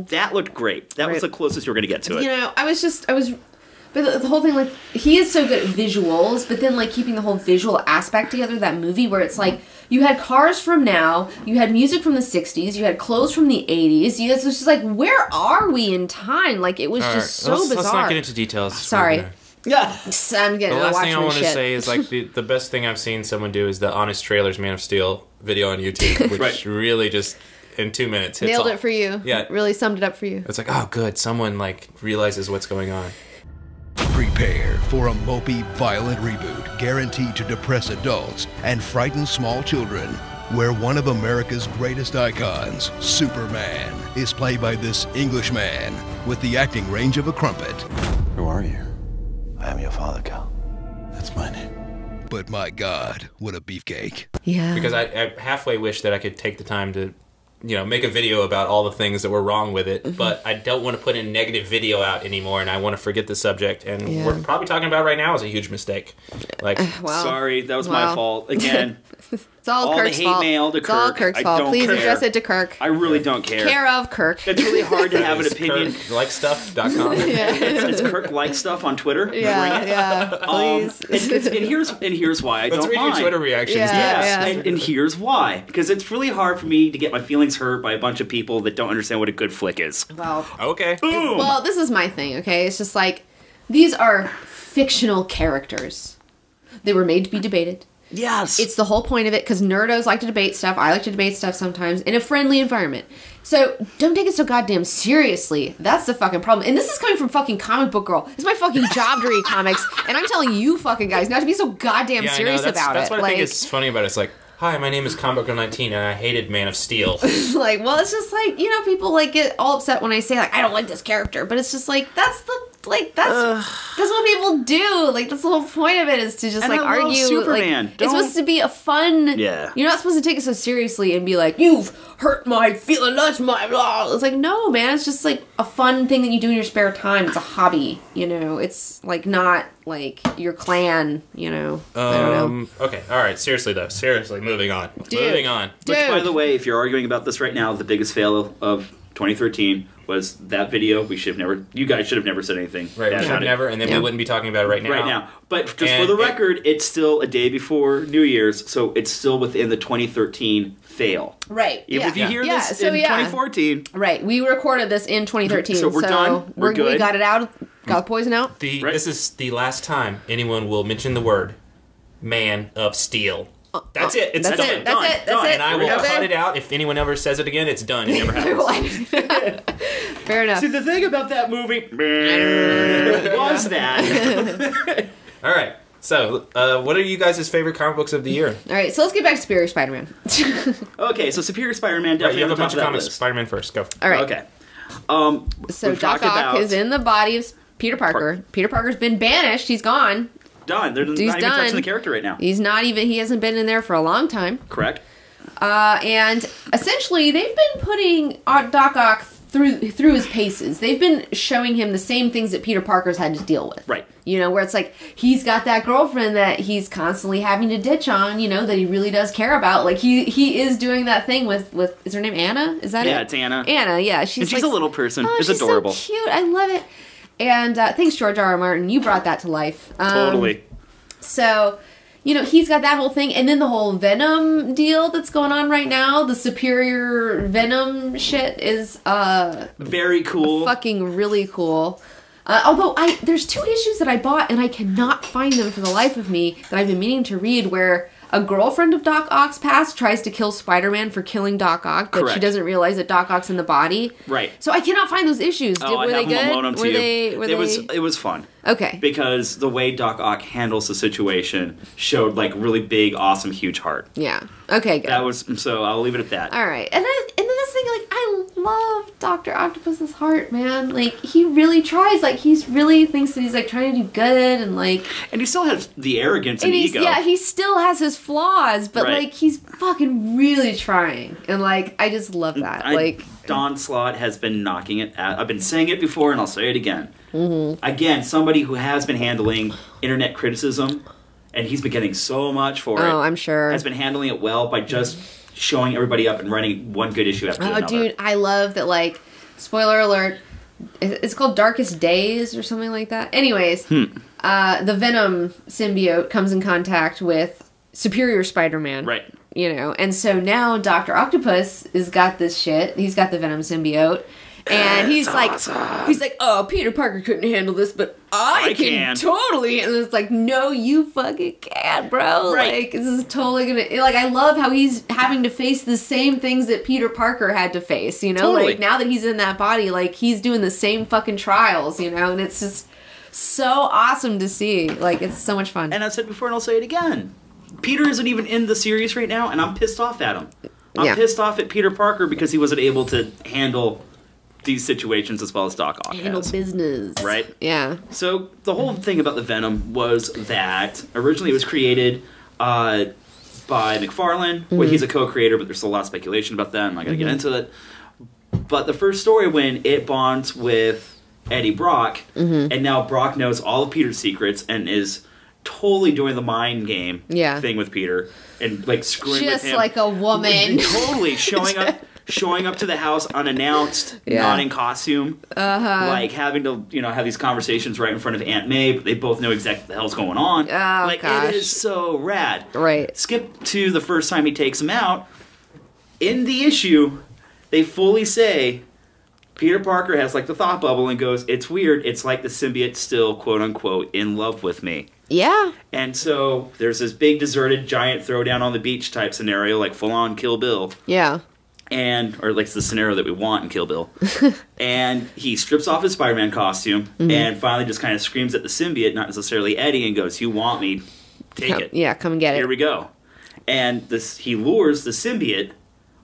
that looked great. That was the closest you were going to get to it. You know, but the whole thing, like, he is so good at visuals, but then, like, keeping the whole visual aspect together, that movie where it's like, you had cars from now, you had music from the 60s, you had clothes from the 80s, it's just like, where are we in time? Like, it was just so bizarre. Let's not get into details. Sorry. Yeah. I'm getting the last thing I want to shit. say is, like, the best thing I've seen someone do is the Honest Trailers Man of Steel video on YouTube, which really just... in 2 minutes hits nailed all. it for you. Yeah. Really summed it up for you. It's like, oh, good. Someone, like, realizes what's going on. Prepare for a mopey, violent reboot guaranteed to depress adults and frighten small children, where one of America's greatest icons, Superman, is played by this Englishman with the acting range of a crumpet. Who are you? I am your father, Cal. That's my name. But my God, what a beefcake. Yeah. Because I halfway wish that I could take the time to, make a video about all the things that were wrong with it, but I don't want to put a negative video out anymore, and I want to forget the subject, and we're probably talking about right now is a huge mistake. Like, sorry, that was my fault. Again, it's all Kirk's the hate fault. mail to It's Kirk. all Kirk's fault. Please address it to Kirk. I really don't care. Care of Kirk. It's really hard to have an opinion. KirkLikeStuff.com. It's Kirk like stuff on Twitter. Yeah, please. And here's why I Let's don't read mind. your Twitter reactions. Yeah. And here's why. Because it's really hard for me to get my feelings hurt by a bunch of people that don't understand what a good flick is. Well, Okay. Boom! well, this is my thing, okay? It's just like, these are fictional characters. They were made to be debated. Yes. It's the whole point of it, because nerdos like to debate stuff. I like to debate stuff sometimes in a friendly environment. So don't take it so goddamn seriously. That's the fucking problem. And this is coming from fucking Comic Book Girl. It's my fucking job to read comics, and I'm telling you fucking guys not to be so goddamn serious about that's it. what I think is funny about it. It's like, hi, my name is Comic Book 19, and I hated Man of Steel. like, well, it's just like, people like get all upset when I say like I don't like this character, but it's just like that's what people do. Like, that's the whole point of it, is to just And like I love argue. Superman. Like, it's supposed to be a fun. Yeah. You're not supposed to take it so seriously and be like, you've hurt my feeling. That's my blah. It's like, no, man. It's just like a fun thing that you do in your spare time. It's a hobby. It's like not like your clan. I don't know. Okay, all right. Seriously though. Seriously, moving on. Dude. Moving on. Which, by Dude. the way, if you're arguing about this right now, the biggest fail of 2013 was that video. You guys should have never said anything. Right. bad We should about it. never, and then we wouldn't be talking about it right now. Right now. But just for And the record, it's still a day before New Year's, so it's still within the 2013 fail. Right. Even if you hear this so in 2014. Right. We recorded this in 2013. So we're done. We're good. We got it out. Got the poison out. Right. This is the last time anyone will mention the word Man of Steel. That's it. It's That's done. it. That's Done. it. That's Done. it. And I will cut it out. If anyone ever says it again, it's done. It never happens. Fair enough. See, the thing about that movie was that. All right. So, what are you guys' favorite comic books of the year? All right, so let's get back to Superior Spider-Man. Okay, so Superior Spider-Man Right, definitely you have a on top bunch of that comics. list. Spider-Man first. Go. All right. Okay. So we've Doc talked Ock about- is in the body of Peter Parker. Peter Parker's been banished. He's gone. Done. They're not He's even done. touching the character right now. He hasn't been in there for a long time. Correct? And essentially, they've been putting Doc Ock through his paces. They've been showing him the same things that Peter Parker's had to deal with. Right. Where it's like, he's got that girlfriend that he's constantly having to ditch on, that he really does care about. Like, he is doing that thing with is her name Anna? Is that it? Yeah, it's Anna. Anna, yeah. And she's like, a little person. Oh, It's she's adorable. so cute. I love it. And thanks, George R. R. Martin. You brought that to life. Totally. So, he's got that whole thing. And then the whole Venom deal that's going on right now. The Superior Venom shit is Very cool. fucking really cool. Although, there's 2 issues that I bought, and I cannot find them for the life of me, that I've been meaning to read, where a girlfriend of Doc Ock's past tries to kill Spider-Man for killing Doc Ock, but she Correct. doesn't realize that Doc Ock's in the body. Right. So I cannot find those issues. Oh, Were I they have them. good? I'll loan them to Were you. they? It was fun. Okay. Because the way Doc Ock handles the situation showed like really big, awesome, huge heart. Yeah. Okay, good. That was so. I'll leave it at that. All right. And then this thing, like, I love Dr. Octopus's heart, man. Like, he really tries. Like, he's really thinks that he's, like, trying to do good and, like... And he still has the arrogance and ego. Yeah, he still has his flaws, but, Right. like, he's fucking really trying. And, like, I just love that. Don Slott has been knocking it out. I've been saying it before, and I'll say it again. Mm-hmm. Again, somebody who has been handling internet criticism, and he's been getting so much for it. Oh, I'm sure. Has been handling it well by just showing everybody up and running one good issue after another. Oh, dude, I love that, like, spoiler alert, it's called Darkest Days or something like that. Anyways, the Venom symbiote comes in contact with Superior Spider-Man. Right. And so now Dr. Octopus has got this shit. He's got the Venom symbiote. And he's like, oh, Peter Parker couldn't handle this, but I can totally. And it's like, no, you fucking can't, bro. Right. Like, this is totally gonna. Like, I love how he's having to face the same things that Peter Parker had to face. Totally. Like, now that he's in that body, like, he's doing the same fucking trials. And it's just so awesome to see. Like, it's so much fun. And I said before, and I'll say it again. Peter isn't even in the series right now, and I'm pissed off at him. I'm pissed off at Peter Parker because he wasn't able to handle these situations as well as Doc Ock handle business. Right? Yeah. So the whole thing about the Venom was that originally it was created by McFarlane. Well, he's a co-creator, but there's a lot of speculation about that. I'm not going to get into it. But the first story when it bonds with Eddie Brock, and now Brock knows all of Peter's secrets and is totally doing the mind game thing with Peter and like screwing with him. Just like a woman. Totally showing up to the house unannounced, not in costume, like having to, have these conversations right in front of Aunt May, but they both know exactly what the hell's going on. Oh, gosh. It is so rad. Right. Skip to the first time he takes him out. In the issue, they fully say Peter Parker has like the thought bubble and goes, "It's weird. It's like the symbiote still, quote unquote, in love with me." Yeah. And so there's this big deserted giant throwdown on the beach type scenario, like full on Kill Bill. Yeah. Or like the scenario that we want in Kill Bill. And he strips off his Spider-Man costume and finally just kind of screams at the symbiote, not necessarily Eddie, and goes, "You want me? Take it. Yeah, come and get it." Here we go. And he lures the symbiote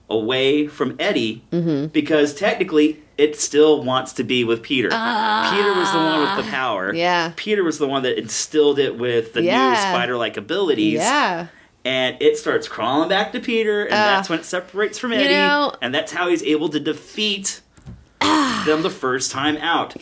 away from Eddie because technically it still wants to be with Peter. Peter was the one with the power. Yeah. Peter was the one that instilled it with the new spider-like abilities. Yeah. And it starts crawling back to Peter, and that's when it separates from Eddie. And that's how he's able to defeat them the first time out.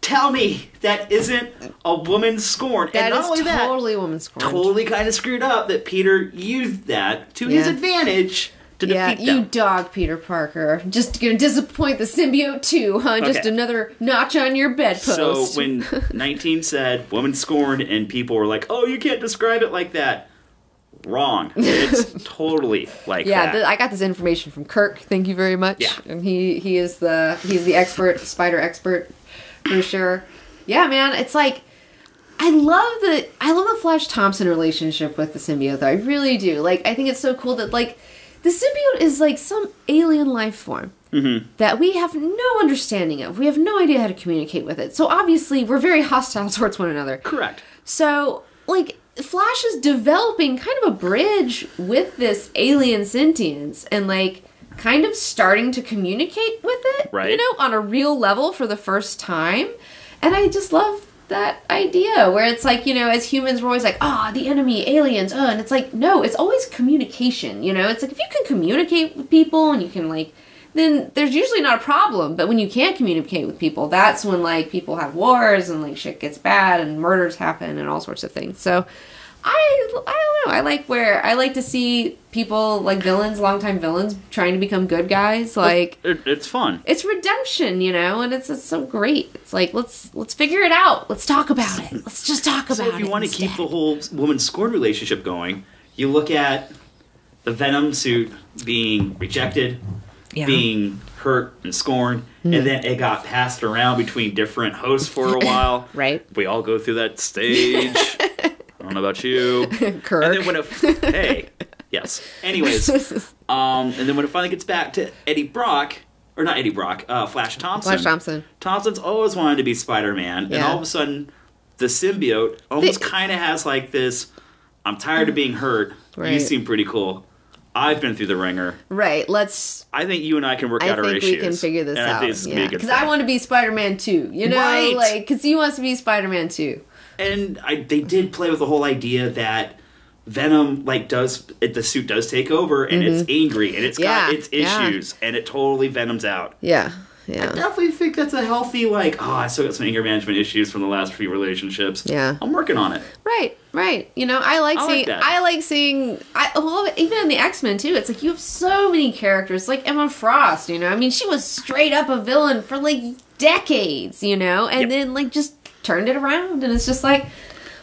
Tell me that isn't a woman's scorn. That and not is only totally that, woman's scorn. totally kind of screwed up that Peter used that to his advantage to defeat them. You dog, Peter Parker. Just gonna disappoint the symbiote too, huh? Just another notch on your bedpost. So when 19 said woman scorned and people were like, "Oh, you can't describe it like that." Wrong. It's totally like that. Yeah, I got this information from Kirk. Thank you very much. Yeah. And he is the expert, spider expert for sure. Yeah, man, it's like I love the Flash Thompson relationship with the symbiote though. I really do. Like, I think it's so cool that like the symbiote is like some alien life form that we have no understanding of. We have no idea how to communicate with it. So obviously we're very hostile towards one another. Correct. So like Flash is developing kind of a bridge with this alien sentience and like kind of starting to communicate with it, right? On a real level for the first time. And I just love that idea where it's like, as humans we're always like, the enemy, aliens, and it's like, no, it's always communication, It's like if you can communicate with people and you can like, then there's usually not a problem. But when you can't communicate with people, that's when like people have wars and like shit gets bad and murders happen and all sorts of things. So I don't know. I like to see people like villains, longtime villains, trying to become good guys. Like it's fun. It's redemption, and it's so great. It's like let's figure it out. Let's talk about it. Let's just talk about it. So if you want to keep the whole woman scorn relationship going, you look at the Venom suit being rejected, being hurt and scorned, and then it got passed around between different hosts for a while. Right. We all go through that stage. I don't know about you. Kirk. And then when yes. Anyways, and then when it finally gets back to Flash Thompson. Thompson's always wanted to be Spider-Man, and all of a sudden, the symbiote almost kind of has like this, I'm tired of being hurt. Right. You seem pretty cool. I've been through the ringer. Right, I think you and I can work out our issues. I think we can figure this out. Because I want to be Spider-Man too, Right. Like, because he wants to be Spider-Man too. And they did play with the whole idea that Venom, the suit does take over, and it's angry, and it's got its issues, and it totally Venoms out. Yeah. I definitely think that's a healthy, I still got some anger management issues from the last few relationships. Yeah. I'm working on it. Right. I like seeing, even in the X-Men too, it's like you have so many characters, like Emma Frost, I mean, she was straight up a villain for decades, and then just turned it around, and it's just like,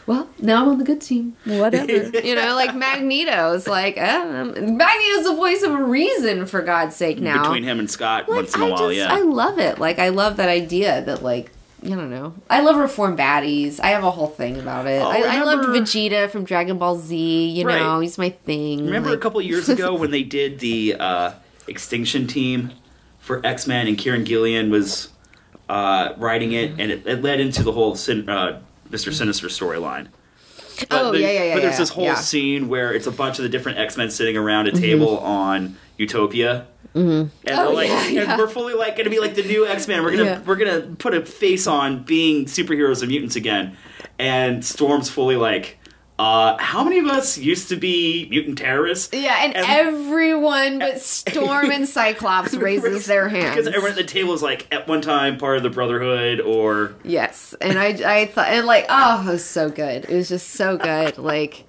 well, now I'm on the good team. Whatever. Like Magneto's like, Magneto's the voice of a reason, for God's sake now. Between him and Scott once in a while, I love it. I love that idea that, I don't know. I love reform baddies. I have a whole thing about it. I loved Vegeta from Dragon Ball Z, he's my thing. Remember a couple years ago when they did the Extinction Team for X-Men and Kieran Gillian was writing it, and it led into the whole Mr. Sinister storyline. But there's this whole scene where it's a bunch of the different X-Men sitting around a table on Utopia. And they're like, and we're fully like going to be like the new X-Men. We're gonna put a face on being superheroes and mutants again. And Storm's fully like, how many of us used to be mutant terrorists? Yeah, and everyone but Storm and Cyclops raises their hands. Because everyone at the table is like, at one time, part of the Brotherhood, or... Yes, and I thought, and like, it was so good. It was just so good. Like,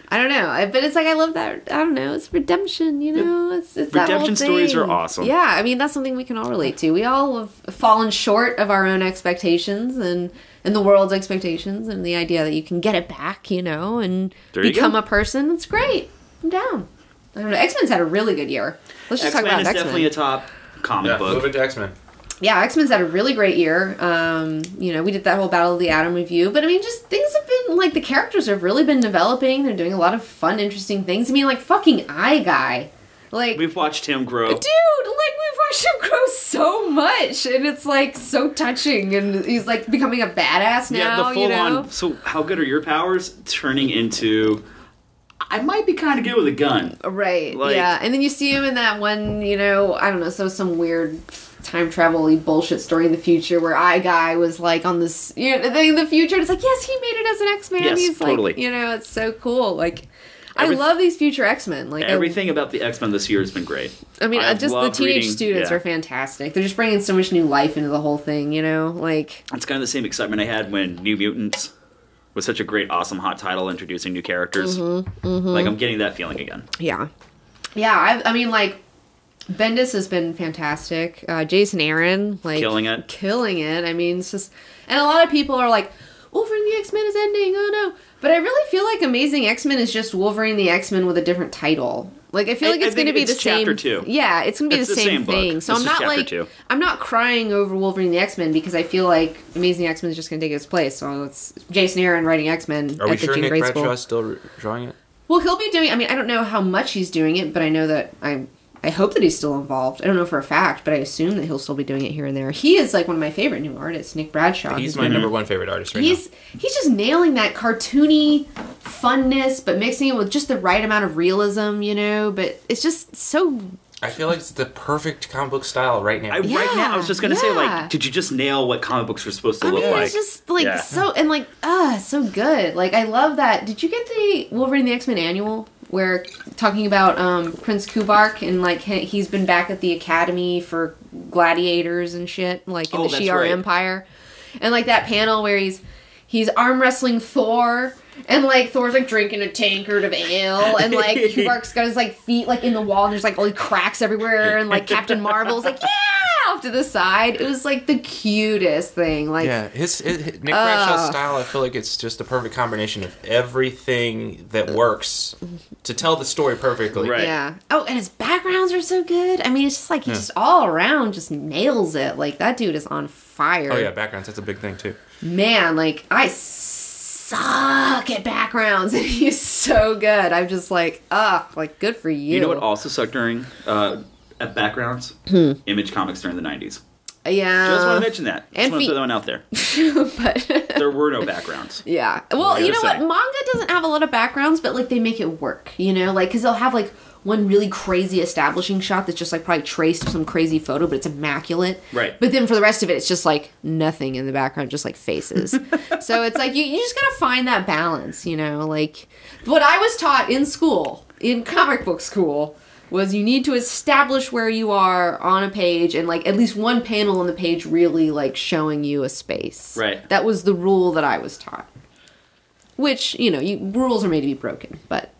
I don't know. But it's like, I love that, I don't know, it's redemption, you know? It's that redemption whole thing. Stories are awesome. Yeah, I mean, that's something we can all relate to. We all have fallen short of our own expectations and the world's expectations, and the idea that you can get it back, you know, and become a person. It's great. I'm down. I don't know. X-Men's had a really good year. Let's just talk about X-Men. X-Men is definitely a top comic book. Move into X-Men. Yeah, X-Men's had a really great year. You know, we did that whole Battle of the Atom review, but I mean, just things have been, like, the characters have really been developing. They're doing a lot of fun, interesting things. I mean, like, fucking Eye Guy. Like, we've watched him grow. Dude, like, we've watched him grow so much, and it's, like, so touching, and he's, like, becoming a badass now, yeah, the full you know? on, so how good are your powers? Turning into, I might be kind of good with a gun. Right, like, yeah. And then you see him in that one, you know, I don't know, so some weird time travel-y bullshit story in the future where Eye Guy was, like, on this, you know, thing in the future, and it's like, yes, he made it as an X-Man. Yes, he's totally. Like, you know, it's so cool, like... I love these future X-Men. Like everything about the X-Men this year has been great. I mean, just the teenage students are fantastic. They're just bringing so much new life into the whole thing, you know? Like, it's kind of the same excitement I had when New Mutants was such a great, awesome, hot title introducing new characters. Like, I'm getting that feeling again. Yeah. Yeah, I mean, like, Bendis has been fantastic. Jason Aaron, like... Killing it. Killing it. I mean, it's just... And a lot of people are like, Wolverine the X-Men is ending, oh no. But I really feel like Amazing X-Men is just Wolverine the X-Men with a different title. Like, I feel like it's going to be the same... Chapter 2. Yeah, it's going to be the same thing. So I'm not like... I'm not crying over Wolverine the X-Men because I feel like Amazing X-Men is just going to take its place. So it's Jason Aaron writing X-Men at the Jean Grey School. Are we sure Nick Bradshaw's still drawing it? Well, he'll be doing... I mean, I don't know how much he's doing it, but I know that... I hope that he's still involved. I don't know for a fact, but I assume that he'll still be doing it here and there. He is like one of my favorite new artists, Nick Bradshaw. He's my number one favorite artist right now. He's just nailing that cartoony funness, but mixing it with just the right amount of realism, you know? But it's just so... I feel like it's the perfect comic book style right now. Right now, I was just going to say, like, did you just nail what comic books were supposed to look like? It's just, like, so... And, like, so good. Like, I love that. Did you get the Wolverine the X-Men annual? Where talking about Prince Kubark and like he's been back at the Academy for gladiators and shit, like in the Shi'ar Empire, and like that panel where he's arm wrestling Thor, and like Thor's like drinking a tankard of ale, and like Kubark's got his like feet like in the wall, and there's like all these cracks everywhere, and like Captain Marvel's like off to the side. It was like the cutest thing. Like his Nick Bradshaw's style. I feel like it's just the perfect combination of everything that works to tell the story perfectly. Right. Yeah. Oh, and his backgrounds are so good. I mean, it's just like he just all around just nails it. Like that dude is on fire. Oh yeah, backgrounds. That's a big thing too. Man, like I suck at backgrounds, and he's so good. I'm just like, like good for you. You know what also sucked during at backgrounds? Image Comics during the 90s. Yeah. Just want to mention that. Just And want to throw that one out there. But there were no backgrounds. Yeah. Well, you know what? Manga doesn't have a lot of backgrounds, but like they make it work, you know? Like, because they'll have like one really crazy establishing shot that's just like probably traced some crazy photo, but it's immaculate. Right. But then for the rest of it, it's just like nothing in the background, just like faces. So it's like you just gotta find that balance, you know? Like, what I was taught in school, in comic book school, was you need to establish where you are on a page and like at least one panel on the page really like showing you a space. Right. That was the rule that I was taught. Which, you know, rules are made to be broken, but...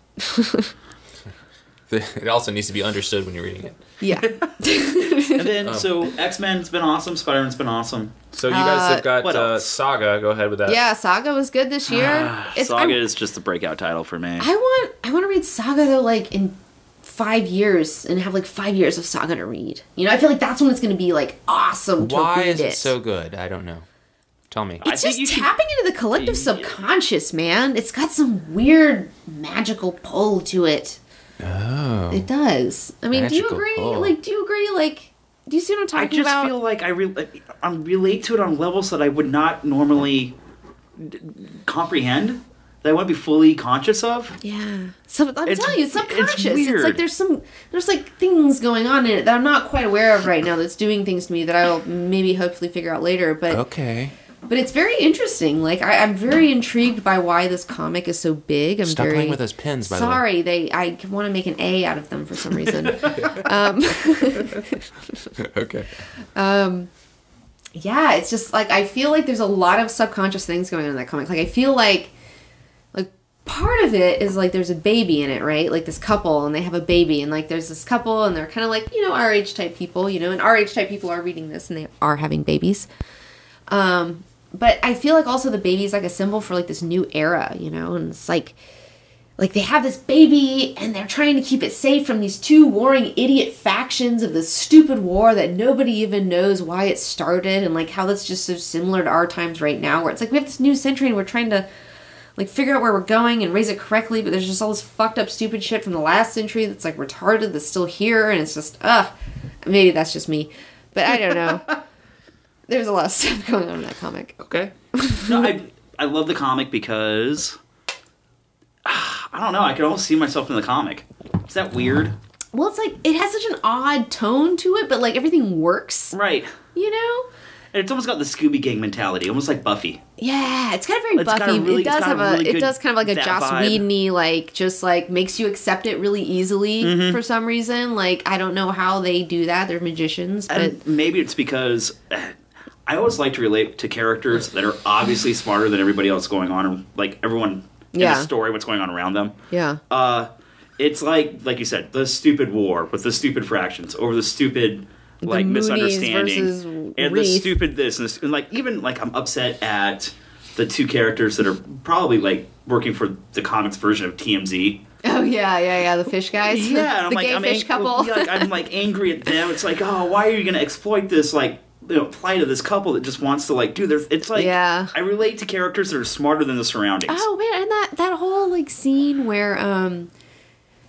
It also needs to be understood when you're reading it. Yeah. And then, so X-Men's been awesome, Spider-Man's been awesome. So you guys have what got else? Saga. Go ahead with that. Yeah, Saga was good this year. Saga is just the breakout title for me. I want to read Saga, though, like, in 5 years, and have, like, 5 years of Saga to read. You know, I feel like that's when it's going to be, like, awesome to read it. Why is it so good? I don't know. Tell me. It's just tapping into the collective subconscious, man. It's got some weird magical pull to it. Oh. It does. I mean, do you agree? Pull. Like, do you agree? Like, Do you see what I'm talking I just about? feel like I relate to it on levels that I would not normally comprehend. That I wouldn't be fully conscious of. Yeah. So I'm telling you, it's subconscious. It's weird. Like there's like things going on in it that I'm not quite aware of right now that's doing things to me that I'll maybe hopefully figure out later. But Okay. But it's very interesting. Like I'm very intrigued by why this comic is so big. Stop playing with those pins, by the way. Sorry, I want to make an A out of them for some reason. Okay. Yeah, it's just like I feel like there's a lot of subconscious things going on in that comic. Like I feel like part of it is like there's a baby in it, right? Like this couple and they have a baby and like there's this couple and they're kind of like, our age type people, and our age type people are reading this and they are having babies. But I feel like also the baby is like a symbol for like this new era, and it's like they have this baby and they're trying to keep it safe from these two warring idiot factions of this stupid war that nobody even knows why it started, and like how that's just so similar to our times right now, where it's like we have this new century and we're trying to like figure out where we're going and raise it correctly, but there's just all this fucked up stupid shit from the last century that's like retarded that's still here, and it's just maybe that's just me, but I don't know. There's a lot of stuff going on in that comic. Okay. No, I love the comic because I don't know, I can almost see myself in the comic. Is that weird? Well, it's like it has such an odd tone to it, but like everything works. Right. And it's almost got the Scooby Gang mentality, almost like Buffy. Yeah, it's kind of very Buffy. It does have it does kind of like a Joss Whedon-y, like just like makes you accept it really easily for some reason. Like I don't know how they do that. They're magicians, but and maybe it's because I always like to relate to characters that are obviously smarter than everybody else going on, and like everyone in the story, what's going on around them. Yeah. It's like you said, the stupid war with the stupid fractions over the stupid like misunderstanding and the stupid this and this, and like even like I'm upset at the two characters that are probably like working for the comics version of TMZ. Oh yeah, the fish guys. Yeah, the gay fish couple. I'm like angry at them. It's like, oh, why are you going to exploit this like plight of this couple that just wants to like do their? It's like I relate to characters that are smarter than the surroundings. Oh man, and that whole like scene where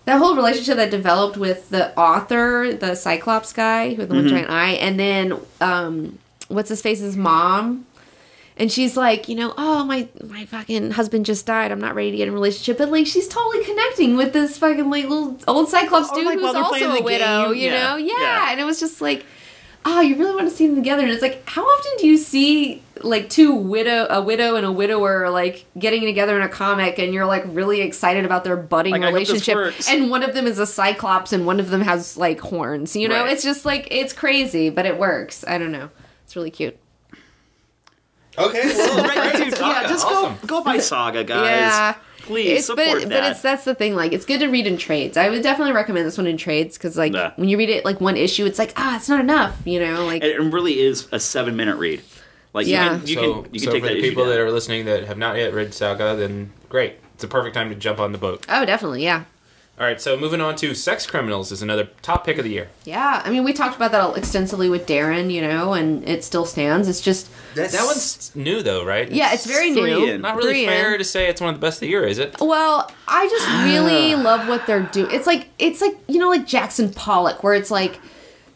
that whole relationship that developed with the author, the Cyclops guy with the one giant eye, and then what's his face's mom, and she's like, oh my fucking husband just died. I'm not ready to get in a relationship, but like she's totally connecting with this fucking like little old Cyclops dude like, who's also a widow. You know, and it was just like, oh, you really want to see them together, and it's like, how often do you see like a widow and a widower like getting together in a comic, and you're like really excited about their budding relationship, and one of them is a Cyclops and one of them has like horns, right. It's just like, it's crazy, but it works. I don't know, it's really cute. Okay, well, right, dude, just go buy Saga, guys. Yeah. Please support that. But that's the thing. Like, it's good to read in trades. I would definitely recommend this one in trades because, like, when you read it like one issue, it's like, it's not enough. Like it really is a 7-minute read. Like, you can take for that the people that are listening that have not yet read Saga, then great. It's a perfect time to jump on the boat. Oh, definitely, yeah. All right, so moving on to Sex Criminals is another top pick of the year. Yeah, I mean, we talked about that extensively with Darren, and it still stands. It's just... That one's new, though, right? Yeah, it's very new. Not really fair to say it's one of the best of the year, is it? Well, I just really love what they're doing. It's like like Jackson Pollock, where it's like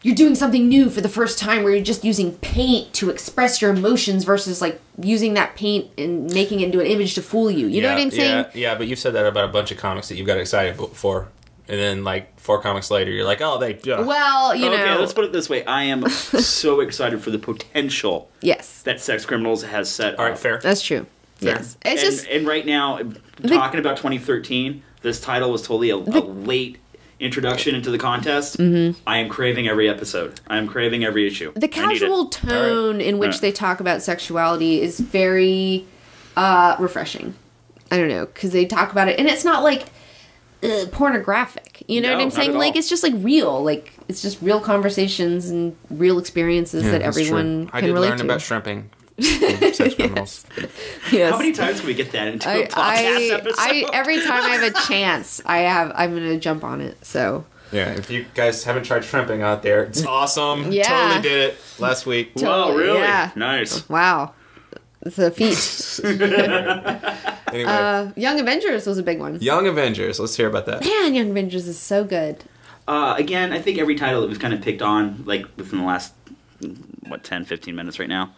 you're doing something new for the first time, where you're just using paint to express your emotions versus like using that paint and making it into an image to fool you. You know what I'm saying? Yeah, but you've said that about a bunch of comics that you've got excited for. And then, like, 4 comics later, you're like, oh, they... Well, Okay, let's put it this way. I am so excited for the potential that Sex Criminals has set All right, up. fair. That's true. Fair. Yes. It's and right now, talking about 2013, this title was totally a late introduction into the contest. I am craving every episode. I am craving every issue. The casual tone in which they talk about sexuality is very refreshing. I don't know, because they talk about it, and it's not like pornographic. You know what I'm saying? Like, it's just like real. Like, it's just real conversations and real experiences that everyone can relate to. I did learn about shrimping. Sex Criminals. Yes. How many times can we get that into a podcast episode? Every time I have a chance, I'm going to jump on it. So yeah, if you guys haven't tried shrimping out there, it's awesome. Yeah. Totally did it last week. Whoa, really? Yeah. Nice. Wow. It's a feat. Anyway, Young Avengers was a big one. Young Avengers. Let's hear about that. Man, Young Avengers is so good. Again, I think every title that we've kind of picked on, like within the last 10, 15 minutes right now,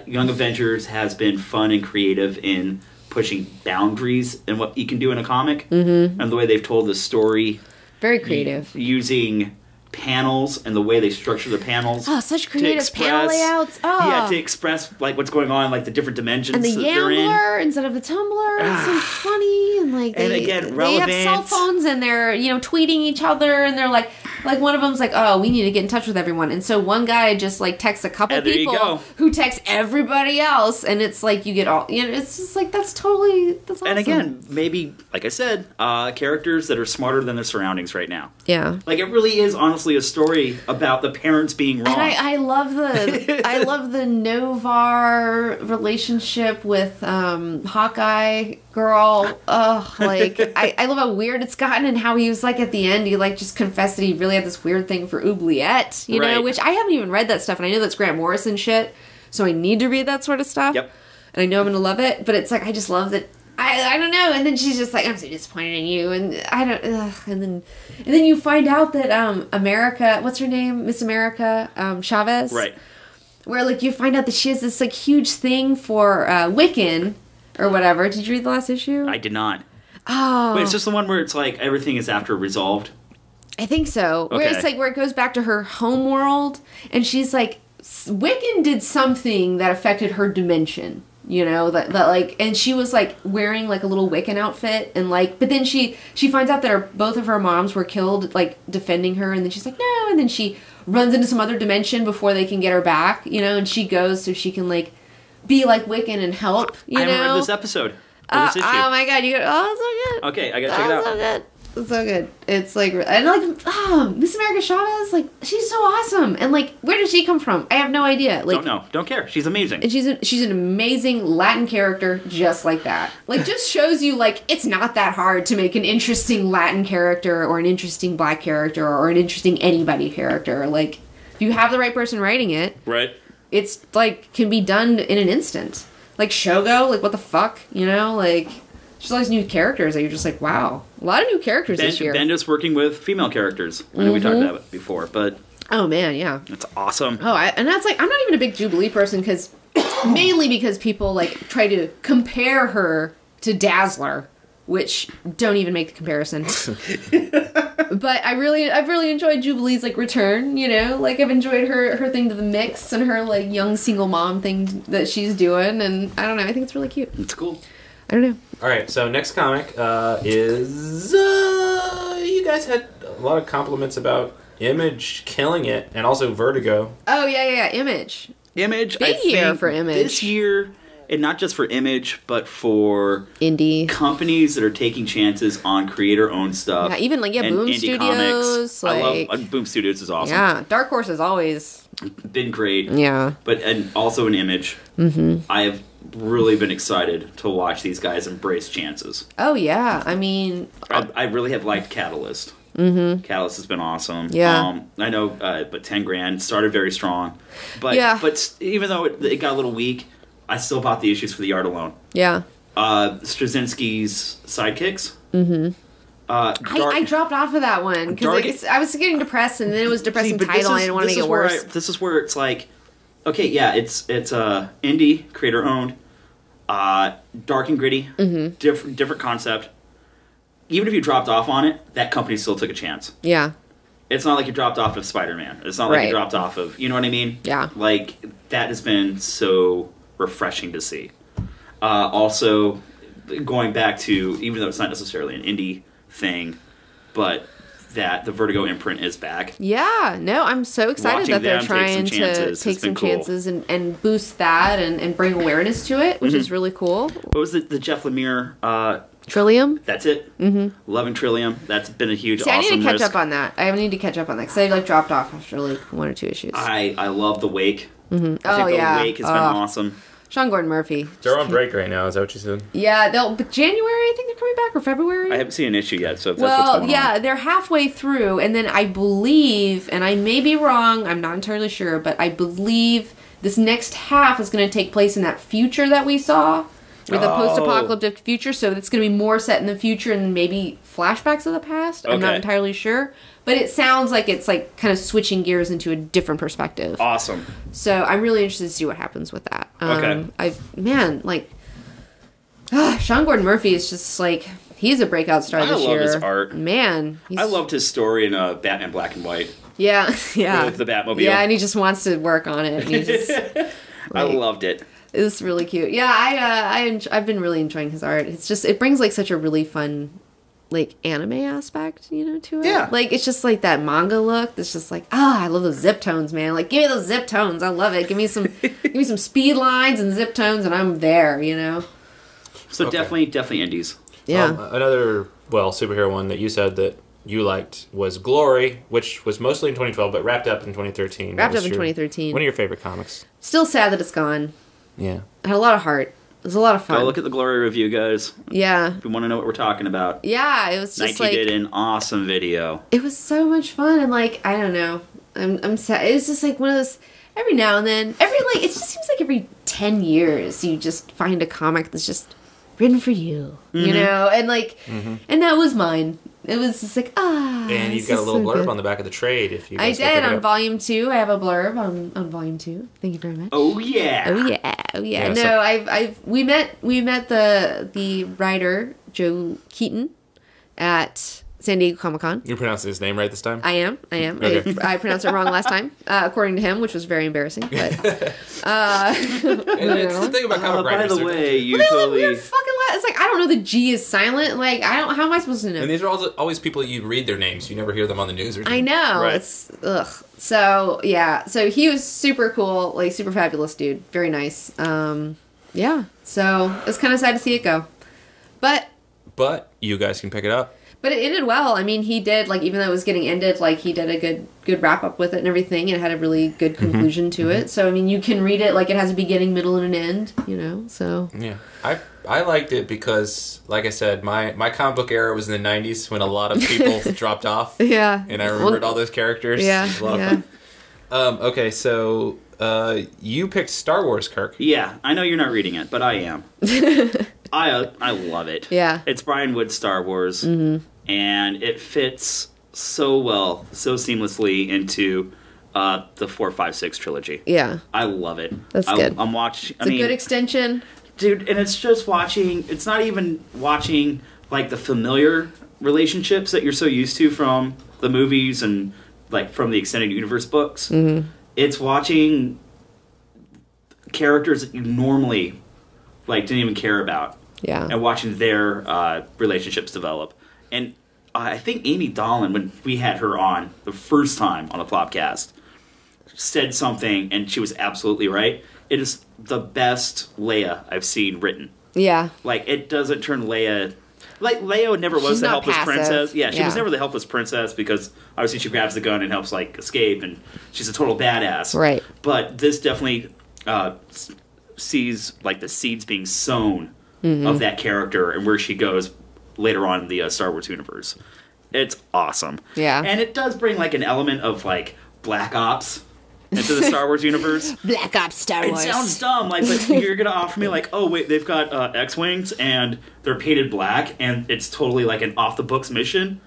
Young Avengers has been fun and creative in pushing boundaries in what you can do in a comic, and the way they've told the story. Very creative. Using panels and the way they structure the panels. Oh, such creative panel layouts. Oh. Yeah, to express like what's going on, like the different dimensions and the that they're in. Yambler instead of the Tumblr. It's so funny, and like And again, relevant. They have cell phones and they're tweeting each other, and they're like one of them's like, oh, we need to get in touch with everyone, and so one guy just like texts a couple people who text everybody else, and it's like you get all it's just like that's awesome. And again, maybe like I said, characters that are smarter than their surroundings right now. Yeah, like it really is honestly a story about the parents being wrong. And I love the Novar relationship with Hawkeye girl. I love how weird it's gotten, and how he was like at the end he like just confessed that he really had this weird thing for Oubliette, you know, which I haven't even read that stuff, and I know that's Grant Morrison shit, so I need to read that sort of stuff. Yep. And I know I'm gonna love it, but it's like I just love that. I don't know, and then she's just like, I'm so disappointed in you, and I don't, and then you find out that America, what's her name, Miss America, Chavez, right? Where like you find out that she has this like huge thing for Wiccan or whatever. Did you read the last issue? I did not. Oh, but it's just the one where it's like everything is after resolved. I think so. Where it's like where it goes back to her home world, and she's like, Wiccan did something that affected her dimension. You know, that like, and she was like wearing like a little Wiccan outfit, and like, but then she finds out that both of her moms were killed like defending her, and then she's like, no, and then she runs into some other dimension before they can get her back, you know, and she goes so she can like be like Wiccan and help, you know. I haven't read this episode. This issue. Oh my god, it's so good. Okay, I gotta check it out. So good. It's so good. It's like, and like, Miss America Chavez, like, she's so awesome. And like, where did she come from? I have no idea. Like, don't know. Don't care. She's amazing. And she's an amazing Latin character just like that. Like, just shows you, like, it's not that hard to make an interesting Latin character or an interesting black character or an interesting anybody character. Like, if you have the right person writing it, right? It's, like, can be done in an instant. Like, Shogo, like, what the fuck? You know, like, there's all these new characters that you're just like, wow. A lot of new characters this year. Bendis working with female characters. I know we talked about it before, but... Oh, man, yeah. That's awesome. Oh, and that's like, I'm not even a big Jubilee person, because mainly because people, like, try to compare her to Dazzler, which don't even make the comparison. But I've really enjoyed Jubilee's, like, return, you know? Like, I've enjoyed her thing to the mix and her, like, young single mom thing that she's doing, and I don't know, I think it's really cute. It's cool. I don't know. All right, so next comic is... you guys had a lot of compliments about Image killing it, and also Vertigo. Oh, yeah, Image. Image, Big year for Image. This year, and not just for Image, but for... Indie. Companies that are taking chances on creator-owned stuff. Yeah, even, like, Boom Studios. Like, I love... Boom Studios is awesome. Yeah, Dark Horse has always... been great. Yeah. And also an Image. Mm-hmm. I have really been excited to watch these guys embrace chances. Oh, yeah. I mean... I really have liked Catalyst. Mm-hmm. Catalyst has been awesome. Yeah. I know, but 10 grand started very strong. But yeah. But even though it got a little weak, I still bought the issues for the art alone. Yeah. Straczynski's Sidekicks. Mm-hmm. I dropped off of that one because I was getting depressed, and then it was a depressing title, and I didn't want to make it worse. This is where it's like, okay, yeah, it's indie, creator owned, dark and gritty, different concept. Even if you dropped off on it, that company still took a chance. Yeah. It's not like you dropped off of Spider-Man. It's not like you dropped off of, you know what I mean? Yeah. Like, that has been so refreshing to see. Also, going back to, even though it's not necessarily an indie thing, but that the Vertigo imprint is back. Yeah, no, I'm so excited that they're trying to take some chances and boost that and bring awareness to it, which is really cool. What was the Jeff Lemire... Trillium? That's it. Mm-hmm. Loving Trillium. That's been a huge, awesome I need to catch risk. up on that. I need to catch up on that because I dropped off after like 1 or 2 issues. I love The Wake. Mm-hmm. I think The Wake has been awesome. Sean Gordon Murphy. They're on break right now, is that what you said? Yeah, but January, I think they're coming back, or February. I haven't seen an issue yet, so if that's what's going on. They're halfway through, and then I believe, and I may be wrong, I'm not entirely sure, but I believe this next half is going to take place in that future that we saw with a post-apocalyptic future, so it's going to be more set in the future and maybe flashbacks of the past. I'm not entirely sure, but it sounds like it's like kind of switching gears into a different perspective. Awesome. So I'm really interested to see what happens with that. Sean Gordon Murphy is just like, he's a breakout star this year. I love his art. Man. I loved his story in Batman Black and White. Yeah. With the Batmobile. Yeah, and he just wants to work on it. And he just, I loved it. It's really cute. Yeah, I've been really enjoying his art. It's just, it brings like such a really fun like anime aspect, to it. Yeah. Like it's just like that manga look. It's just like, I love those zip tones, man. Like give me those zip tones. I love it. Give me some speed lines and zip tones and I'm there, So definitely indies. Yeah. Another superhero one that you said that you liked was Glory, which was mostly in 2012 but wrapped up in 2013. Wrapped up in 2013. One of your favorite comics. Still sad that it's gone. Yeah. It had a lot of heart. It was a lot of fun. Go look at the Glory review, guys. Yeah. If you want to know what we're talking about. Yeah, it was just Nike did an awesome video. It was so much fun, and like, I don't know. I'm sad. It was just like one of those, every now and then, it just seems like every 10 years you just find a comic that's just written for you, and like, and that was mine. It was just like, And you've got a little blurb on the back of the trade if you guys I did on volume 2. I have a blurb on volume 2. Thank you very much. Oh yeah. No, we met the writer Joe Keaton at San Diego Comic-Con. You're pronouncing his name right this time? I am. Okay. I pronounced it wrong last time, according to him, which was very embarrassing. But it's the thing about comic writers. By the way, you totally it's like, I don't know, the G is silent. Like, how am I supposed to know? And these are always people you read their names. You never hear them on the news or something. I know. Right. It's ugh. So yeah. So he was super cool, like super fabulous dude. Very nice. Yeah. So it's kind of sad to see it go, but you guys can pick it up. But it ended well. I mean, he did, like, even though it was getting ended, like, he did a good wrap up with it and everything. It had a really good conclusion to it. So, I mean, you can read it like it has a beginning, middle, and an end, so. Yeah. I liked it because, like I said, my comic book era was in the 90s when a lot of people dropped off. Yeah. And I remembered all those characters. Yeah. It was a lot of fun. Okay, so you picked Star Wars, Kirk. Yeah, I know you're not reading it, but I am. I love it. Yeah. It's Brian Wood's Star Wars. Mm-hmm. And it fits so well, so seamlessly into the 4, 5, 6 trilogy. Yeah. I love it. That's good. I'm watching. It's a good extension. Dude, and it's just watching, it's not even watching, like, the familiar relationships that you're so used to from the movies and, like, from the Extended Universe books. Mm-hmm. It's watching characters that you normally, like, didn't even care about. Yeah. And watching their relationships develop. And I think Amy Dolan, when we had her on the first time on the Plopcast, said something, and she was absolutely right. It is the best Leia I've seen written. Yeah. Like, it doesn't turn Leia... Like, Leia never was the helpless princess. Yeah, she was never the helpless princess because, obviously, she grabs the gun and helps, like, escape, and she's a total badass. Right. But this definitely sees, like, the seeds being sown of that character and where she goes later on in the Star Wars universe. It's awesome. Yeah. And it does bring, like, an element of, like, Black Ops into the Star Wars universe. Black Ops Star Wars. It sounds dumb, like, but you're going to offer me, like, oh, wait, they've got X-Wings, and they're painted black, and it's totally, like, an off-the-books mission,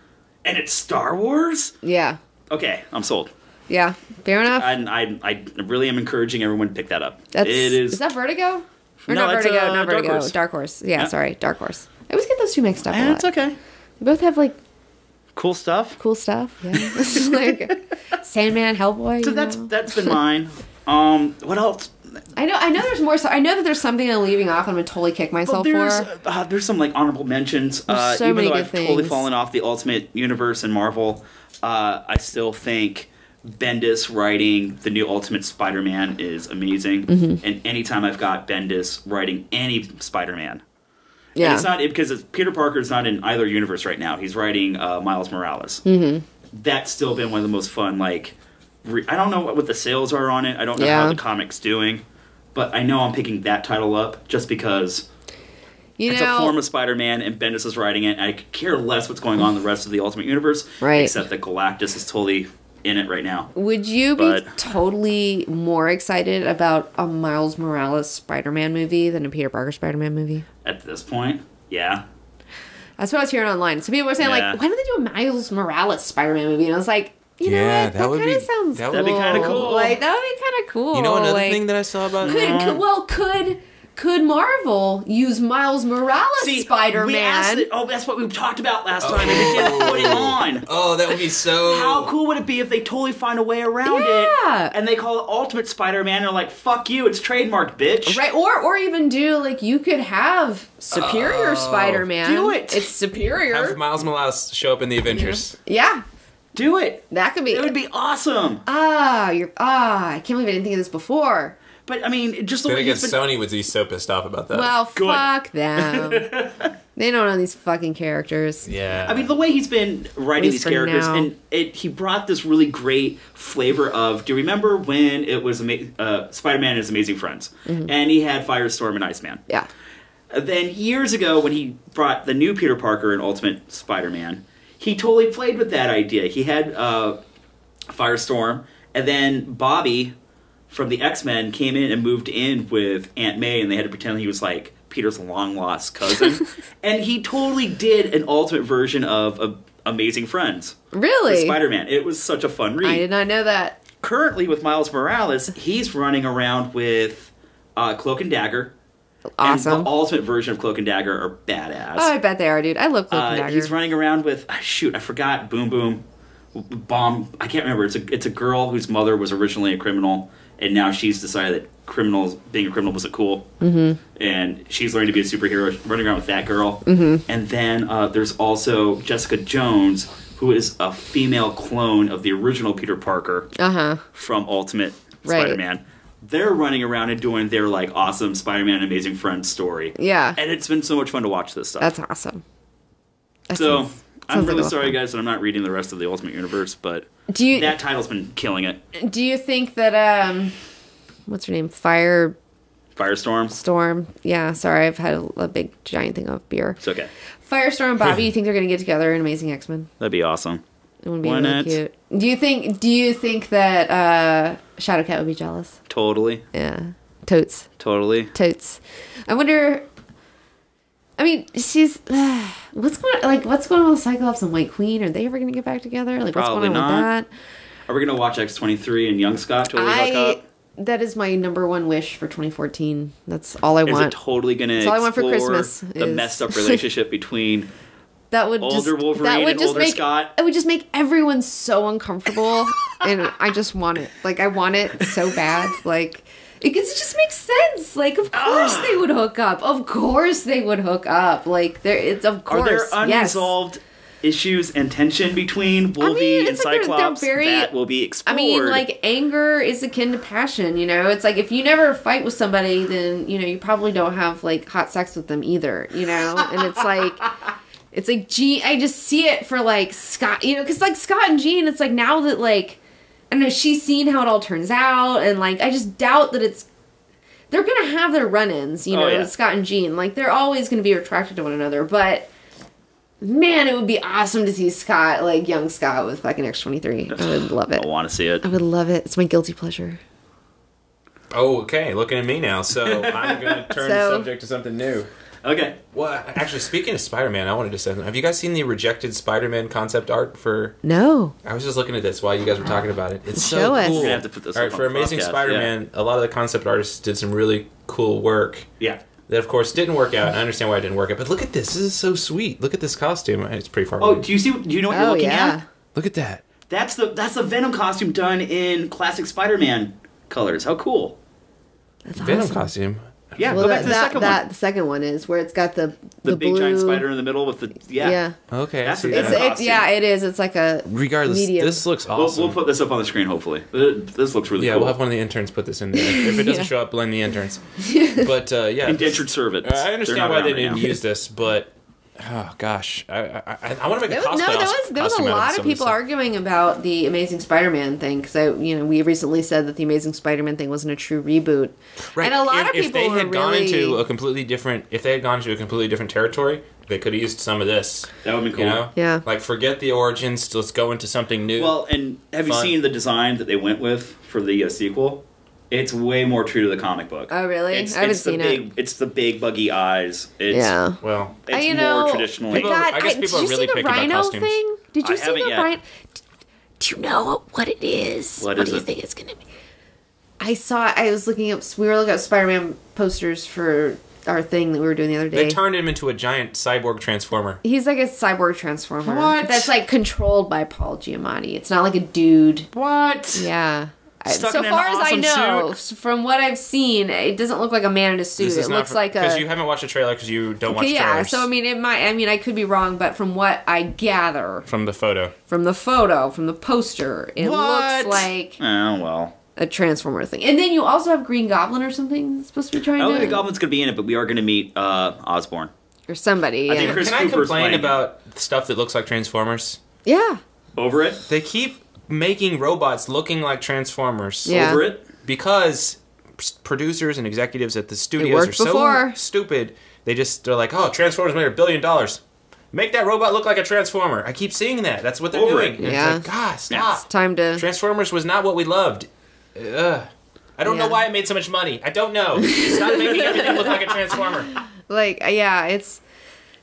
and it's Star Wars? Yeah. Okay, I'm sold. Yeah, fair enough. And I really am encouring everyone to pick that up. Is that Vertigo? Or no, not it's Vertigo, not Dark Vertigo. Horse. Dark Horse. Yeah, sorry, Dark Horse. I always get those two mixed up. It's okay. They both have, like, cool stuff. Yeah. Like Sandman, Hellboy. So that's been mine. What else? I know there's more. So I know that there's something I'm leaving off. I'm gonna totally kick myself for. There's some, like, honorable mentions. There's so even many though good I've things. totally fallen off the Ultimate Universe and Marvel, I still think Bendis writing the new Ultimate Spider-Man is amazing. Mm-hmm. And anytime I've got Bendis writing any Spider-Man. Yeah. And it's not because Peter Parker's not in either universe right now. He's writing Miles Morales. Mm-hmm. That's still been one of the most fun, like, I don't know what the sales are on it. I don't know how the comic's doing. But I know I'm picking that title up just because it's a form of Spider-Man and Bendis is writing it. And I could care less what's going on in the rest of the Ultimate Universe. Right. Except that Galactus is totally in it right now. Would you be totally more excited about a Miles Morales Spider-Man movie than a Peter Parker Spider-Man movie? At this point, yeah. That's what I was hearing online. So people were saying, like, why don't they do a Miles Morales Spider-Man movie? And I was like, you know what? That kind of sounds cool. That'd be kind of cool. Like, that would be kind of cool. You know another like, thing that I saw about could Marvel use Miles Morales Spider-Man? That's what we talked about last time, and they didn't put it on. Oh, that would be so... How cool would it be if they totally find a way around it, and they call it Ultimate Spider-Man, and they're like, fuck you, it's trademarked, bitch. Right, or even do, like, you could have Superior Spider-Man. Do it. It's superior. Have Miles Morales show up in the Avengers. Yeah. Do it. That could be... It would be awesome. I can't believe I didn't think of this before. But, I mean, just the way Sony would be so pissed off about that. Well, fuck them. They don't know these fucking characters. Yeah. I mean, the way he's been writing these characters, now. and he brought this really great flavor of, do you remember when it was Spider-Man and His Amazing Friends? Mm-hmm. And he had Firestorm and Iceman. Yeah. Then years ago, when he brought the new Peter Parker in Ultimate Spider-Man, he totally played with that idea. He had Firestorm, and then Bobby from the X-Men came in and moved in with Aunt May, and they had to pretend he was like Peter's long-lost cousin. And he totally did an ultimate version of Amazing Friends. Really? With Spider-Man. It was such a fun read. I did not know that. Currently, with Miles Morales, he's running around with Cloak and Dagger. Awesome. And the ultimate version of Cloak and Dagger are badass. Oh, I bet they are, dude. I love Cloak and Dagger. He's running around with... I forgot. Boom Boom. Bomb. I can't remember. It's a girl whose mother was originally a criminal, and now she's decided that being a criminal wasn't cool. Mm-hmm. And she's learning to be a superhero, running around with that girl. Mm-hmm. And then there's also Jessica Jones, who is a female clone of the original Peter Parker from Ultimate Spider-Man. They're running around and doing their like awesome Spider-Man Amazing Friends story. Yeah. And it's been so much fun to watch this stuff. That's awesome. I'm really sorry, guys, that I'm not reading the rest of the Ultimate Universe, but that title's been killing it. Do you think that, what's her name? Firestorm? Storm? Yeah, sorry, I've had a big, giant thing of beer. It's okay. Firestorm and Bobby, you think they're going to get together in Amazing X-Men? That'd be awesome. It would be really cute. Do you think that Shadowcat would be jealous? Totally. Yeah. Totes. Totally. I wonder... I mean, she's what's going on with Cyclops and White Queen? Are they ever going to get back together? Like, probably what's going on with that? Are we going to watch X-23 and Young Scott totally hook up? That is my number one wish for 2014. That's all I want. Is it totally going to explore all I want for Christmas the messed up relationship between older Wolverine and older Scott? It would just make everyone so uncomfortable, and I just want it. Like, I want it so bad. Like. It just makes sense. Like, of course they would hook up. Of course they would hook up. Like, of course. Are there unresolved issues and tension between Wolverine and Cyclops that will be explored? I mean, like, anger is akin to passion, you know? It's like, if you never fight with somebody, then, you know, you probably don't have, like, hot sex with them either, you know? And it's like... Jean, I just see it for, like, Scott, you know? Because, like, Scott and Jean, it's like, now that, like... I don't know, she's seen how it all turns out, and, like, I just doubt that they're gonna have their run-ins, you know, Scott and Jean. Like, they're always gonna be attracted to one another, but, man, it would be awesome to see Scott, like, young Scott with fucking X-23. I would love it. I want to see it. I would love it. It's my guilty pleasure. Oh, okay, looking at me now, so I'm gonna turn the subject to something new. Okay. Well, actually, speaking of Spider-Man, I wanted to say, have you guys seen the rejected Spider-Man concept art for... No. I was just looking at this while you guys were talking about it. It's Show so us. cool. We're going to have to put this up for Amazing Spider-Man, a lot of the concept artists did some really cool work. Yeah. That, of course, didn't work out. I understand why it didn't work out. But look at this. This is so sweet. Look at this costume. It's pretty far away. Oh, do you know what you're looking at? Look at that. That's the Venom costume done in classic Spider-Man colors. How cool. That's Venom awesome. costume. Yeah, go back to the second one. The second one is where it's got the big blue... giant spider in the middle with the... Yeah. Okay. That's the costume. it is. It's like a regardless, medium. this looks awesome. We'll put this up on the screen, hopefully. This looks really cool. Yeah, we'll have one of the interns put this in there. If it doesn't show up, blame the interns. But, yeah. Indentured servants. I understand why they didn't use this, but Oh gosh, I want to make a cosplay. There was a lot of people arguing about the Amazing Spider-Man thing because we recently said that the Amazing Spider-Man thing wasn't a true reboot, right. And a lot of people if they had gone really... into a completely different territory, they could have used some of this. That would be cool. You know? Yeah. Like forget the origins. Let's go into something new. Well, and have you seen the design that they went with for the sequel? It's way more true to the comic book. Oh, really? I haven't seen it. It's the big buggy eyes. It's, yeah. Well, it's more traditionally. I guess people are really picky about costumes. Thing? Did you see the Rhino? Do you know what it is? What do you think it's going to be? I was looking up. We were looking at Spider-Man posters for our thing that we were doing the other day. They turned him into a giant cyborg transformer. He's like a cyborg transformer. What? That's like controlled by Paul Giamatti. It's not like a dude. What? Yeah. Stuck so in an far as I awesome know, suit? from what I've seen, it doesn't look like a man in a suit. It looks like a... Because you haven't watched the trailer because you don't watch trailers. Yeah, so I mean, I could be wrong, but from what I gather... From the photo, from the poster, it looks like... Oh, well. A Transformer thing. And then you also have Green Goblin or something that's supposed to be trying to... I don't think the Goblin's going to be in it, but we are going to meet Osborn. Or somebody, I think Chris Can Cooper's I complain playing about stuff that looks like Transformers? Yeah. Over it? They keep making robots looking like Transformers. Yeah. Over it? Because producers and executives at the studios are so stupid. They're like, oh, Transformers made $1 billion. Make that robot look like a Transformer. I keep seeing that. That's what they're doing. It. Yeah. It's like, God, stop. It's time to... Transformers was not what we loved. I don't know why it made so much money. I don't know. Stop making everything look like a Transformer. Like, yeah, it's...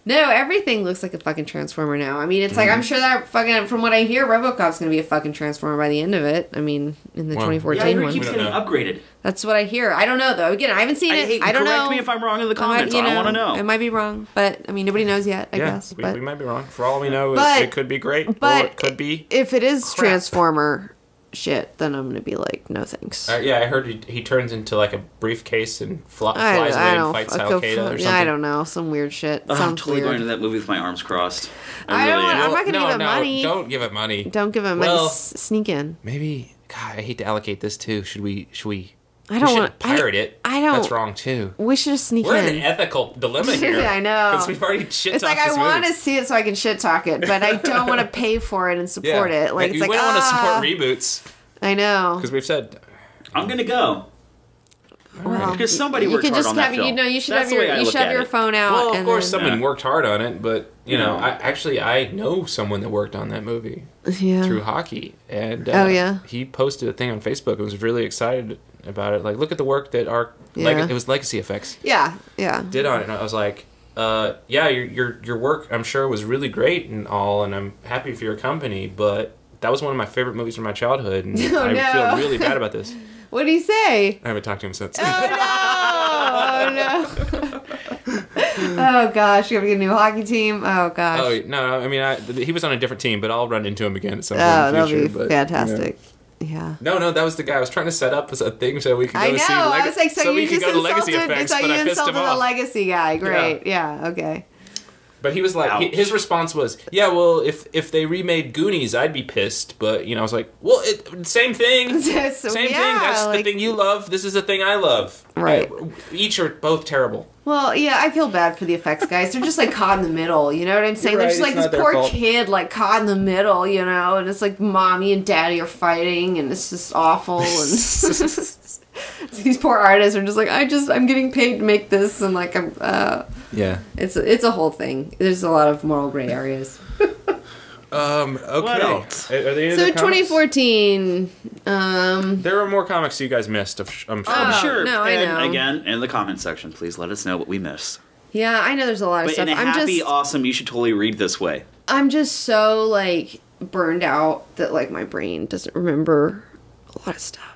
No, everything looks like a fucking Transformer now. I mean, it's like, I'm sure that fucking... From what I hear, RoboCop's going to be a fucking Transformer by the end of it. I mean, in the 2014 one. It keeps getting upgraded. That's what I hear. I don't know, though. Again, I haven't seen it. I don't know. Correct me if I'm wrong in the comments. I want to know. It might be wrong, but, I mean, nobody knows yet, I guess. We might be wrong. For all we know, it could be great, or it could be if it is Transformer... shit, then I'm gonna be like, no thanks. Yeah, I heard he turns into like a briefcase and flies away and fights Al Qaeda or something. Yeah, I don't know, some weird shit. I'm totally going to that movie with my arms crossed. I'm not gonna give it money. Don't give it money. Don't give it money. Sneak in. Maybe. God, I hate to allocate this too. Should we? I don't want to pirate it. I don't. That's wrong too. We should just sneak in. We're in an ethical dilemma here. I know. Because we've already shit talked It's like I want to see it so I can shit talk it, but I don't want to pay for it and support it. Like it's like we don't want to support reboots. I know. Because we've said... I'm going to go. Well, because somebody worked hard on that film. You should have your phone out. Well, of course, someone worked hard on it, but, I know someone that worked on that movie through hockey. And he posted a thing on Facebook and was really excited about it. Like, look at the work that it was Legacy Effects. Yeah. Did on it. And I was like, your work, I'm sure, was really great and all, and I'm happy for your company, but... That was one of my favorite movies from my childhood, and I feel really bad about this. What did he say? I haven't talked to him since. Oh, no! Oh, gosh. You're going to get a new hockey team? Oh, gosh. Oh, no. I mean, he was on a different team, but I'll run into him again at some point in the future. That'll be fantastic. Yeah. No, that was the guy. I was trying to set up a thing so we could go to see... I was like, so you just Legacy Effects, but I pissed him off. the Legacy guy. Great. Yeah, okay. But he was like, his response was, yeah, well, if they remade Goonies, I'd be pissed. But, I was like, well, same thing. Same thing. That's the thing you love. This is the thing I love. Right. Each are both terrible. Well, yeah, I feel bad for the effects guys. They're just, like, caught in the middle. You know what I'm saying? They're just, like, this poor kid, like, caught in the middle, And it's like mommy and daddy are fighting, and it's just awful. And these poor artists are just like, I'm getting paid to make this, and, like, yeah. It's a whole thing. There's a lot of moral gray areas. Okay. What else? Are they so 2014. There were more comics you guys missed. I'm sure. No, I know. Again, in the comment section, please let us know what we missed. Yeah, I know there's a lot of stuff. But in a happy, awesome, you should totally read this way. I'm just so, like, burned out that, like, my brain doesn't remember a lot of stuff.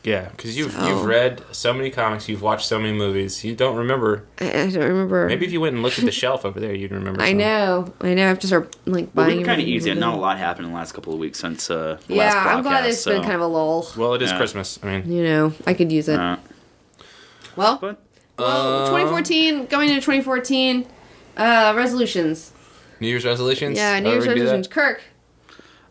Yeah, because you've read so many comics, you've watched so many movies, you don't remember. I don't remember. Maybe if you went and looked at the shelf over there, you'd remember. I know. I have to start like buying. We're kind of easy. Not a lot happened in the last couple of weeks since the last podcast. Yeah, I'm glad it's been kind of a lull. Well, it is Christmas. I mean, I could use it. Well, 2014, going into 2014, resolutions. New Year's resolutions. Yeah, New Year's resolutions. Kirk.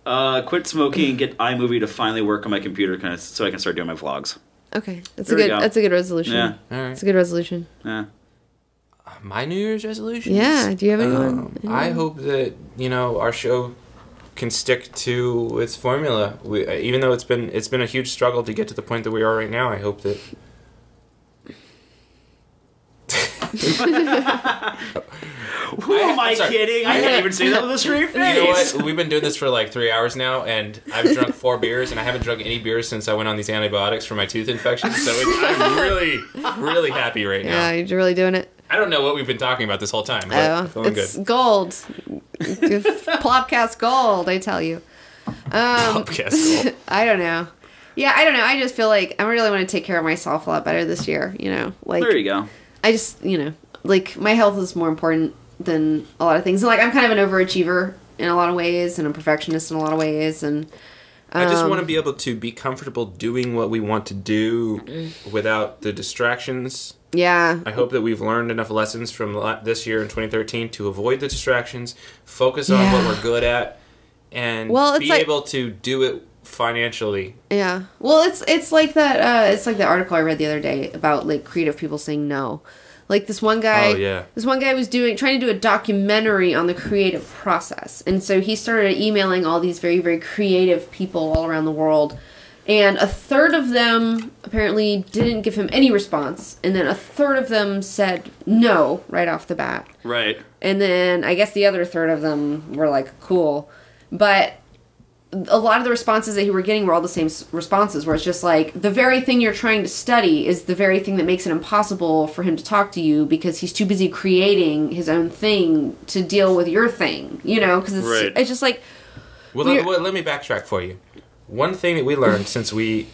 Quit smoking and get iMovie to finally work on my computer so I can start doing my vlogs. Okay, that's a good resolution. Yeah, all right. It's a good resolution. Yeah. My New Year's resolutions? Yeah, do you have anyone? I hope that, our show can stick to its formula. Even though it's been a huge struggle to get to the point that we are right now, I hope that... Who am I kidding? I can't even say that with a straight face. You know what? We've been doing this for like 3 hours now, and I've drunk 4 beers, and I haven't drunk any beers since I went on these antibiotics for my tooth infection. So I'm really, really happy right now. Yeah, you're really doing it. I don't know what we've been talking about this whole time, but I'm feeling it's good. Gold. Plopcast gold, I tell you. Plopcast gold. I don't know. Yeah, I don't know. I just feel like I really want to take care of myself a lot better this year, Like, there you go. I just, like, my health is more important than a lot of things. And, like, I'm kind of an overachiever in a lot of ways, and a perfectionist in a lot of ways, and... I just want to be able to be comfortable doing what we want to do without the distractions. Yeah. I hope that we've learned enough lessons from this year in 2013 to avoid the distractions, focus on what we're good at, and be able to do it financially. Yeah. Well, it's like that. It's like the article I read the other day about like creative people saying no. Like this one guy. Oh, yeah. This one guy was trying to do a documentary on the creative process, and so he started emailing all these very, very creative people all around the world. And a third of them apparently didn't give him any response. And then a third of them said no right off the bat. Right. And then I guess the other third of them were like, cool. But a lot of the responses that he were getting were all the same responses, where it's just like, the very thing you're trying to study is the very thing that makes it impossible for him to talk to you because he's too busy creating his own thing to deal with your thing, Because it's just like... Well, let me backtrack for you. One thing that we learned since we,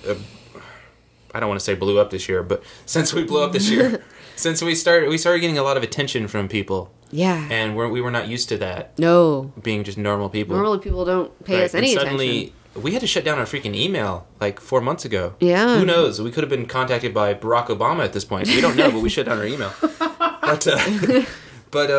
I don't want to say blew up this year, but since we blew up this year, since we started getting a lot of attention from people. Yeah. And we were not used to that. No. Being just normal people. Normally people don't pay us any suddenly, attention. We had to shut down our freaking email like 4 months ago. Yeah. Who knows? We could have been contacted by Barack Obama at this point. We don't know, but we shut down our email. But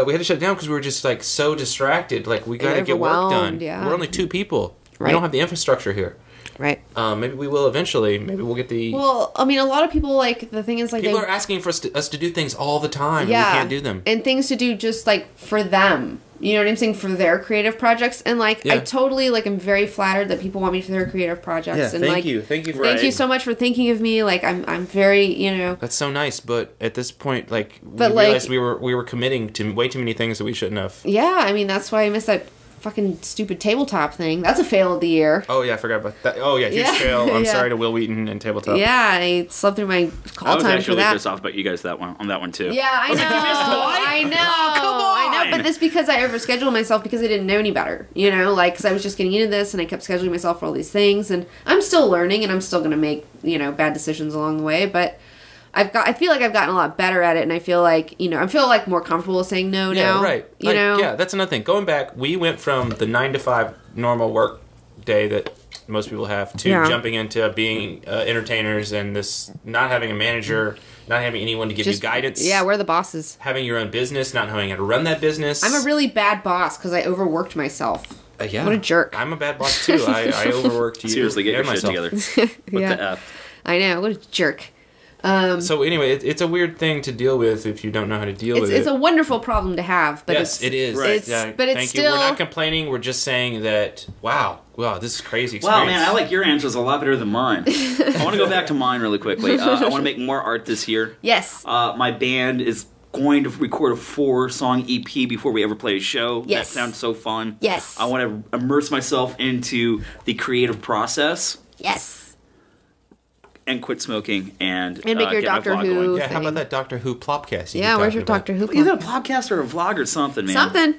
we had to shut it down because we were just like so distracted. Like we got to get work done. Yeah. We're only 2 people. Right. We don't have the infrastructure here. Right. Maybe we will eventually. Maybe we'll get the... Well, I mean, a lot of people, like, the thing is, like... People are asking for us to do things all the time, yeah, and we can't do them. And things to do just, like, for them. You know what I'm saying? For their creative projects. And, like, I totally, like, am very flattered that people want me for their creative projects. Yeah, and, thank you. Thank you for Thank you so much for thinking of me. Like, I'm very, That's so nice, but at this point, like, we realized we were committing to way too many things that we shouldn't have. Yeah, I mean, that's why I missed that fucking stupid tabletop thing. That's a fail of the year. Oh yeah, I forgot about that. Oh yeah, huge fail. I'm sorry to Will Wheaton and tabletop. Yeah, I slept through my call time for that. I was actually really pissed off about you guys on that one too. Yeah, I know. I know. Oh, come on. I know, but it's because I overscheduled myself because I didn't know any better. Because I was just getting into this and I kept scheduling myself for all these things, and I'm still learning and I'm still going to make, bad decisions along the way, but I feel like I've gotten a lot better at it, and I feel like, I feel like more comfortable saying no now. Yeah, right. Yeah, that's another thing. Going back, we went from the 9 to 5 normal work day that most people have to jumping into being entertainers and this not having a manager, not having anyone to give you guidance. Yeah, we're the bosses. Having your own business, not knowing how to run that business. I'm a really bad boss because I overworked myself. Yeah. What a jerk. I'm a bad boss too. I overworked you. Seriously, get your shit together. What the F? I know, what a jerk. So anyway, it's a weird thing to deal with if you don't know how to deal with it. It's a wonderful problem to have, but yes, it is. Right. But it's Thank still... you. We're not complaining. We're just saying that, wow, this is crazy experience. Wow, man, I like your answers a lot better than mine. I want to go back to mine really quickly. I want to make more art this year. Yes. My band is going to record a 4-song EP before we ever play a show. Yes. That sounds so fun. Yes. I want to immerse myself into the creative process. Yes. And quit smoking and make your get my Doctor vlog Who going. Yeah, how about that Doctor Who Plopcast? Yeah, where's your Doctor Who? Either a podcast or a vlog or something, man. Something.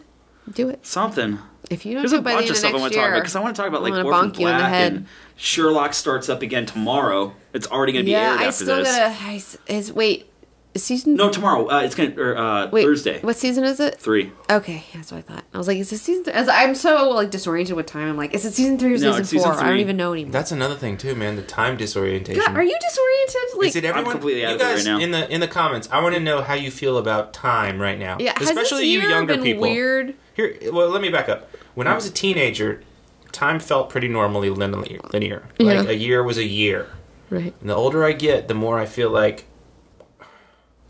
Do it. Something. If you don't There's do a it by the bunch end of stuff I want to talk about because I want to talk about like Orphan Black and Sherlock starts up again tomorrow. It's already going to be aired after this. Wait. Is season? No, tomorrow. It's going to Thursday. What season is it? 3. Okay, that's what I thought. I was like, is it season 3? I'm so disoriented with time. I'm like, is it season 3 or season 4? I don't even know anymore. That's another thing too, man. The time disorientation. God, are you disoriented? Is it everyone? I'm completely out you of it guys right now. in the comments, I want to know how you feel about time right now. Yeah, especially has this you year younger been people. Weird? Here, well, let me back up. When I was a teenager, time felt pretty normally linear. Like a year was a year. Right. And the older I get, the more I feel like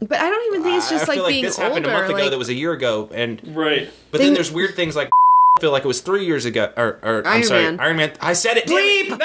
But I don't even think it's just I feel like being this older. happened a month ago like, that was a year ago, and Right. But then there's weird things like I feel like it was 3 years ago, or I'm sorry, Man. Iron Man. I said it. Bleep! No,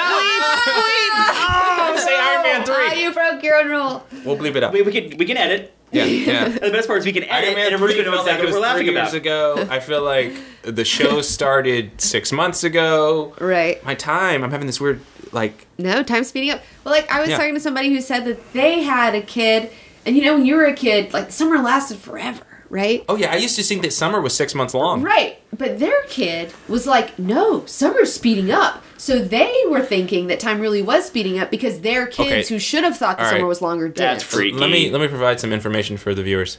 say Iron Man 3. Oh, you broke your own rule. We'll bleep it up. We can edit. Yeah, yeah. And the best part is we can edit, Iron Man and everyone's 3 going to know felt like exactly it what was we're 3 laughing years about. ago. I feel like the show started 6 months ago. Right. My time, I'm having this weird, like... No, time's speeding up. Well, like, I was Yeah. talking to somebody who said that they had a kid, and you know, when you were a kid, like, summer lasted forever, right? Oh, yeah, I used to think that summer was 6 months long. Right. But their kid was like, no, summer's speeding up. So they were thinking that time really was speeding up because their kids who should have thought the All right. summer was longer didn't. That's freaky. Let me provide some information for the viewers.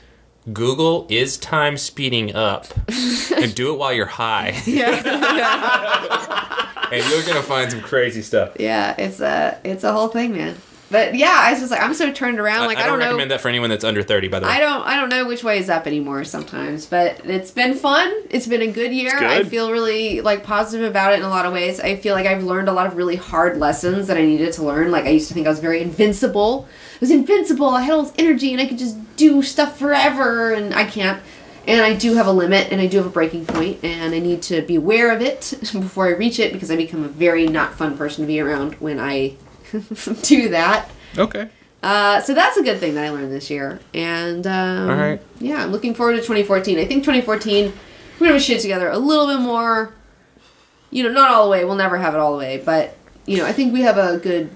Google is time speeding up, and do it while you're high, Yeah. and you're gonna find some crazy stuff. Yeah, it's a whole thing, man. But yeah, I was just like, I'm so turned around. Like, I don't know. recommend that for anyone that's under 30, by the way. I don't know which way is up anymore sometimes, but it's been fun. It's been a good year. It's good. I feel really like positive about it in a lot of ways. I feel like I've learned a lot of really hard lessons that I needed to learn. Like I used to think I was very invincible. I was invincible. I had all this energy and I could just do stuff forever, and I can't. And I do have a limit, and I do have a breaking point, and I need to be aware of it before I reach it, because I become a very not fun person to be around when I do that. Okay. So that's a good thing that I learned this year. And, All right. yeah, I'm looking forward to 2014. I think 2014, we're going to have shit together a little bit more, you know, not all the way. We'll never have it all the way. But, you know, I think we have a good,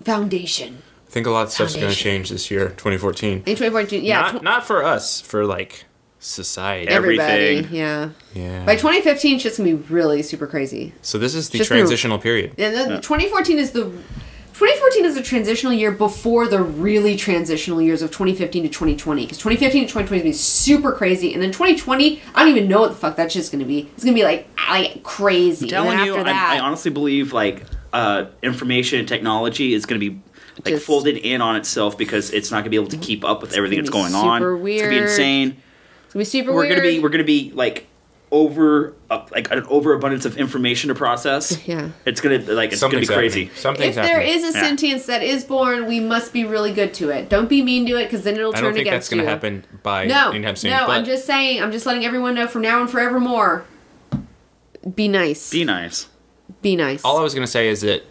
foundation. I think a lot of stuff's going to Foundation. change this year, 2014. In 2014, yeah. Not for us, for, like, society. Everybody, everything. yeah. Yeah. By 2015, shit's going to be really super crazy. So this is the Just transitional period. And then 2014 is the transitional year before the really transitional years of 2015 to 2020. Because 2015 to 2020 is going to be super crazy. And then 2020, I don't even know what the fuck that shit's going to be. It's going to be like crazy. I'm telling and then you, after that, I honestly believe like information and technology is going to be like Just- folded in on itself because it's not going to be able to keep up with everything gonna that's be going on. super It's going to be weird. insane. it's going to be super We're weird. going to be like over like an overabundance of information to process. Yeah. It's going to be Something's crazy. happening. Something's If there happening. is a Yeah. sentience that is born, we must be really good to it. Don't be mean to it, because then it'll I turn don't think that's against you. going to happen by No, anytime soon. no, but I'm just saying. I'm just letting everyone know from now and forevermore. Be nice. Be nice. Be nice. all I was going to say is that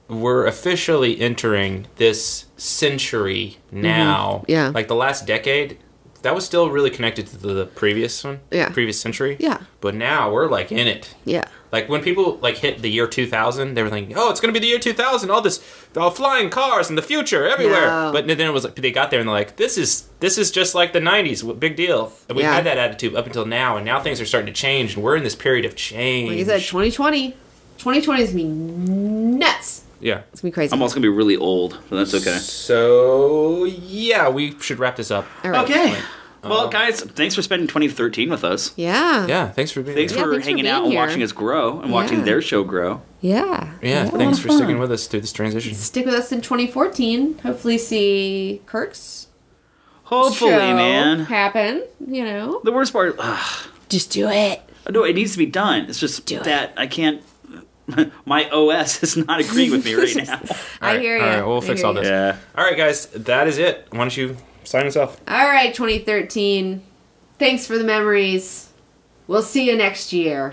we're officially entering this century now. Mm-hmm. Yeah. Like the last decade, that was still really connected to the previous one. Yeah. Previous century. Yeah. But now we're like in it. Yeah. Like when people like hit the year 2000, they were thinking, "Oh, it's going to be the year 2000. All this, flying cars in the future everywhere." No. But then it was like they got there and they're like, "This is just like the 90s. Big deal." And we've Yeah. had that attitude up until now, and now things are starting to change, and we're in this period of change. Like I said, 2020. 2020 is going to be nuts. Yeah. It's going to be crazy. I'm also going to be really old, but that's okay. So yeah, we should wrap this up. All right. Okay. Well, guys, thanks for spending 2013 with us. Yeah. Yeah, thanks for being Thanks here. for thanks for hanging being out and here. watching us grow and watching Yeah. their show grow. Yeah. Yeah, thanks for sticking with us through this transition. Stick with us in 2014. Hopefully see Kirk's Hopefully, show man. happen, you know. The worst part, Just do it. no, it needs to be done. It's just Do it. that I can't. My OS is not agreeing with me right now. I hear you. All right, we'll fix all this. Yeah. All right, guys, that is it. Why don't you sign us off? All right, 2013. Thanks for the memories. We'll see you next year.